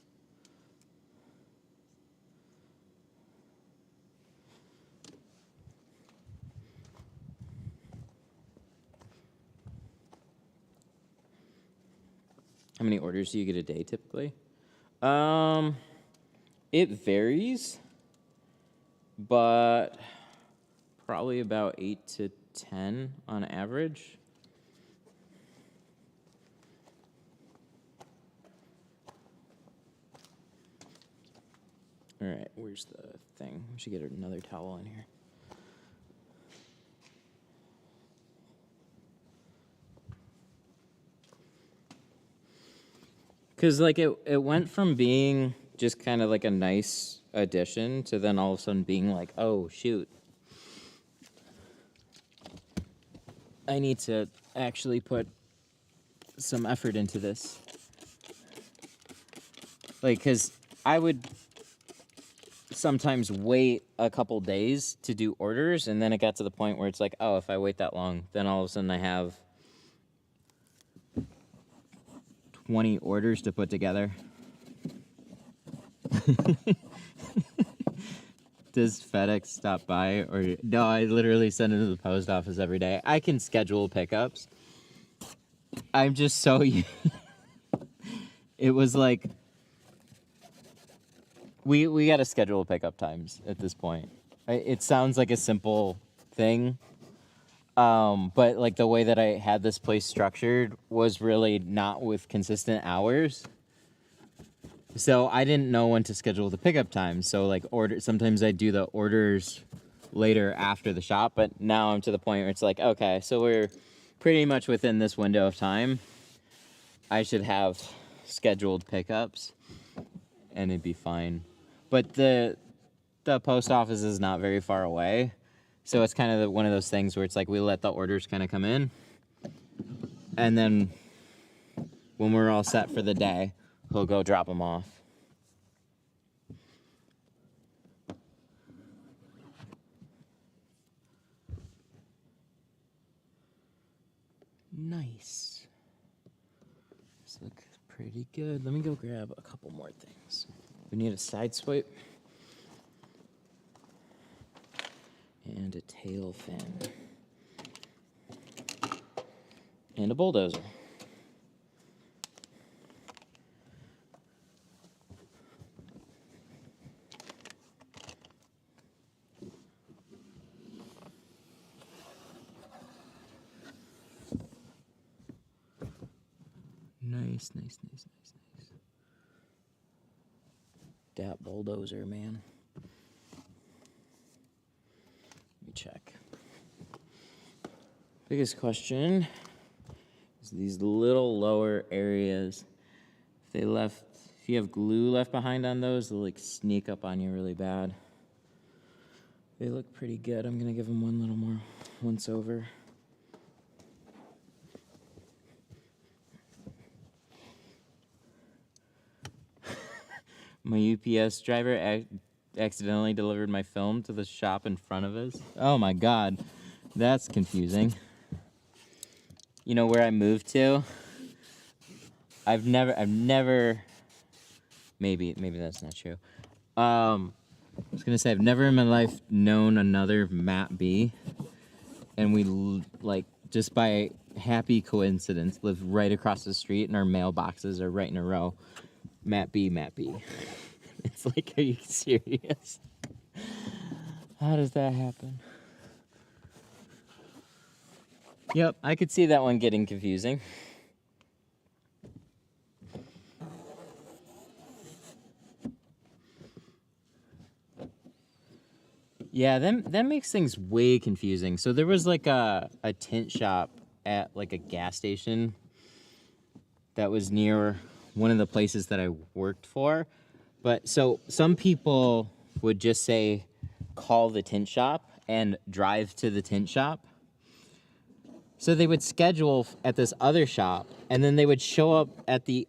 How many orders do you get a day typically? It varies, but probably about 8 to 10 on average. All right, where's the thing? We should get another towel in here. Because, like, it went from being just kind of like a nice addition to then all of a sudden being like, oh, shoot. I need to actually put some effort into this. Like, because I would sometimes wait a couple days to do orders, and then it got to the point where it's like, oh, if I wait that long, then all of a sudden I have 20 orders to put together. Does FedEx stop by? Or no, I literally send it to the post office every day. I can schedule pickups. I'm just so... It was like... We got to schedule pickup times at this point. It sounds like a simple thing, but like the way that I had this place structured was really not with consistent hours. So I didn't know when to schedule the pickup time. So like sometimes I do the orders later after the shop, but now I'm to the point where it's like, okay, so we're pretty much within this window of time. I should have scheduled pickups and it'd be fine. But the post office is not very far away. So it's kind of one of those things where it's like we let the orders kind of come in. And then when we're all set for the day, he'll go drop them off. Nice. This looks pretty good. Let me go grab a couple more things. We need a side swipe. And a tail fin. And a bulldozer. Nice. That bulldozer, man. Let me check. Biggest question is these little lower areas. If you have glue left behind on those, they'll like sneak up on you really bad. They look pretty good. I'm gonna give them one little more once over. My UPS driver accidentally delivered my film to the shop in front of us. Oh my God, that's confusing. You know where I moved to? I've never, maybe that's not true. I was gonna say I've never in my life known another Matt B, and we like just by happy coincidence live right across the street, and our mailboxes are right in a row. Matt B. It's like, are you serious? How does that happen? Yep, I could see that one getting confusing. Yeah, that makes things way confusing. So there was like a tint shop at like a gas station that was near one of the places that I worked for. But so some people would just say, call the tint shop and drive to the tint shop. So they would schedule at this other shop, and then they would show up at the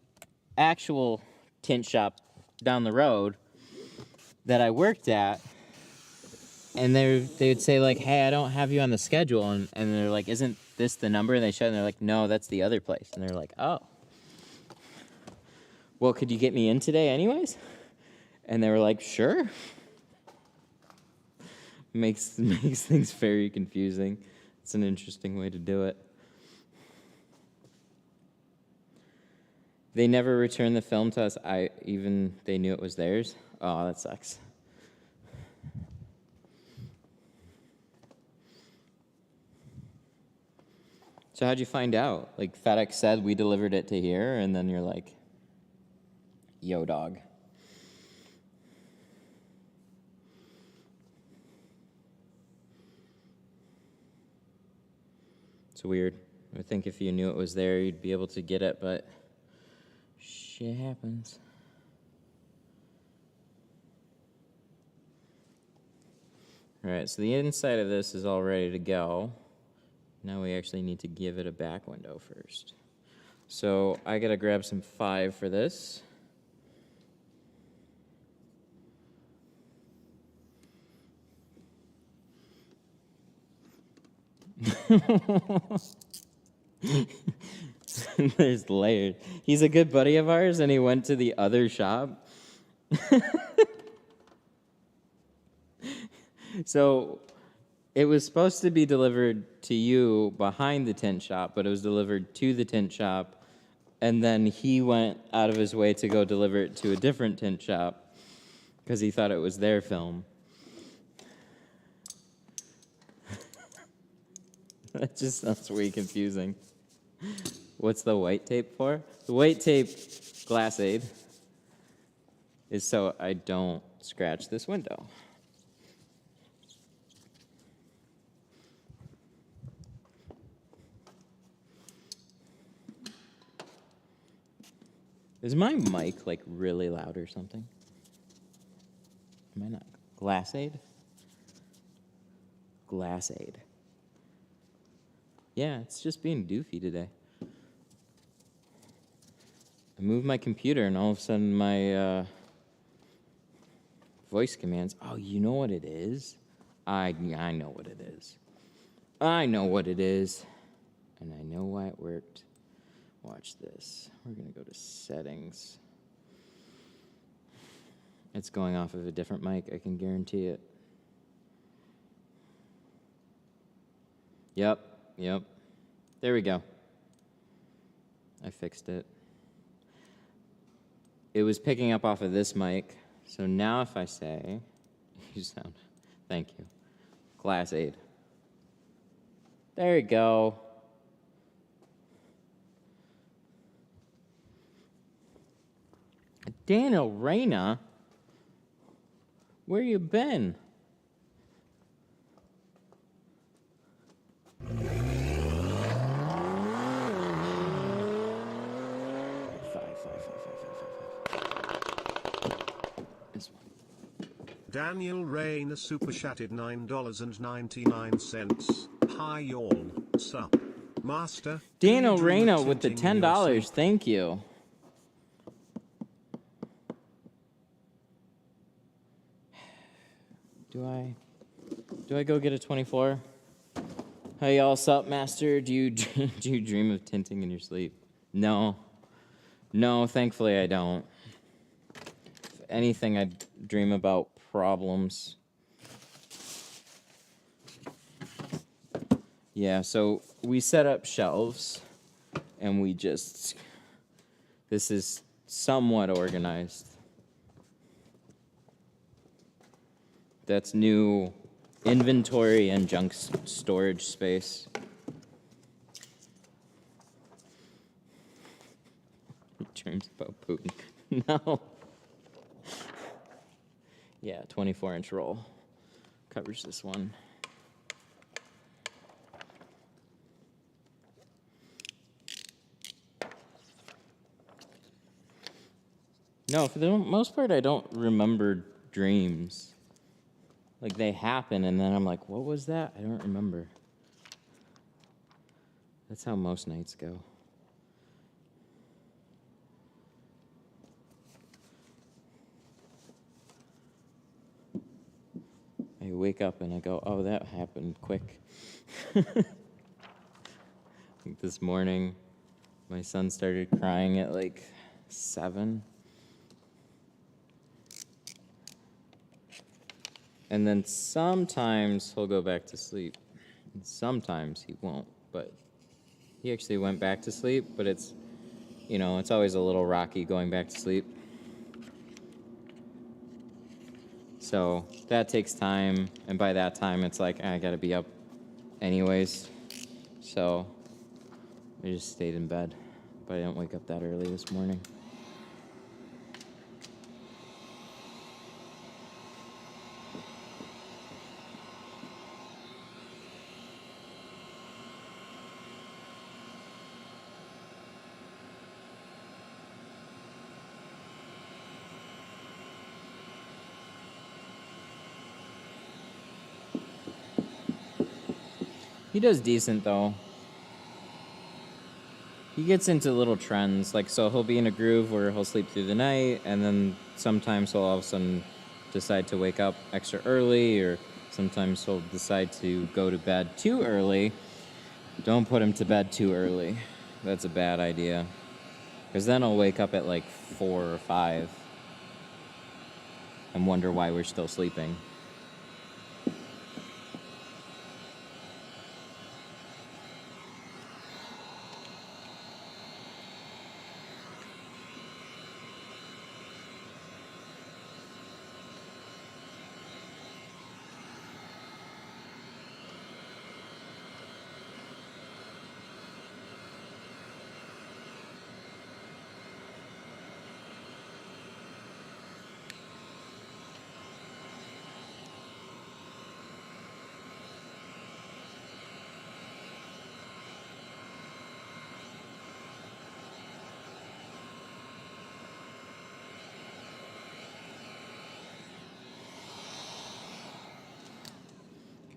actual tint shop down the road that I worked at, and they would say like, hey, I don't have you on the schedule, and they're like, isn't this the number? And they show, and they're like, no, that's the other place. And they're like, oh. Well, could you get me in today anyways? And they were like, sure. Makes things very confusing. It's an interesting way to do it. They never returned the film to us. They knew it was theirs. Oh, that sucks. So how'd you find out? Like FedEx said we delivered it to here, and then you're like, yo, dog. It's weird. I think if you knew it was there, you'd be able to get it, but shit happens. All right, so the inside of this is all ready to go. Now we actually need to give it a back window first. So I gotta grab some 5 for this. There's layers. He's a good buddy of ours, and he went to the other shop. So It was supposed to be delivered to you behind the tint shop, but it was delivered to the tint shop, and then he went out of his way to go deliver it to a different tint shop because he thought it was their film. That just sounds way confusing. What's the white tape for? The white tape, glass aid, is so I don't scratch this window. Is my mic like really loud or something? Am I not? Glass aid? Glass aid. Yeah, it's just being doofy today. I moved my computer and all of a sudden my voice commands. Oh, you know what it is? I know what it is. I know what it is. And I know why it worked. Watch this. We're going to go to settings. It's going off of a different mic, I can guarantee it. Yep. There we go. I fixed it. It was picking up off of this mic. So now if I say, you sound, thank you, glass aid. There you go. Daniel Reyna, where you been? This one. Daniel Rayner super chatted $9.99. Hi y'all, sup? Master. Daniel do you dream Reyna of with the tinting in your $10. sleep? Thank you. Do I go get a 24? Hey y'all, sup, master? Do you dream of tinting in your sleep? No, thankfully I don't. If anything, I dream about problems. Yeah, so we set up shelves, and this is somewhat organized. That's new inventory and junk storage space. Dreams about Putin. No. Yeah, 24-inch roll covers this one. No, for the most part, I don't remember dreams. Like, they happen, and then I'm like, what was that? I don't remember. That's how most nights go. I wake up and I go, oh, that happened quick. Like this morning, my son started crying at like 7. And then sometimes he'll go back to sleep. And sometimes he won't. But he actually went back to sleep, but it's always a little rocky going back to sleep. So that takes time, and by that time it's like, I gotta be up anyways. So I just stayed in bed, but I didn't wake up that early this morning. He does decent, though. He gets into little trends. Like, so he'll be in a groove where he'll sleep through the night, and then sometimes he'll all of a sudden decide to wake up extra early, or sometimes he'll decide to go to bed too early. Don't put him to bed too early. That's a bad idea. Because then he'll wake up at like 4 or 5 and wonder why we're still sleeping.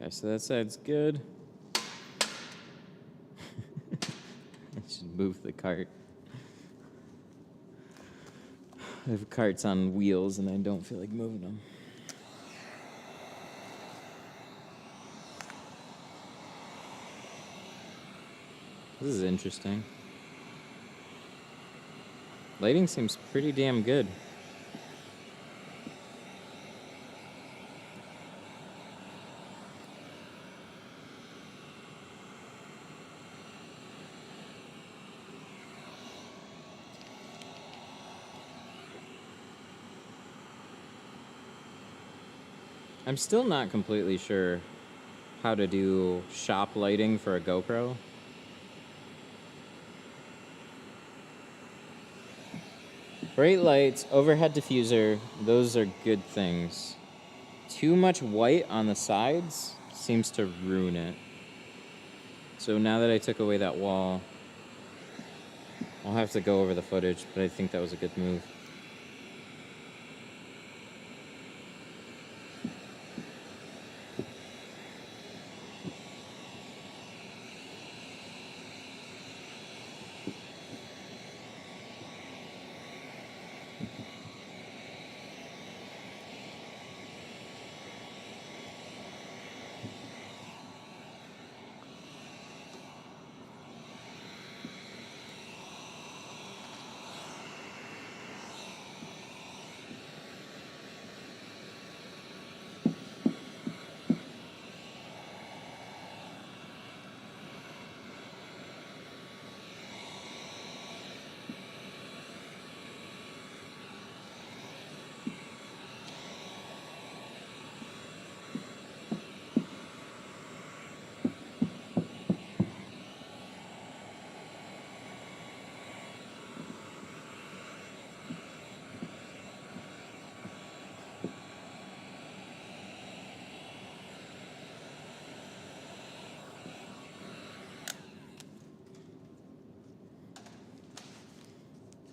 Okay, so that side's good. I should move the cart. I have carts on wheels and I don't feel like moving them. This is interesting. Lighting seems pretty damn good. I'm still not completely sure how to do shop lighting for a GoPro. Bright lights, overhead diffuser, those are good things. Too much white on the sides seems to ruin it. So now that I took away that wall, I'll have to go over the footage, but I think that was a good move.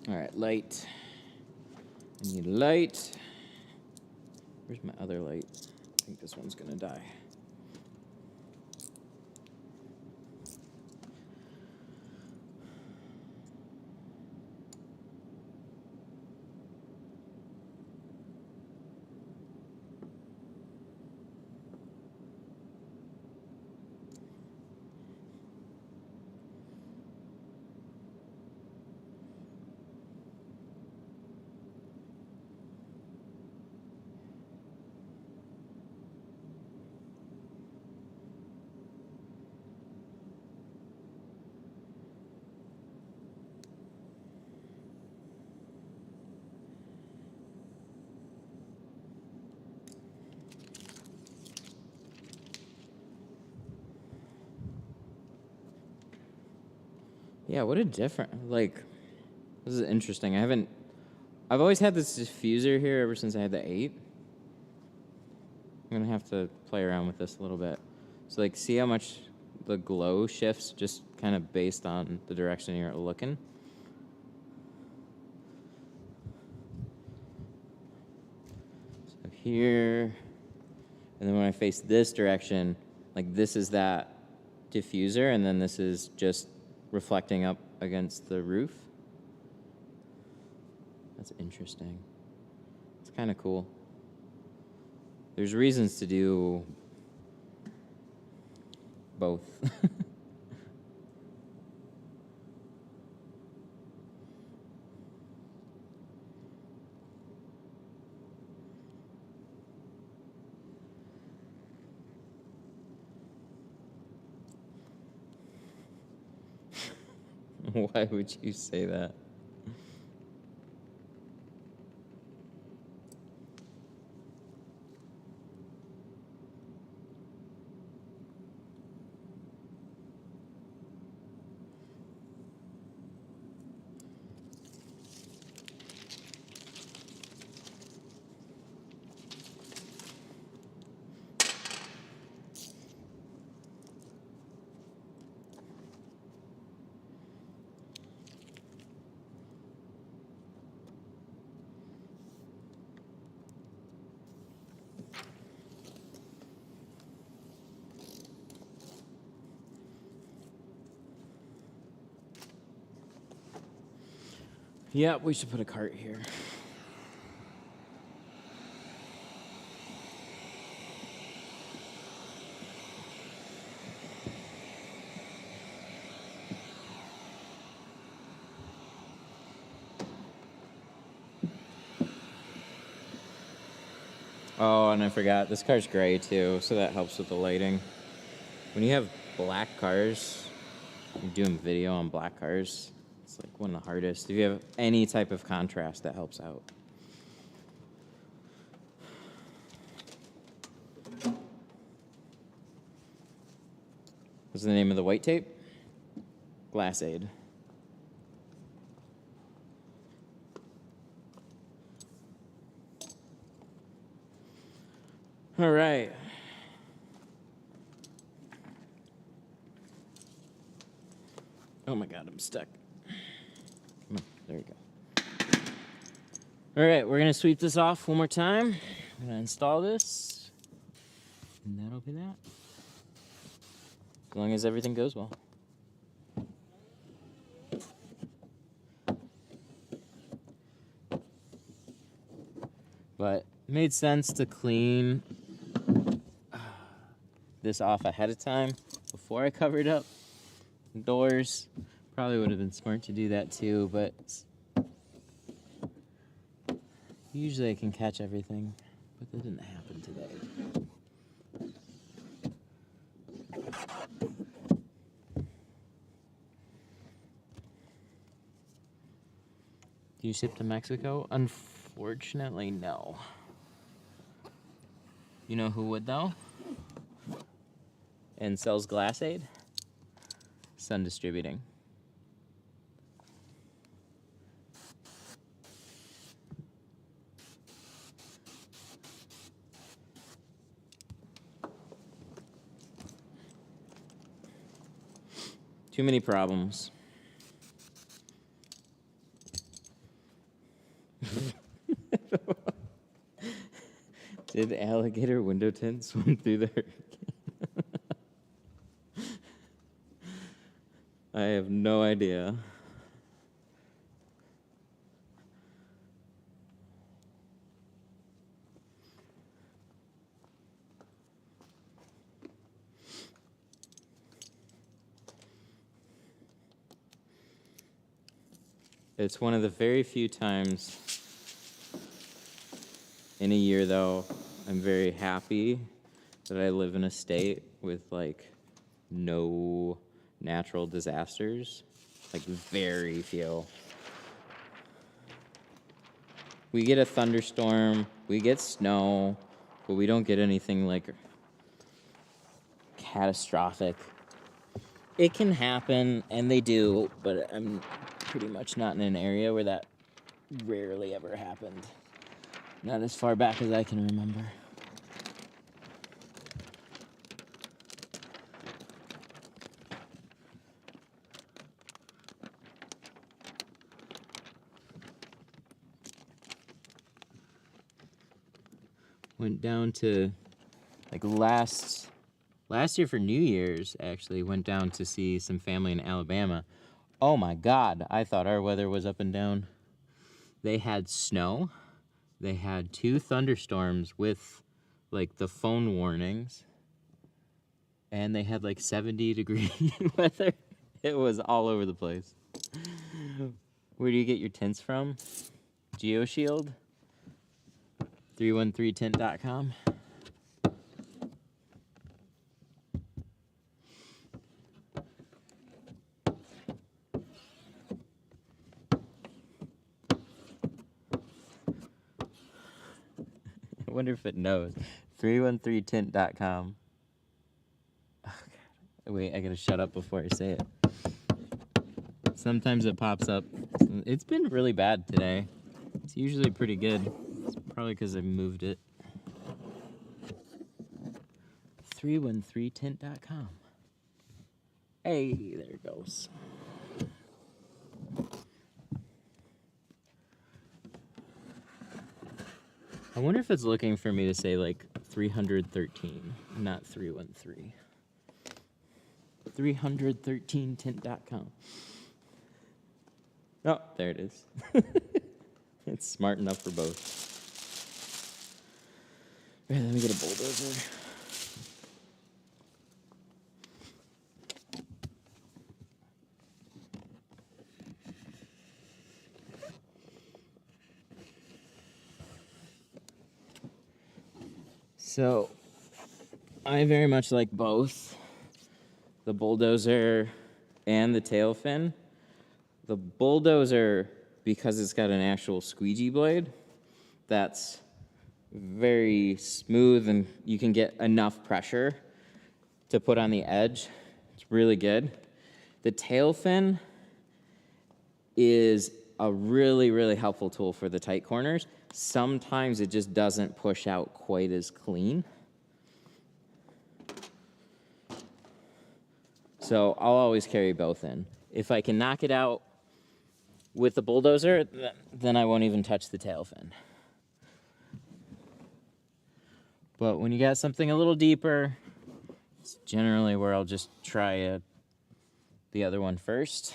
All right, light. I need light. Where's my other light? I think this one's gonna die. Yeah, what a different, like, this is interesting. I've always had this diffuser here ever since I had the 8. I'm gonna have to play around with this a little bit. So, like, see how much the glow shifts just kind of based on the direction you're looking. So here, and then when I face this direction, like, this is that diffuser, and then this is just reflecting up against the roof. That's interesting. It's kind of cool. There's reasons to do both. Why would you say that? Yeah, we should put a cart here. Oh, and I forgot, this car's gray too, so that helps with the lighting. When you have black cars, you're doing video on black cars, it's like one of the hardest. If you have any type of contrast, that helps out. What's the name of the white tape? Glass Aid. All right. Oh my God, I'm stuck. Come on, there you go. All right, we're gonna sweep this off one more time. I'm gonna install this, and that'll be that. As long as everything goes well. But it made sense to clean this off ahead of time before I covered up the doors. Probably would have been smart to do that too, but usually I can catch everything, but that didn't happen today. Do you ship to Mexico? Unfortunately, no. You know who would though? And sells Glass Aid? Sun Distributing. Too many problems. Did alligator window tint swim through the hurricane? I have no idea. It's one of the very few times in a year, though, I'm very happy that I live in a state with, like, no natural disasters. Like, very few. We get a thunderstorm, we get snow, but we don't get anything, like, catastrophic. It can happen, and they do, but I'm pretty much not in an area where that rarely ever happened. Not as far back as I can remember. Went down to, like, last year for New Year's, actually, went down to see some family in Alabama. Oh my God, I thought our weather was up and down. They had snow. They had 2 thunderstorms with, like, the phone warnings. And they had, like, 70-degree weather. It was all over the place. Where do you get your tints from? GeoShield? 313tint.com. I wonder if it knows. 313tint.com. Oh, God. Wait, I gotta shut up before I say it. Sometimes it pops up. It's been really bad today. It's usually pretty good. It's probably because I moved it. 313tint.com. Hey, there it goes. I wonder if it's looking for me to say, like, 313, not 313. 313tint.com. Oh, there it is. It's smart enough for both. All right, let me get a bulldozer. So, I very much like both the bulldozer and the tail fin. The bulldozer, because it's got an actual squeegee blade, that's very smooth and you can get enough pressure to put on the edge. It's really good. The tail fin is a really, really helpful tool for the tight corners. Sometimes it just doesn't push out quite as clean. So I'll always carry both in. If I can knock it out with the bulldozer, then I won't even touch the tail fin. But when you got something a little deeper, it's generally where I'll just try the other one first.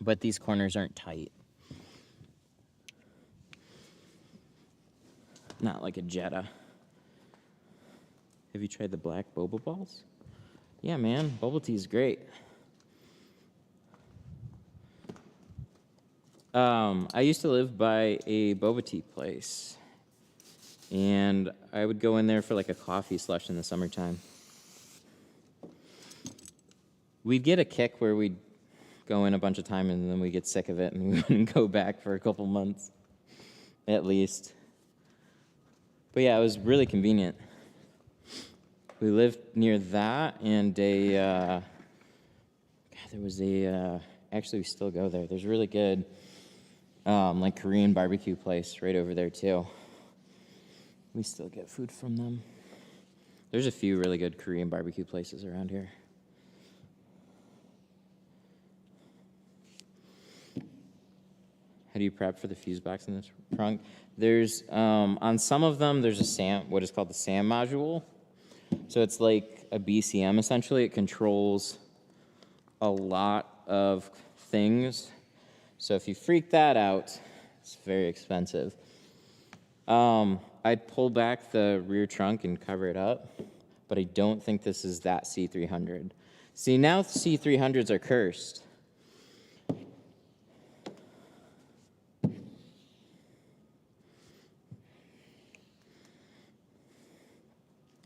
But these corners aren't tight. Not like a Jetta. Have you tried the black boba balls? Yeah, man, bubble tea is great. I used to live by a boba tea place, and I would go in there for like a coffee slush in the summertime. We'd get a kick where we'd go in a bunch of time and then we'd get sick of it and we wouldn't go back for a couple months, at least. But yeah, it was really convenient. We lived near that, and there was actually we still go there. There's a really good, like Korean barbecue place right over there too. We still get food from them. There's a few really good Korean barbecue places around here. How do you prep for the fuse box in this trunk? There's, on some of them, there's what is called the SAM module. So it's like a BCM, essentially. It controls a lot of things. So if you freak that out, it's very expensive. I'd pull back the rear trunk and cover it up, but I don't think this is that C300. See, now C300s are cursed.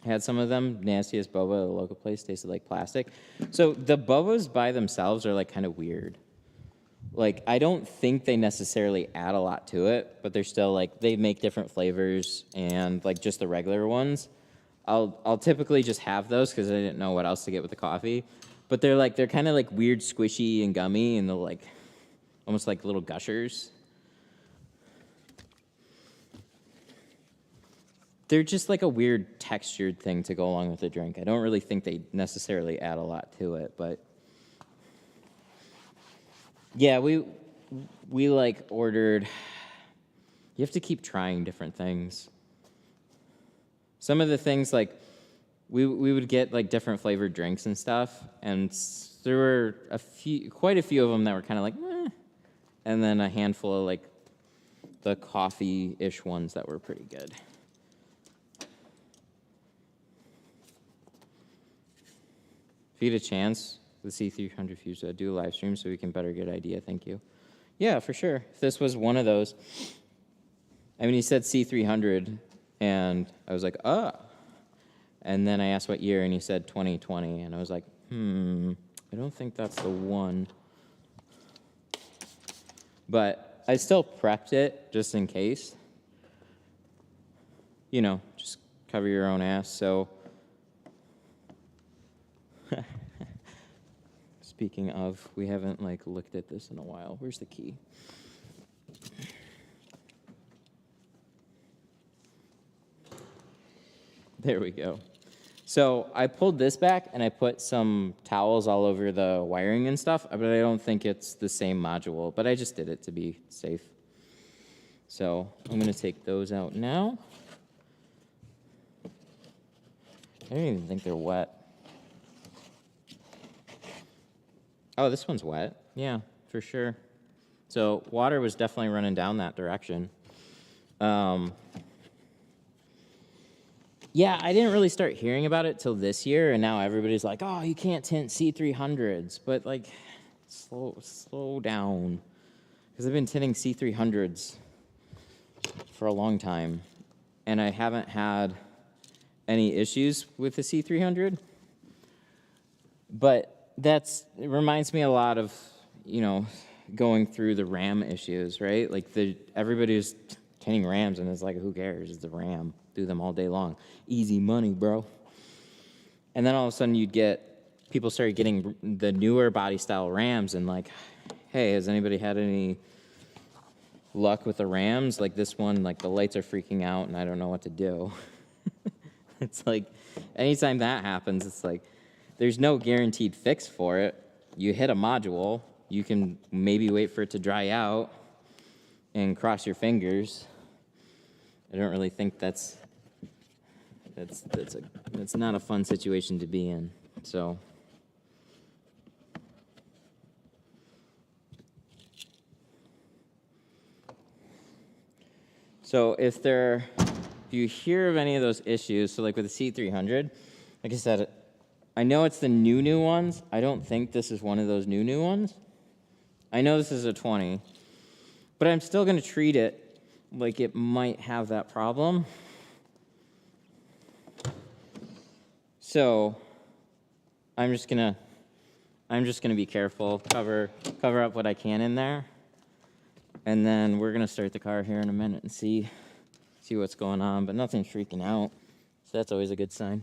I had some of them, nastiest boba at a local place, tasted like plastic. So the bobas by themselves are like kind of weird. Like, I don't think they necessarily add a lot to it, but they're still like, they make different flavors, and like just the regular ones. I'll typically just have those because I didn't know what else to get with the coffee. But they're kind of like weird, squishy and gummy, and they're like almost like little gushers. They're just like a weird textured thing to go along with the drink. I don't really think they necessarily add a lot to it, but yeah, we like ordered. You have to keep trying different things. Some of the things, like we would get like different flavored drinks and stuff, and there were quite a few of them that were kind of like, eh, and then a handful of like the coffee-ish ones that were pretty good. If you get a chance, the C300 fuse, do a live stream so we can better get an idea. Thank you. Yeah, for sure. If this was one of those, I mean, he said C300, and I was like, ah. And then I asked what year, and he said 2020, and I was like, I don't think that's the one. But I still prepped it just in case. You know, just cover your own ass. So speaking of, we haven't like looked at this in a while. Where's the key? There we go. So I pulled this back and I put some towels all over the wiring and stuff, but I don't think it's the same module, but I just did it to be safe. So I'm going to take those out now. I don't even think they're wet. Oh, this one's wet. Yeah, for sure. So water was definitely running down that direction. Yeah, I didn't really start hearing about it till this year, and now everybody's like, oh, you can't tint C300s. But, like, slow down. Because I've been tinting C300s for a long time, and I haven't had any issues with the C300. But it reminds me a lot of, you know, going through the RAM issues, right? Like, everybody's tinting RAMs, and it's like, who cares? It's the RAM. Do them all day long. Easy money, bro. And then all of a sudden people started getting the newer body style RAMs and like, hey, has anybody had any luck with the RAMs? Like this one, like the lights are freaking out and I don't know what to do. It's like, anytime that happens, it's like, there's no guaranteed fix for it. You hit a module, you can maybe wait for it to dry out and cross your fingers. I don't really think that's not a fun situation to be in. So if you hear of any of those issues, so like with the C300, like I said, I know it's the new ones. I don't think this is one of those new ones. I know this is a 20, but I'm still going to treat it like it might have that problem. So I'm just gonna be careful, cover up what I can in there, and then we're gonna start the car here in a minute and see what's going on. But nothing's freaking out, so that's always a good sign.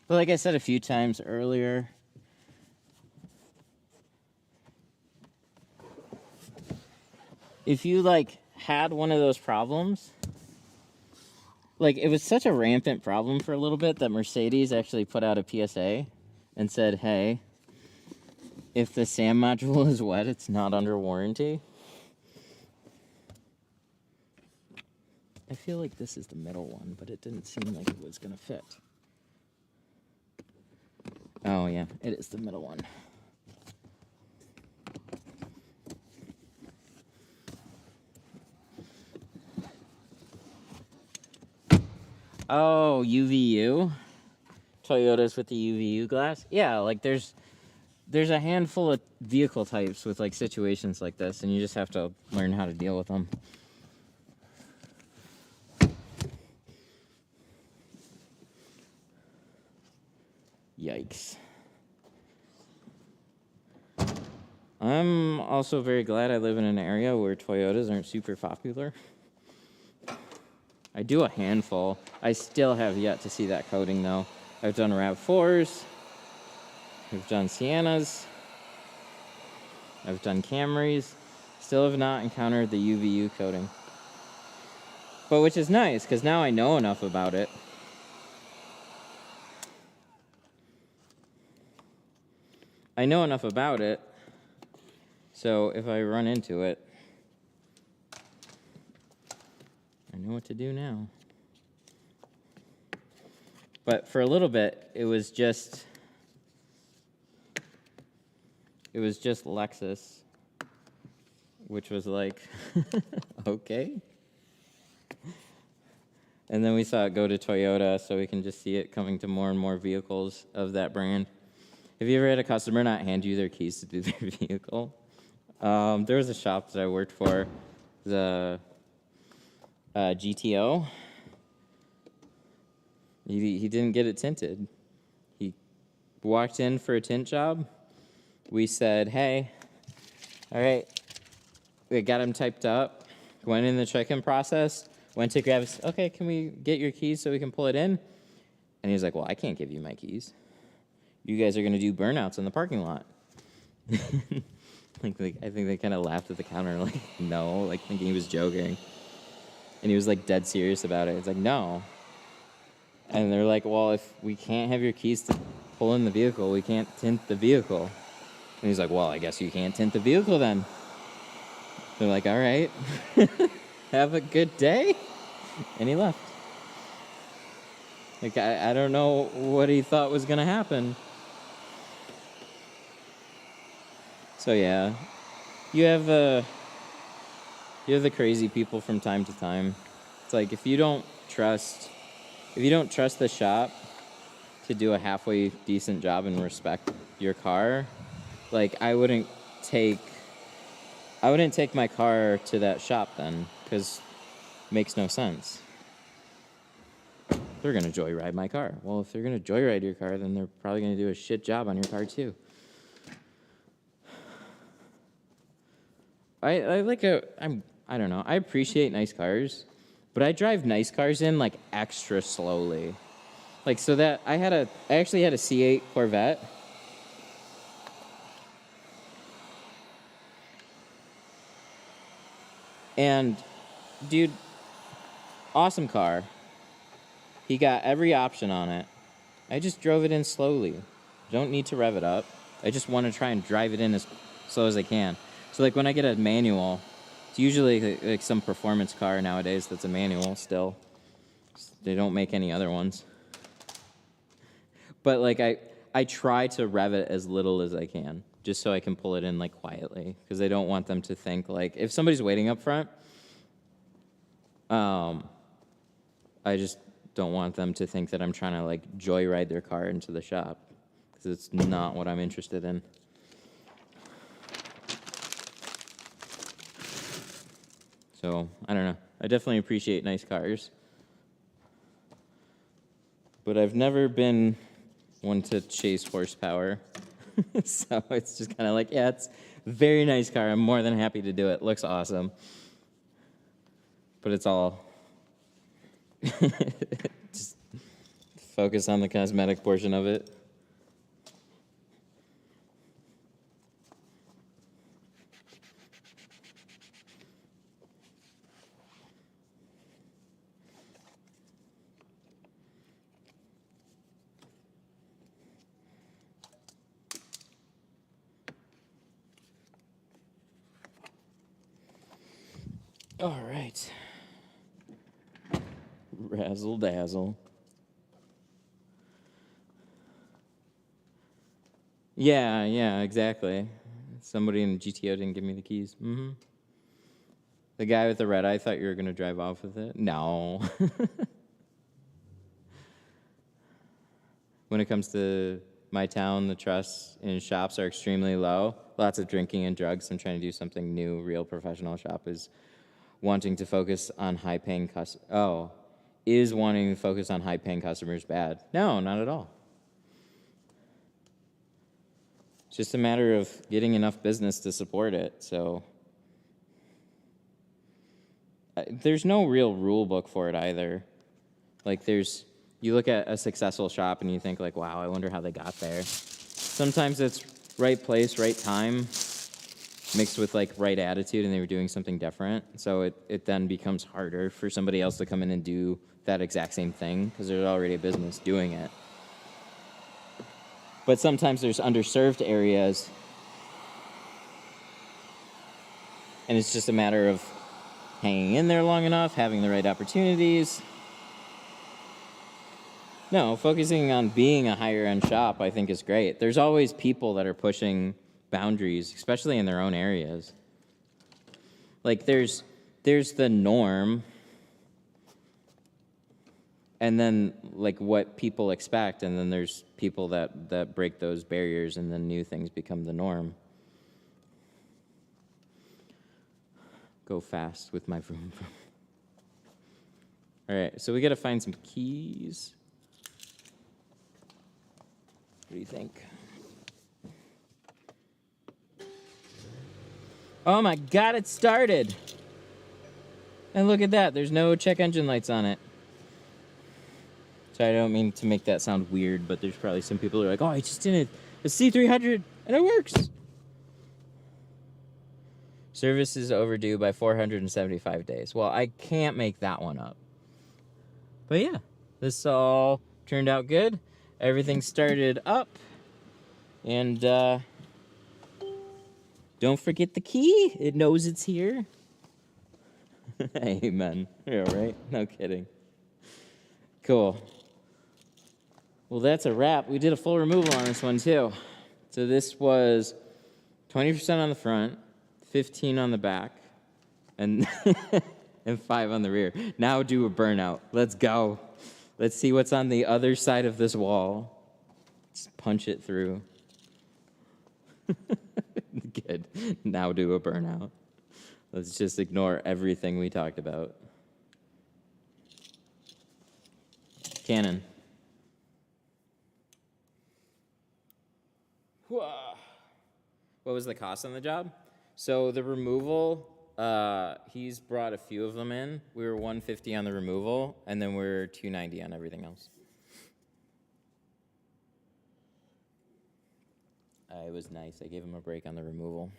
But like I said a few times earlier, if you like had one of those problems, like it was such a rampant problem for a little bit that Mercedes actually put out a PSA and said, hey, if the SAM module is wet, it's not under warranty. I feel like this is the middle one, but it didn't seem like it was gonna fit. Oh yeah, it is the middle one. Oh, UVU? Toyotas with the UVU glass? Yeah, like there's a handful of vehicle types with like situations like this, and you just have to learn how to deal with them. Yikes. I'm also very glad I live in an area where Toyotas aren't super popular. I do a handful. I still have yet to see that coating though. I've done RAV4s. I've done Siennas. I've done Camrys. Still have not encountered the UVU coating. But which is nice, because now I know enough about it. I know enough about it, so if I run into it, I know what to do now. But for a little bit, it was just Lexus, which was like, okay. And then we saw it go to Toyota, so we can just see it coming to more and more vehicles of that brand. Have you ever had a customer not hand you their keys to do their vehicle? There was a shop that I worked for, the GTO. He didn't get it tinted. He walked in for a tint job. We said, hey, all right. We got him typed up, went in the check-in process, went to grab his, okay, can we get your keys so we can pull it in? And he was like, well, I can't give you my keys. You guys are going to do burnouts in the parking lot. I think they kind of laughed at the counter, like, no, like thinking he was joking. And he was like dead serious about it. It's like, no. And they're like, well, if we can't have your keys to pull in the vehicle, we can't tint the vehicle. And he's like, well, I guess you can't tint the vehicle then. They're like, all right, have a good day. And he left. Like, I don't know what he thought was going to happen. So, yeah. You have the crazy people from time to time. It's like, if you don't trust the shop to do a halfway decent job and respect your car, like, I wouldn't take my car to that shop then, because it makes no sense. They're going to joyride my car. Well, if they're going to joyride your car, then they're probably going to do a shit job on your car too. I don't know. I appreciate nice cars, but I drive nice cars in like extra slowly. Like, so that I actually had a C8 Corvette. And dude, awesome car. He got every option on it. I just drove it in slowly. Don't need to rev it up. I just want to try and drive it in as slow as I can. So like when I get a manual, it's usually like some performance car nowadays that's a manual still. They don't make any other ones. But like I try to rev it as little as I can, just so I can pull it in like quietly, because I don't want them to think like, if somebody's waiting up front, I just don't want them to think that I'm trying to like joyride their car into the shop, because it's not what I'm interested in. So, I don't know. I definitely appreciate nice cars. But I've never been one to chase horsepower. So it's just kind of like, yeah, it's a very nice car. I'm more than happy to do it. Looks awesome. But it's all just focus on the cosmetic portion of it. All right. Razzle dazzle. Yeah, exactly. Somebody in the GTO didn't give me the keys. Mm-hmm. The guy with the red eye thought you were going to drive off with it? No. When it comes to my town, the trusts in shops are extremely low. Lots of drinking and drugs. I'm trying to do something new. Real professional shop is wanting to focus on high-paying customers. Oh, is wanting to focus on high-paying customers bad? No, not at all. It's just a matter of getting enough business to support it. So there's no real rule book for it either. Like you look at a successful shop and you think like, wow, I wonder how they got there. Sometimes it's right place, right time, mixed with like right attitude, and they were doing something different. So it then becomes harder for somebody else to come in and do that exact same thing, because there's already a business doing it. But sometimes there's underserved areas, and it's just a matter of hanging in there long enough, having the right opportunities. No, focusing on being a higher-end shop, I think, is great. There's always people that are pushing boundaries, especially in their own areas. Like, there's the norm, and then, like, what people expect, and then there's people that break those barriers, and then new things become the norm. Go fast with my vroom vroom. All right, so we got to find some keys. What do you think? Oh my God, it started. And look at that, there's no check engine lights on it. Sorry, I don't mean to make that sound weird, but there's probably some people who are like, oh, I just did a c300 and it works. Service is overdue by 475 days. Well, I can't make that one up. But yeah, this all turned out good. Everything started up. And don't forget the key. It knows it's here. Amen. Yeah, right? No kidding. Cool. Well, that's a wrap. We did a full removal on this one, too. So this was 20% on the front, 15 on the back, and, and 5 on the rear. Now do a burnout. Let's go. Let's see what's on the other side of this wall. Let's punch it through. Good. Now do a burnout. Let's just ignore everything we talked about. Canon. What was the cost on the job? So the removal, he's brought a few of them in. We were $150 on the removal, and then we're $290 on everything else. It was nice. I gave him a break on the removal.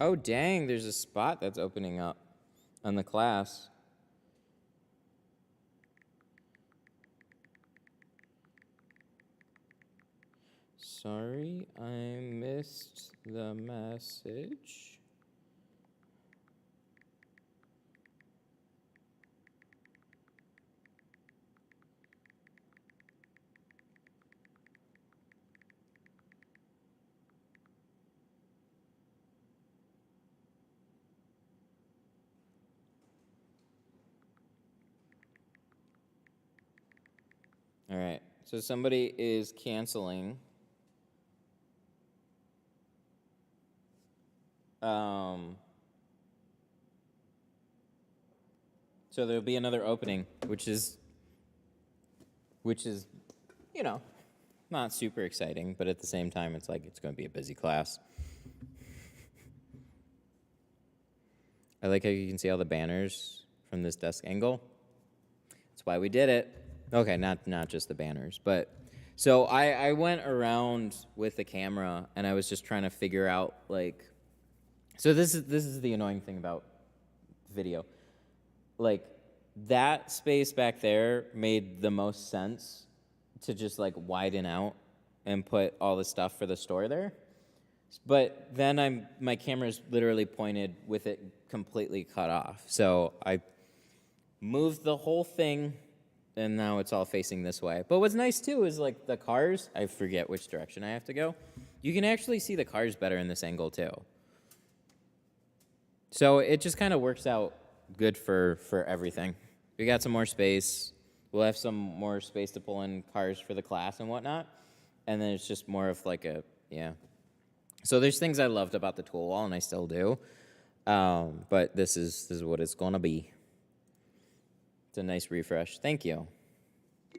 Oh, dang, there's a spot that's opening up on the class. Sorry, I missed the message. All right, so somebody is canceling. So there'll be another opening, which is, you know, not super exciting, but at the same time, it's like it's going to be a busy class. I like how you can see all the banners from this desk angle. That's why we did it. Okay, not just the banners, but so I went around with the camera and I was just trying to figure out like, so this is the annoying thing about video. Like that space back there made the most sense to just like widen out and put all the stuff for the store there. But then my camera's literally pointed with it completely cut off. So I moved the whole thing and now it's all facing this way. But what's nice too is like the cars, I forget which direction I have to go. You can actually see the cars better in this angle too. So it just kind of works out good for everything. We got some more space. We'll have some more space to pull in cars for the class and whatnot. And then it's just more of like a, yeah. So there's things I loved about the tool wall, and I still do. But this is what it's going to be. It's a nice refresh. Thank you.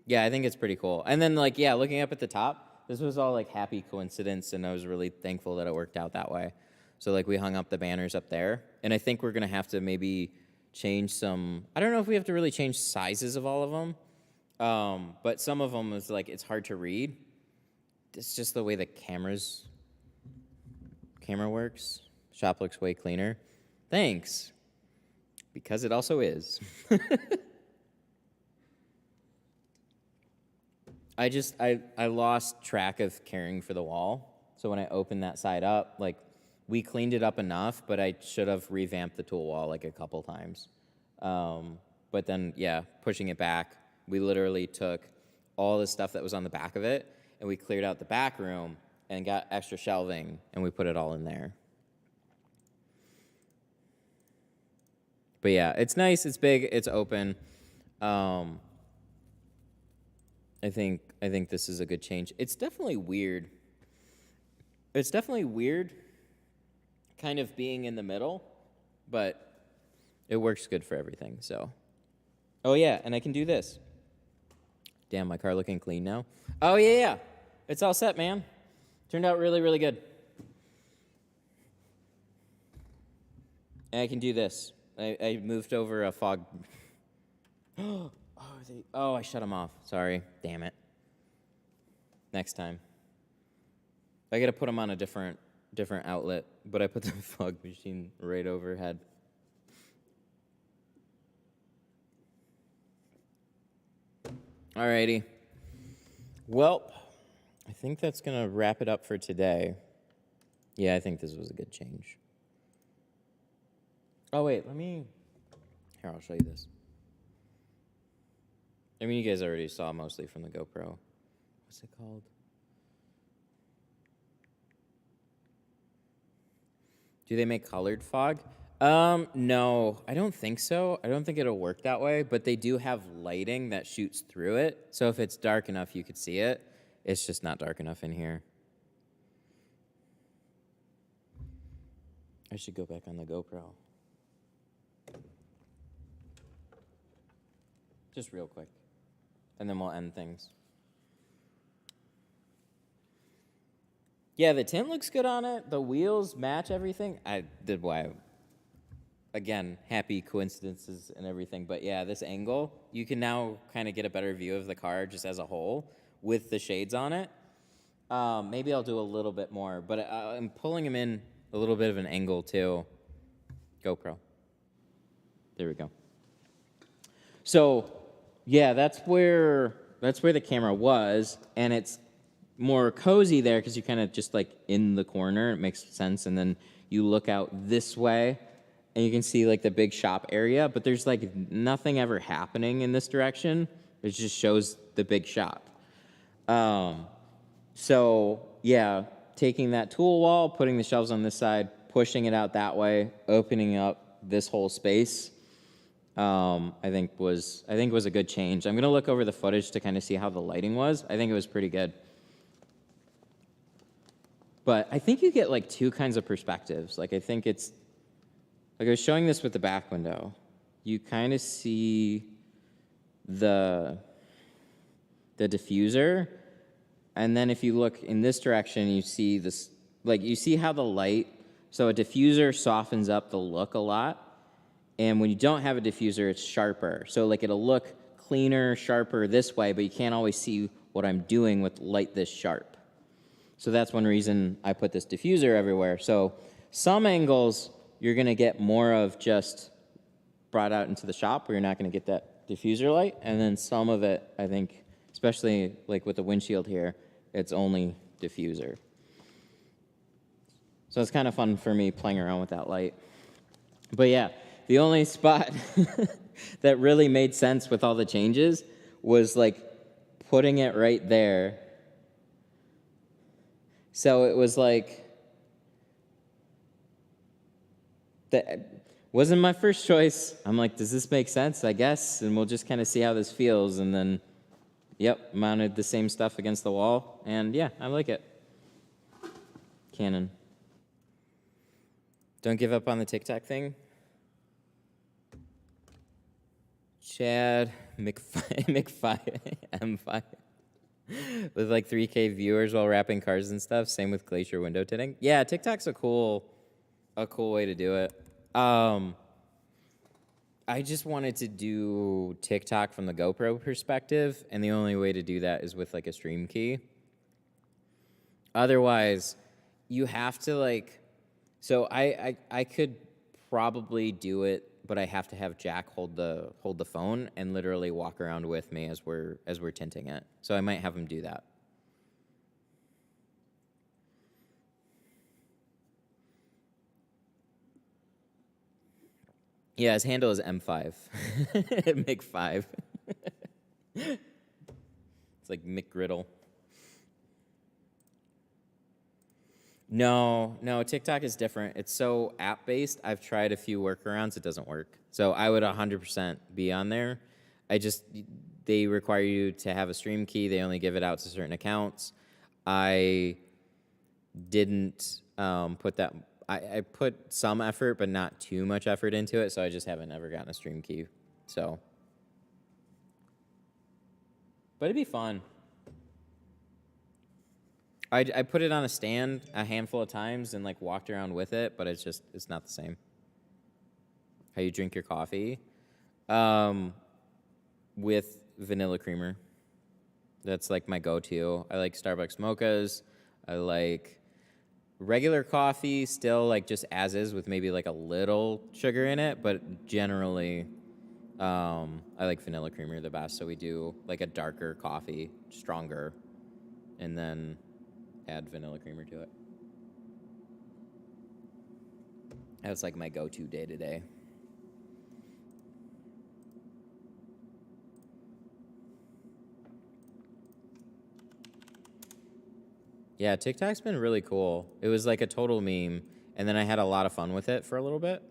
Yeah, I think it's pretty cool. And then, like, yeah, looking up at the top, this was all, like, happy coincidence, and I was really thankful that it worked out that way. So, like, we hung up the banners up there, and I think we're going to have to maybe change some, I don't know if we have to really change sizes of all of them, but some of them is, like, it's hard to read. It's just the way the camera works. Shop looks way cleaner. Thanks. Because it also is. I lost track of caring for the wall. So when I opened that side up, like, we cleaned it up enough, but I should have revamped the tool wall like a couple times. But then, yeah, pushing it back, we literally took all the stuff that was on the back of it, and we cleared out the back room and got extra shelving, and we put it all in there. But yeah, it's nice, it's big, it's open. I think this is a good change. It's definitely weird. It's definitely weird kind of being in the middle, but it works good for everything, so. Oh yeah, and I can do this. Damn, my car looking clean now. Oh yeah. It's all set, man. Turned out really, really good. And I can do this. I moved over a fog. Oh, I shut them off. Sorry. Damn it. Next time. I got to put them on a different outlet, but I put the fog machine right overhead. Alrighty. Well, I think that's going to wrap it up for today. Yeah, I think this was a good change. Oh, wait, here, I'll show you this. I mean, you guys already saw mostly from the GoPro. What's it called? Do they make colored fog? No, I don't think so. I don't think it'll work that way, but they do have lighting that shoots through it. So if it's dark enough, you could see it. It's just not dark enough in here. I should go back on the GoPro. Just real quick. And then we'll end things. Yeah, the tint looks good on it. The wheels match everything. Again, happy coincidences and everything. But yeah, this angle, you can now kind of get a better view of the car just as a whole with the shades on it. Maybe I'll do a little bit more, but I'm pulling them in a little bit of an angle too. GoPro. There we go. So yeah, that's where the camera was, and it's more cozy there because you're kind of just like in the corner. It makes sense. And then you look out this way and you can see like the big shop area, but there's like nothing ever happening in this direction. It just shows the big shop. So yeah, taking that tool wall, putting the shelves on this side, pushing it out that way, opening up this whole space, I think was a good change. I'm gonna look over the footage to kind of see how the lighting was. I think it was pretty good. But I think you get like two kinds of perspectives. Like I think it's, like I was showing this with the back window. You kind of see the diffuser, and then if you look in this direction, you see this, like you see how the light, so a diffuser softens up the look a lot, and when you don't have a diffuser, it's sharper. So like it'll look cleaner, sharper this way, but you can't always see what I'm doing with light this sharp. So that's one reason I put this diffuser everywhere. So some angles, you're gonna get more of just brought out into the shop where you're not gonna get that diffuser light. And then some of it, I think, especially like with the windshield here, it's only diffuser. So it's kind of fun for me playing around with that light. But yeah, the only spot that really made sense with all the changes was like putting it right there. So it was like, that wasn't my first choice. I'm like, does this make sense? I guess, and we'll just kind of see how this feels. And then, yep, mounted the same stuff against the wall, and yeah, I like it. Canon. Don't give up on the TikTok thing. Chad McFi M5 with like 3K viewers while wrapping cars and stuff. Same with glacier window tinting. Yeah, TikTok's a cool way to do it. I just wanted to do TikTok from the GoPro perspective, and the only way to do that is with like a stream key. Otherwise, you have to like, so I could probably do it, but I have to have Jack hold the phone and literally walk around with me as we're tinting it. So I might have him do that. Yeah, his handle is M5. Mick5. It's like McGriddle. No, TikTok is different. It's so app-based. I've tried a few workarounds. It doesn't work. So I would 100% be on there. They require you to have a stream key. They only give it out to certain accounts. I didn't put that. I put some effort, but not too much effort into it, so I just haven't ever gotten a stream key. So, but it'd be fun. I put it on a stand a handful of times and like walked around with it, but it's not the same. How you drink your coffee? With vanilla creamer. That's like my go-to. I like Starbucks mochas. I like regular coffee still like just as is with maybe like a little sugar in it, but generally I like vanilla creamer the best, so we do like a darker coffee, stronger, and then add vanilla creamer to it. That's like my go-to day to day. Yeah, TikTok's been really cool. It was like a total meme, and then I had a lot of fun with it for a little bit.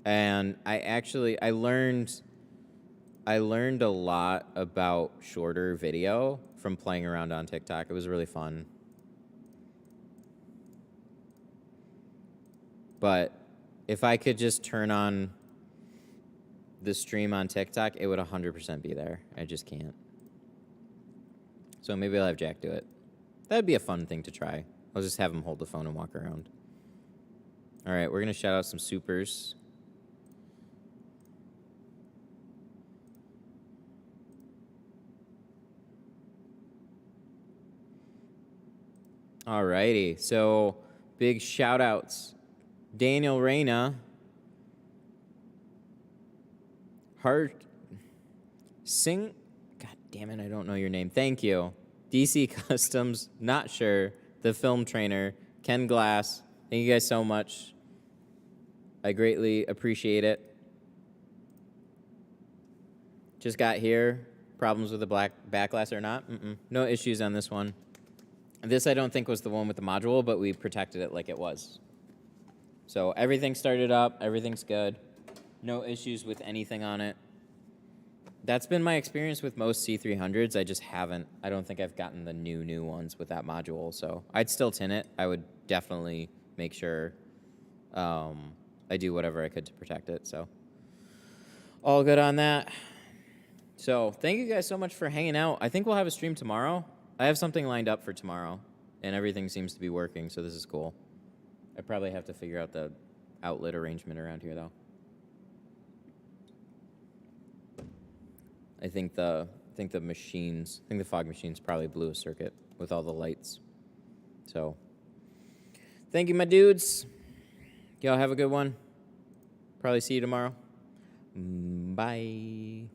And I learned a lot about shorter video from playing around on TikTok. It was really fun. But if I could just turn on the stream on TikTok, it would 100% be there. I just can't. So maybe I'll have Jack do it. That'd be a fun thing to try. I'll just have him hold the phone and walk around. All right, we're going to shout out some supers. All righty, so big shout outs. Daniel Reyna, Hart, God damn it, I don't know your name. Thank you. DC Customs, not sure. The Film Trainer, Ken Glass. Thank you guys so much. I greatly appreciate it. Just got here. Problems with the back glass or not? No issues on this one. This I don't think was the one with the module, but we protected it like it was. So everything started up. Everything's good. No issues with anything on it. That's been my experience with most C300s. I just haven't. I don't think I've gotten the new ones with that module. So I'd still tint it. I would definitely make sure I do whatever I could to protect it. So all good on that. So thank you guys so much for hanging out. I think we'll have a stream tomorrow. I have something lined up for tomorrow, and everything seems to be working, so this is cool. I probably have to figure out the outlet arrangement around here, though. I think the fog machines probably blew a circuit with all the lights. So, thank you, my dudes. Y'all have a good one. Probably see you tomorrow. Bye.